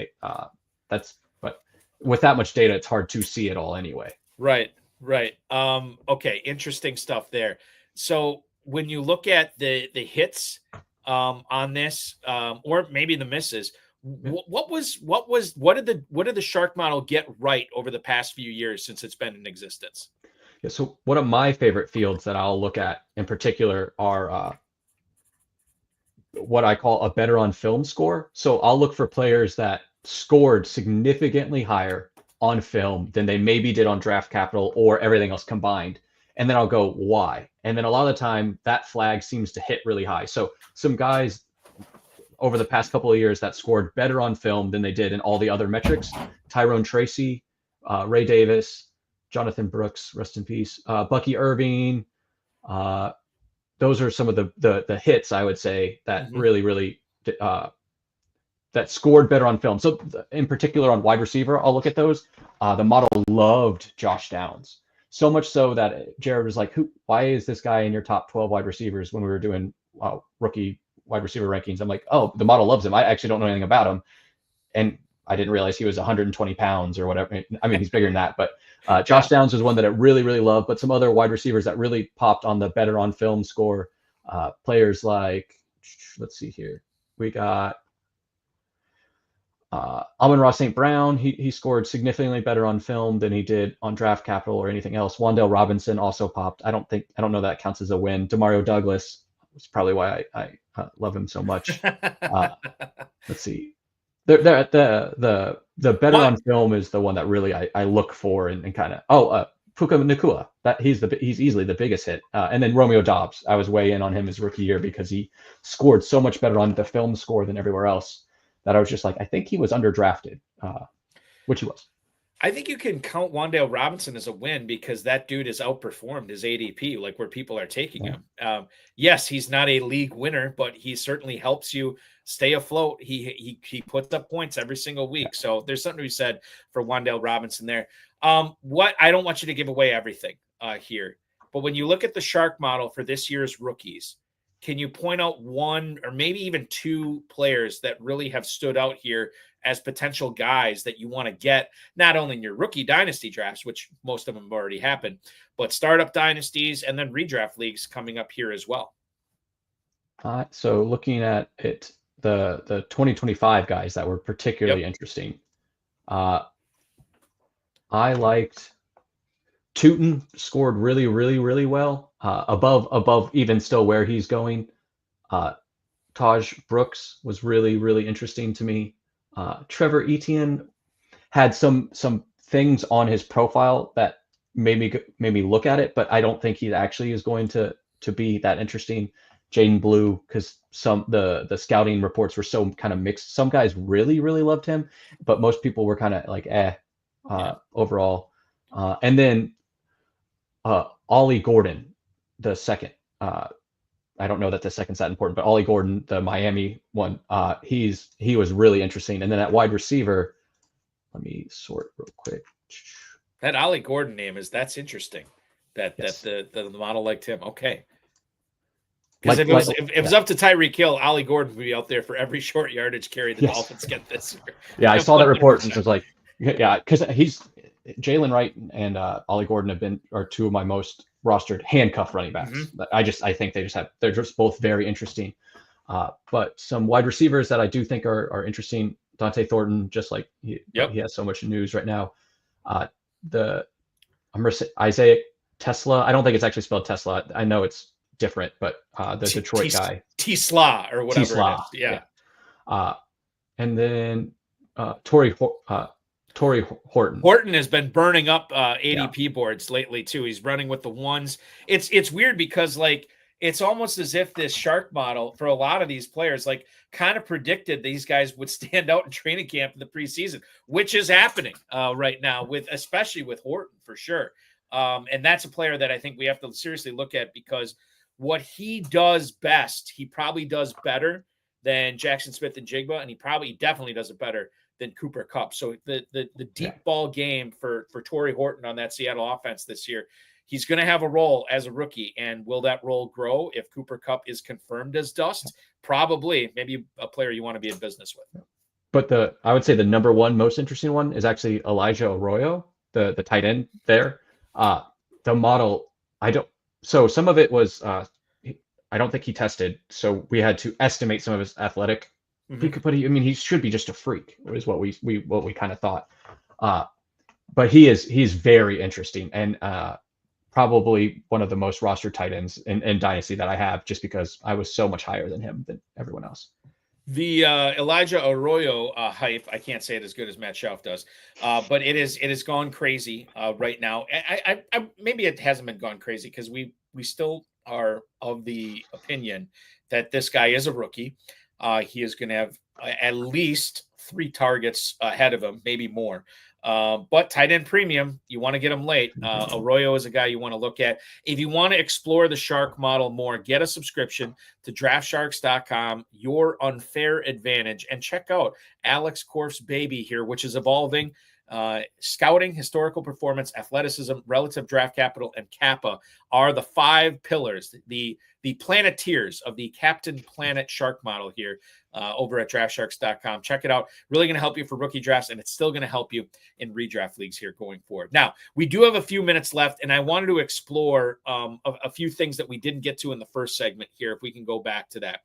But with that much data, it's hard to see it all anyway. Right. Okay. Interesting stuff there. So when you look at the hits on this, or maybe the misses, what did the S.H.A.R.K model get right over the past few years since it's been in existence? Yeah, so one of my favorite fields that I'll look at in particular are what I call a better on film score. So I'll look for players that scored significantly higher on film than they maybe did on draft capital or everything else combined. And then I'll go, why? And then a lot of the time that flag seems to hit really high. So some guys over the past couple of years that scored better on film than they did in all the other metrics: Tyrone Tracy, Ray Davis, Jonathan Brooks, rest in peace, Bucky Irving. Those are some of the hits, I would say, that really that scored better on film. So in particular on wide receiver, I'll look at those. The model loved Josh Downs, so much so that Jared was like, why is this guy in your top 12 wide receivers when we were doing rookie wide receiver rankings? I'm like, oh, the model loves him. I actually don't know anything about him. And I didn't realize he was 120 pounds or whatever. I mean, he's bigger than that, but Josh Downs was one that I really loved, but some other wide receivers that really popped on the better on film score. Players like, let's see here. We got Amon-Ra St. Brown. He scored significantly better on film than he did on draft capital or anything else. Wan'Dale Robinson also popped. I don't know that counts as a win. Demario Douglas was probably why I love him so much. Let's see. The better on film is the one that really I look for and kind of Puka Nacua. That he's easily the biggest hit. And then Romeo Doubs. I was way in on him his rookie year because he scored so much better on the film score than everywhere else that I was just like, I think he was underdrafted, which he was. I think you can count Wan'Dale Robinson as a win because that dude has outperformed his ADP, like where people are taking him. Yes, he's not a league winner, but he certainly helps you stay afloat. He puts up points every single week. So there's something to be said for Wan'Dale Robinson there. What I don't want you to give away everything here, but when you look at the S.H.A.R.K model for this year's rookies, can you point out one or maybe even two players that really have stood out here as potential guys that you want to get, not only in your rookie dynasty drafts, which most of them have already happened, but startup dynasties and then redraft leagues coming up here as well? So looking at it, the 2025 guys that were particularly interesting. I liked Tootin, scored really well, above even still where he's going. Taj Brooks was really interesting to me. Trevor Etienne had some things on his profile that made me look at it, but I don't think he actually is going to be that interesting. Jaden Blue, because the scouting reports were so kind of mixed. Some guys really loved him, but most people were kind of like overall. And then Ollie Gordon, the second. I don't know that the second's that important, but Ollie Gordon, the Miami one, he was really interesting. And then at wide receiver, let me sort real quick. That Ollie Gordon name that's interesting. That the model liked him. Okay. Because if it was up to Tyreek Hill, Ollie Gordon would be out there for every short yardage carry the Dolphins get this year. Yeah, I saw that report and was like, because Jalen Wright and Ollie Gordon are two of my most rostered handcuff running backs. I think they're just both very interesting. But some wide receivers that I do think are interesting. Dante Thornton, just like he has so much news right now. Isaiah Tesla. I don't think it's actually spelled Tesla. I know it's different, but the Detroit guy. T-Sla or whatever T-Sla, it is. Yeah. And then Torrey Horton. Horton has been burning up ADP boards lately too. He's running with the ones. It's weird because it's almost as if this S.H.A.R.K model for a lot of these players kind of predicted these guys would stand out in training camp in the preseason, which is happening right now especially with Horton for sure. And that's a player that I think we have to seriously look at because what he does best, he probably does better than Jackson Smith and Jigba, and he definitely does it better than Cooper Kupp. So the deep ball game for Torrey Horton on that Seattle offense this year, he's going to have a role as a rookie. And will that role grow if Cooper Kupp is confirmed as dust? Probably. Maybe a player you want to be in business with. But I would say the number one most interesting one is actually Elijah Arroyo, the tight end there. The model, so some of it was, I don't think he tested, so we had to estimate some of his athletic. But he should be just a freak, is what we kind of thought. But he's very interesting, and probably one of the most rostered tight ends in Dynasty that I have, just because I was so much higher than him than everyone else. The Elijah Arroyo hype, I can't say it as good as Matt Schauf does, but it has gone crazy right now. I maybe it hasn't been gone crazy because we still are of the opinion that this guy is a rookie. He is going to have at least 3 targets ahead of him, maybe more. But tight end premium, you want to get him late. Arroyo is a guy you want to look at. If you want to explore the Shark model more, get a subscription to draftsharks.com, your unfair advantage, and check out Alex Korff's baby here, which is evolving. Scouting, historical performance, athleticism, relative draft capital, and Kappa are the 5 pillars, the planeteers of the Captain Planet Shark model here over at draftsharks.com. Check it out. Really going to help you for rookie drafts, and it's still going to help you in redraft leagues here going forward. Now, we do have a few minutes left, and I wanted to explore a few things that we didn't get to in the first segment here, if we can go back to that.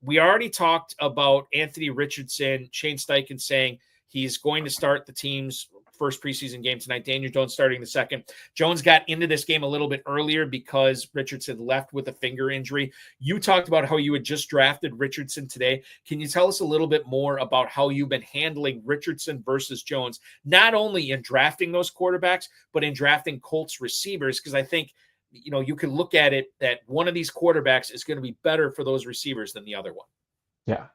We already talked about Anthony Richardson, Shane Steichen saying he's going to start the team's first preseason game tonight. Daniel Jones starting the second. Jones got into this game a little bit earlier because Richardson left with a finger injury. You talked about how you had just drafted Richardson today. Can you tell us a little bit more about how you've been handling Richardson versus Jones, not only in drafting those quarterbacks, but in drafting Colts receivers? Because I think, you can look at it that one of these quarterbacks is going to be better for those receivers than the other one. Yeah,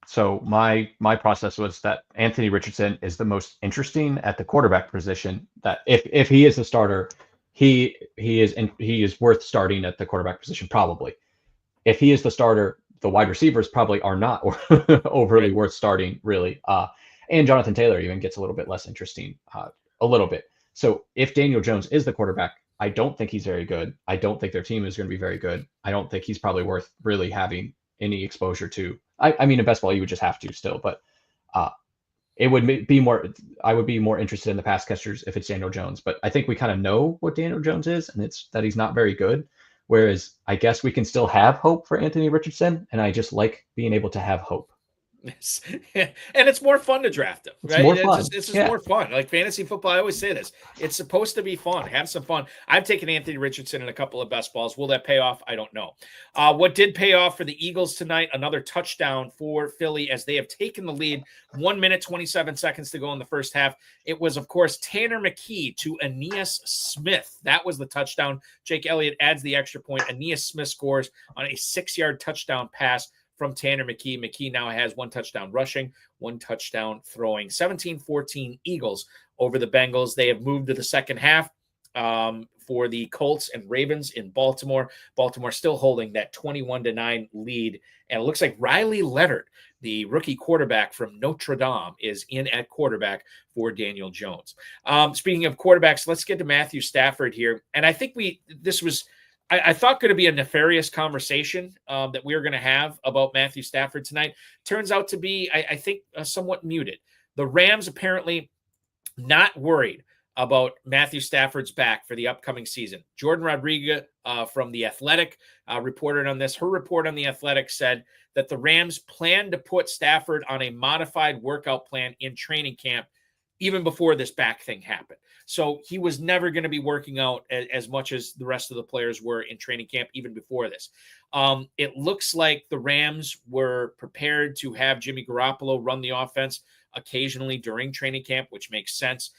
So my process was that Anthony Richardson is the most interesting at the quarterback position. That if he is the starter, he is worth starting at the quarterback position probably. If he is the starter, the wide receivers probably are not overly worth starting really. And Jonathan Taylor even gets a little bit less interesting, a little bit. So if Daniel Jones is the quarterback, I don't think he's very good. I don't think their team is going to be very good. I don't think he's probably worth really having any exposure to. I mean, in best ball, you would just have to still, but it would be more. I would be more interested in the pass catchers if it's Daniel Jones. But I think we kind of know what Daniel Jones is, and it's that he's not very good. Whereas I guess we can still have hope for Anthony Richardson, and I just like being able to have hope. Yes. And it's more fun to draft him, right? It's just more fun. Like fantasy football, I always say this. It's supposed to be fun. Have some fun. I've taken Anthony Richardson in a couple of best balls. Will that pay off? I don't know. What did pay off for the Eagles tonight? Another touchdown for Philly as they have taken the lead. 1 minute, 27 seconds to go in the first half. It was, of course, Tanner McKee to Aeneas Smith. That was the touchdown. Jake Elliott adds the extra point. Aeneas Smith scores on a 6-yard touchdown pass from Tanner McKee. McKee now has 1 touchdown rushing, 1 touchdown throwing. 17-14 Eagles over the Bengals. They have moved to the second half for the Colts and Ravens in Baltimore. Baltimore still holding that 21-9 lead. And it looks like Riley Leonard, the rookie quarterback from Notre Dame, is in at quarterback for Daniel Jones. Speaking of quarterbacks, let's get to Matthew Stafford here. And I think I thought going to be a nefarious conversation that we were going to have about Matthew Stafford tonight. Turns out to be, I think, somewhat muted. The Rams apparently not worried about Matthew Stafford's back for the upcoming season. Jordan Rodriguez from The Athletic reported on this. Her report on The Athletic said that the Rams plan to put Stafford on a modified workout plan in training camp even before this back thing happened. So he was never going to be working out as much as the rest of the players were in training camp, even before this. It looks like the Rams were prepared to have Jimmy Garoppolo run the offense occasionally during training camp, which makes sense.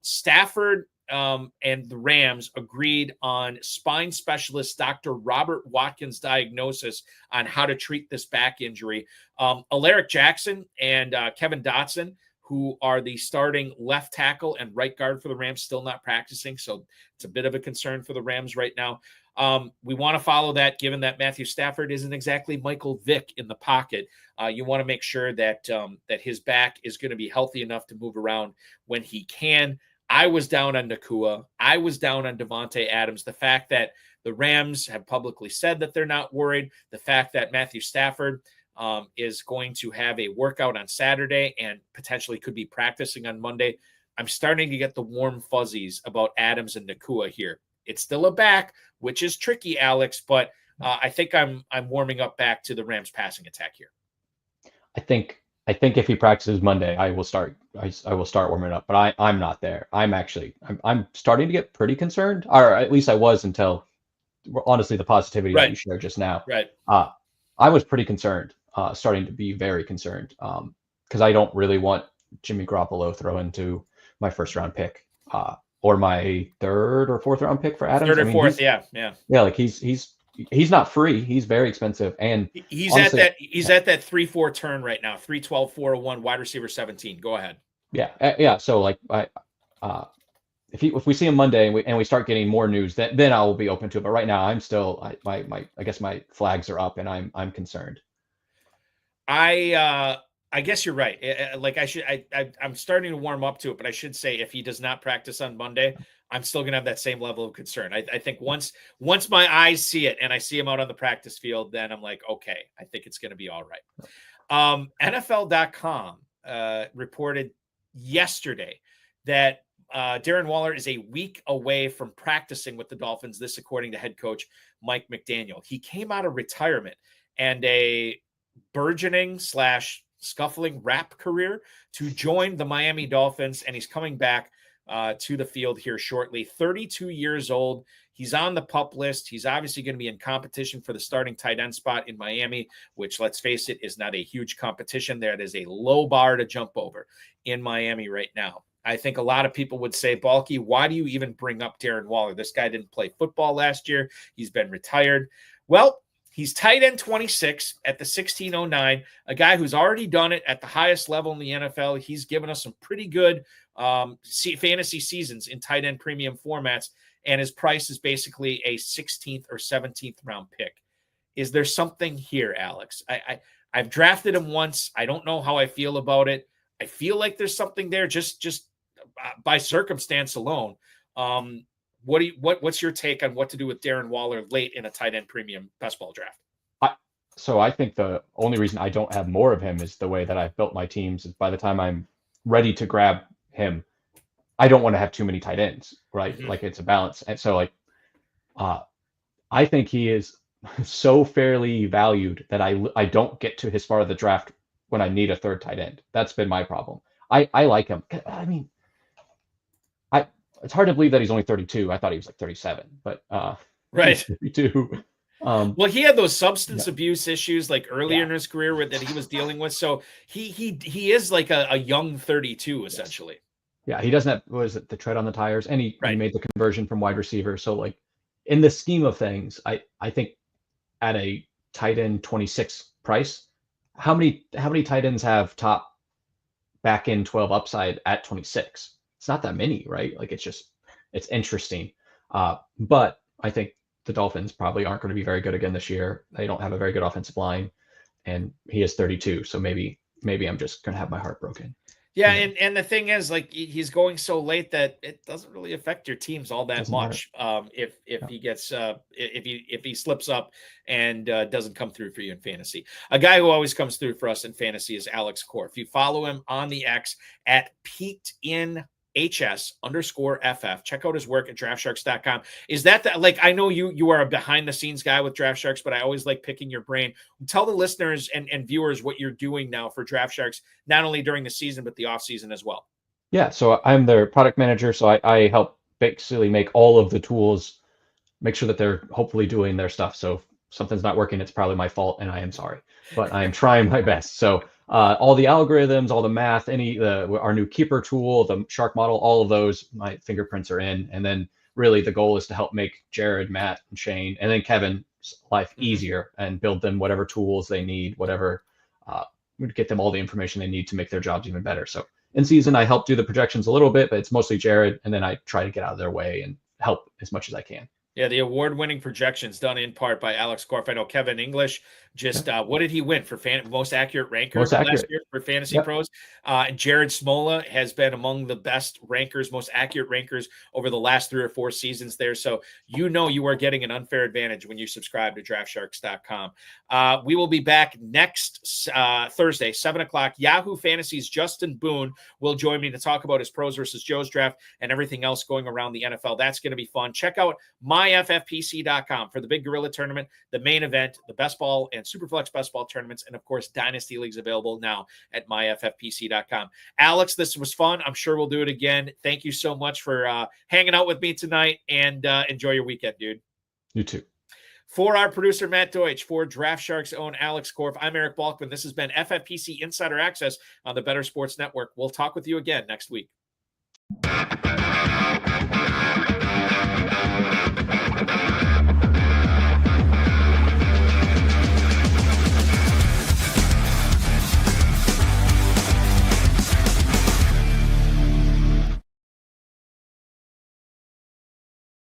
Stafford and the Rams agreed on spine specialist Dr. Robert Watkins' diagnosis on how to treat this back injury. Alaric Jackson and Kevin Dotson, who are the starting left tackle and right guard for the Rams, still not practicing. So it's a bit of a concern for the Rams right now. We want to follow that, given that Matthew Stafford isn't exactly Michael Vick in the pocket. You want to make sure that that his back is going to be healthy enough to move around when he can. I was down on Nakua. I was down on Devontae Adams. The fact that the Rams have publicly said that they're not worried, the fact that Matthew Stafford is going to have a workout on Saturday and potentially could be practicing on Monday. I'm starting to get the warm fuzzies about Adams and Nacua here. It's still a back, which is tricky, Alex, but I think I'm warming up back to the Rams passing attack here. I think if he practices Monday, I will start warming up, but I'm not there. I'm starting to get pretty concerned, or at least I was until honestly the positivity that you shared just now. Right. I was pretty concerned, starting to be very concerned, because I don't really want Jimmy Garoppolo thrown into my first round pick, or my third or fourth round pick for Adams. Third or fourth, yeah. Like he's not free. He's very expensive, and he's honestly, at that 3-4 turn right now. 3-12, 4-1, wide receiver 17. Go ahead. Yeah. So like if we see him Monday and we start getting more news, then I will be open to it. But right now, I'm still I guess my flags are up, and I'm concerned. I guess you're right. I'm starting to warm up to it, but I should say if he does not practice on Monday, I'm still going to have that same level of concern. I think once my eyes see it and I see him out on the practice field, then I'm like, okay, I think it's going to be all right. NFL.com reported yesterday that Darren Waller is a week away from practicing with the Dolphins. This, according to head coach Mike McDaniel. He came out of retirement and a burgeoning / scuffling rap career to join the Miami Dolphins, and he's coming back to the field here shortly. 32 years old. He's on the PUP list. He's obviously going to be in competition for the starting tight end spot in Miami, which, let's face it, is not a huge competition there. It is a low bar to jump over in Miami right now. I think a lot of people would say, Balky, why do you even bring up Darren Waller? This guy didn't play football last year. He's been retired. Well, he's tight end 26 at the 1609, a guy who's already done it at the highest level in the NFL. He's given us some pretty good fantasy seasons in tight end premium formats, and his price is basically a 16th or 17th round pick. Is there something here, Alex? I've drafted him once. I don't know how I feel about it. I feel like there's something there just by circumstance alone. What's your take on what to do with Darren Waller late in a tight end premium best ball draft? So I think the only reason I don't have more of him is the way that I've built my teams. Is by the time I'm ready to grab him, I don't want to have too many tight ends, right? Mm-hmm. Like it's a balance. And so I think he is so fairly valued that I don't get to his part of the draft when I need a third tight end. That's been my problem. I like him. I mean, it's hard to believe that he's only 32. I thought he was like 37, but right. 32. Well, he had those substance abuse issues like earlier in his career that he was dealing with. So he is like a young 32 essentially. Yeah, he doesn't have, what is it, the tread on the tires, and he made the conversion from wide receiver. So like in the scheme of things, I think at a tight end 26 price, how many tight ends have top back end 12 upside at 26? It's not that many, right? Like it's interesting. But I think the Dolphins probably aren't going to be very good again this year. They don't have a very good offensive line, and he is 32. So maybe I'm just going to have my heart broken. Yeah, and the thing is, like, he's going so late that it doesn't really affect your teams all that much. If he gets if he slips up and doesn't come through for you in fantasy. A guy who always comes through for us in fantasy is Alex Korff. You follow him on the X at peakedinhs_FF. Check out his work at draftsharks.com. Is that like, I know you are a behind the scenes guy with Draft Sharks, but I always like picking your brain. Tell the listeners and viewers what you're doing now for Draft Sharks, not only during the season, but the off season as well. Yeah. So I'm their product manager. So I help basically make all of the tools, make sure that they're hopefully doing their stuff. So if something's not working, it's probably my fault and I am sorry, but I am trying my best. So all the algorithms, all the math, our new keeper tool, the S.H.A.R.K model, all of those, my fingerprints are in. And then really the goal is to help make Jared, Matt, and Shane, and then Kevin's life easier and build them whatever tools they need, whatever, get them all the information they need to make their jobs even better. So in season, I help do the projections a little bit, but it's mostly Jared. And then I try to get out of their way and help as much as I can. Yeah, the award-winning projections done in part by Alex Korff. I know Kevin English Just what did he win for most accurate ranker Most last accurate. year for fantasy Yep. pros? Jared Smola has been among the best rankers, most accurate rankers over the last 3 or 4 seasons there. So you are getting an unfair advantage when you subscribe to DraftSharks.com. We will be back next Thursday, 7 o'clock. Yahoo Fantasy's Justin Boone will join me to talk about his pros versus Joe's draft and everything else going around the NFL. That's going to be fun. Check out myffpc.com for the Big Gorilla Tournament, the main event, the best ball and Superflex best ball tournaments, and of course, Dynasty Leagues available now at myffpc.com. Alex, this was fun. I'm sure we'll do it again. Thank you so much for hanging out with me tonight, and enjoy your weekend, dude. You too. For our producer, Matt Deutsch, for Draft Sharks' own Alex Korff, I'm Eric Balkman. This has been FFPC Insider Access on the Better Sports Network. We'll talk with you again next week.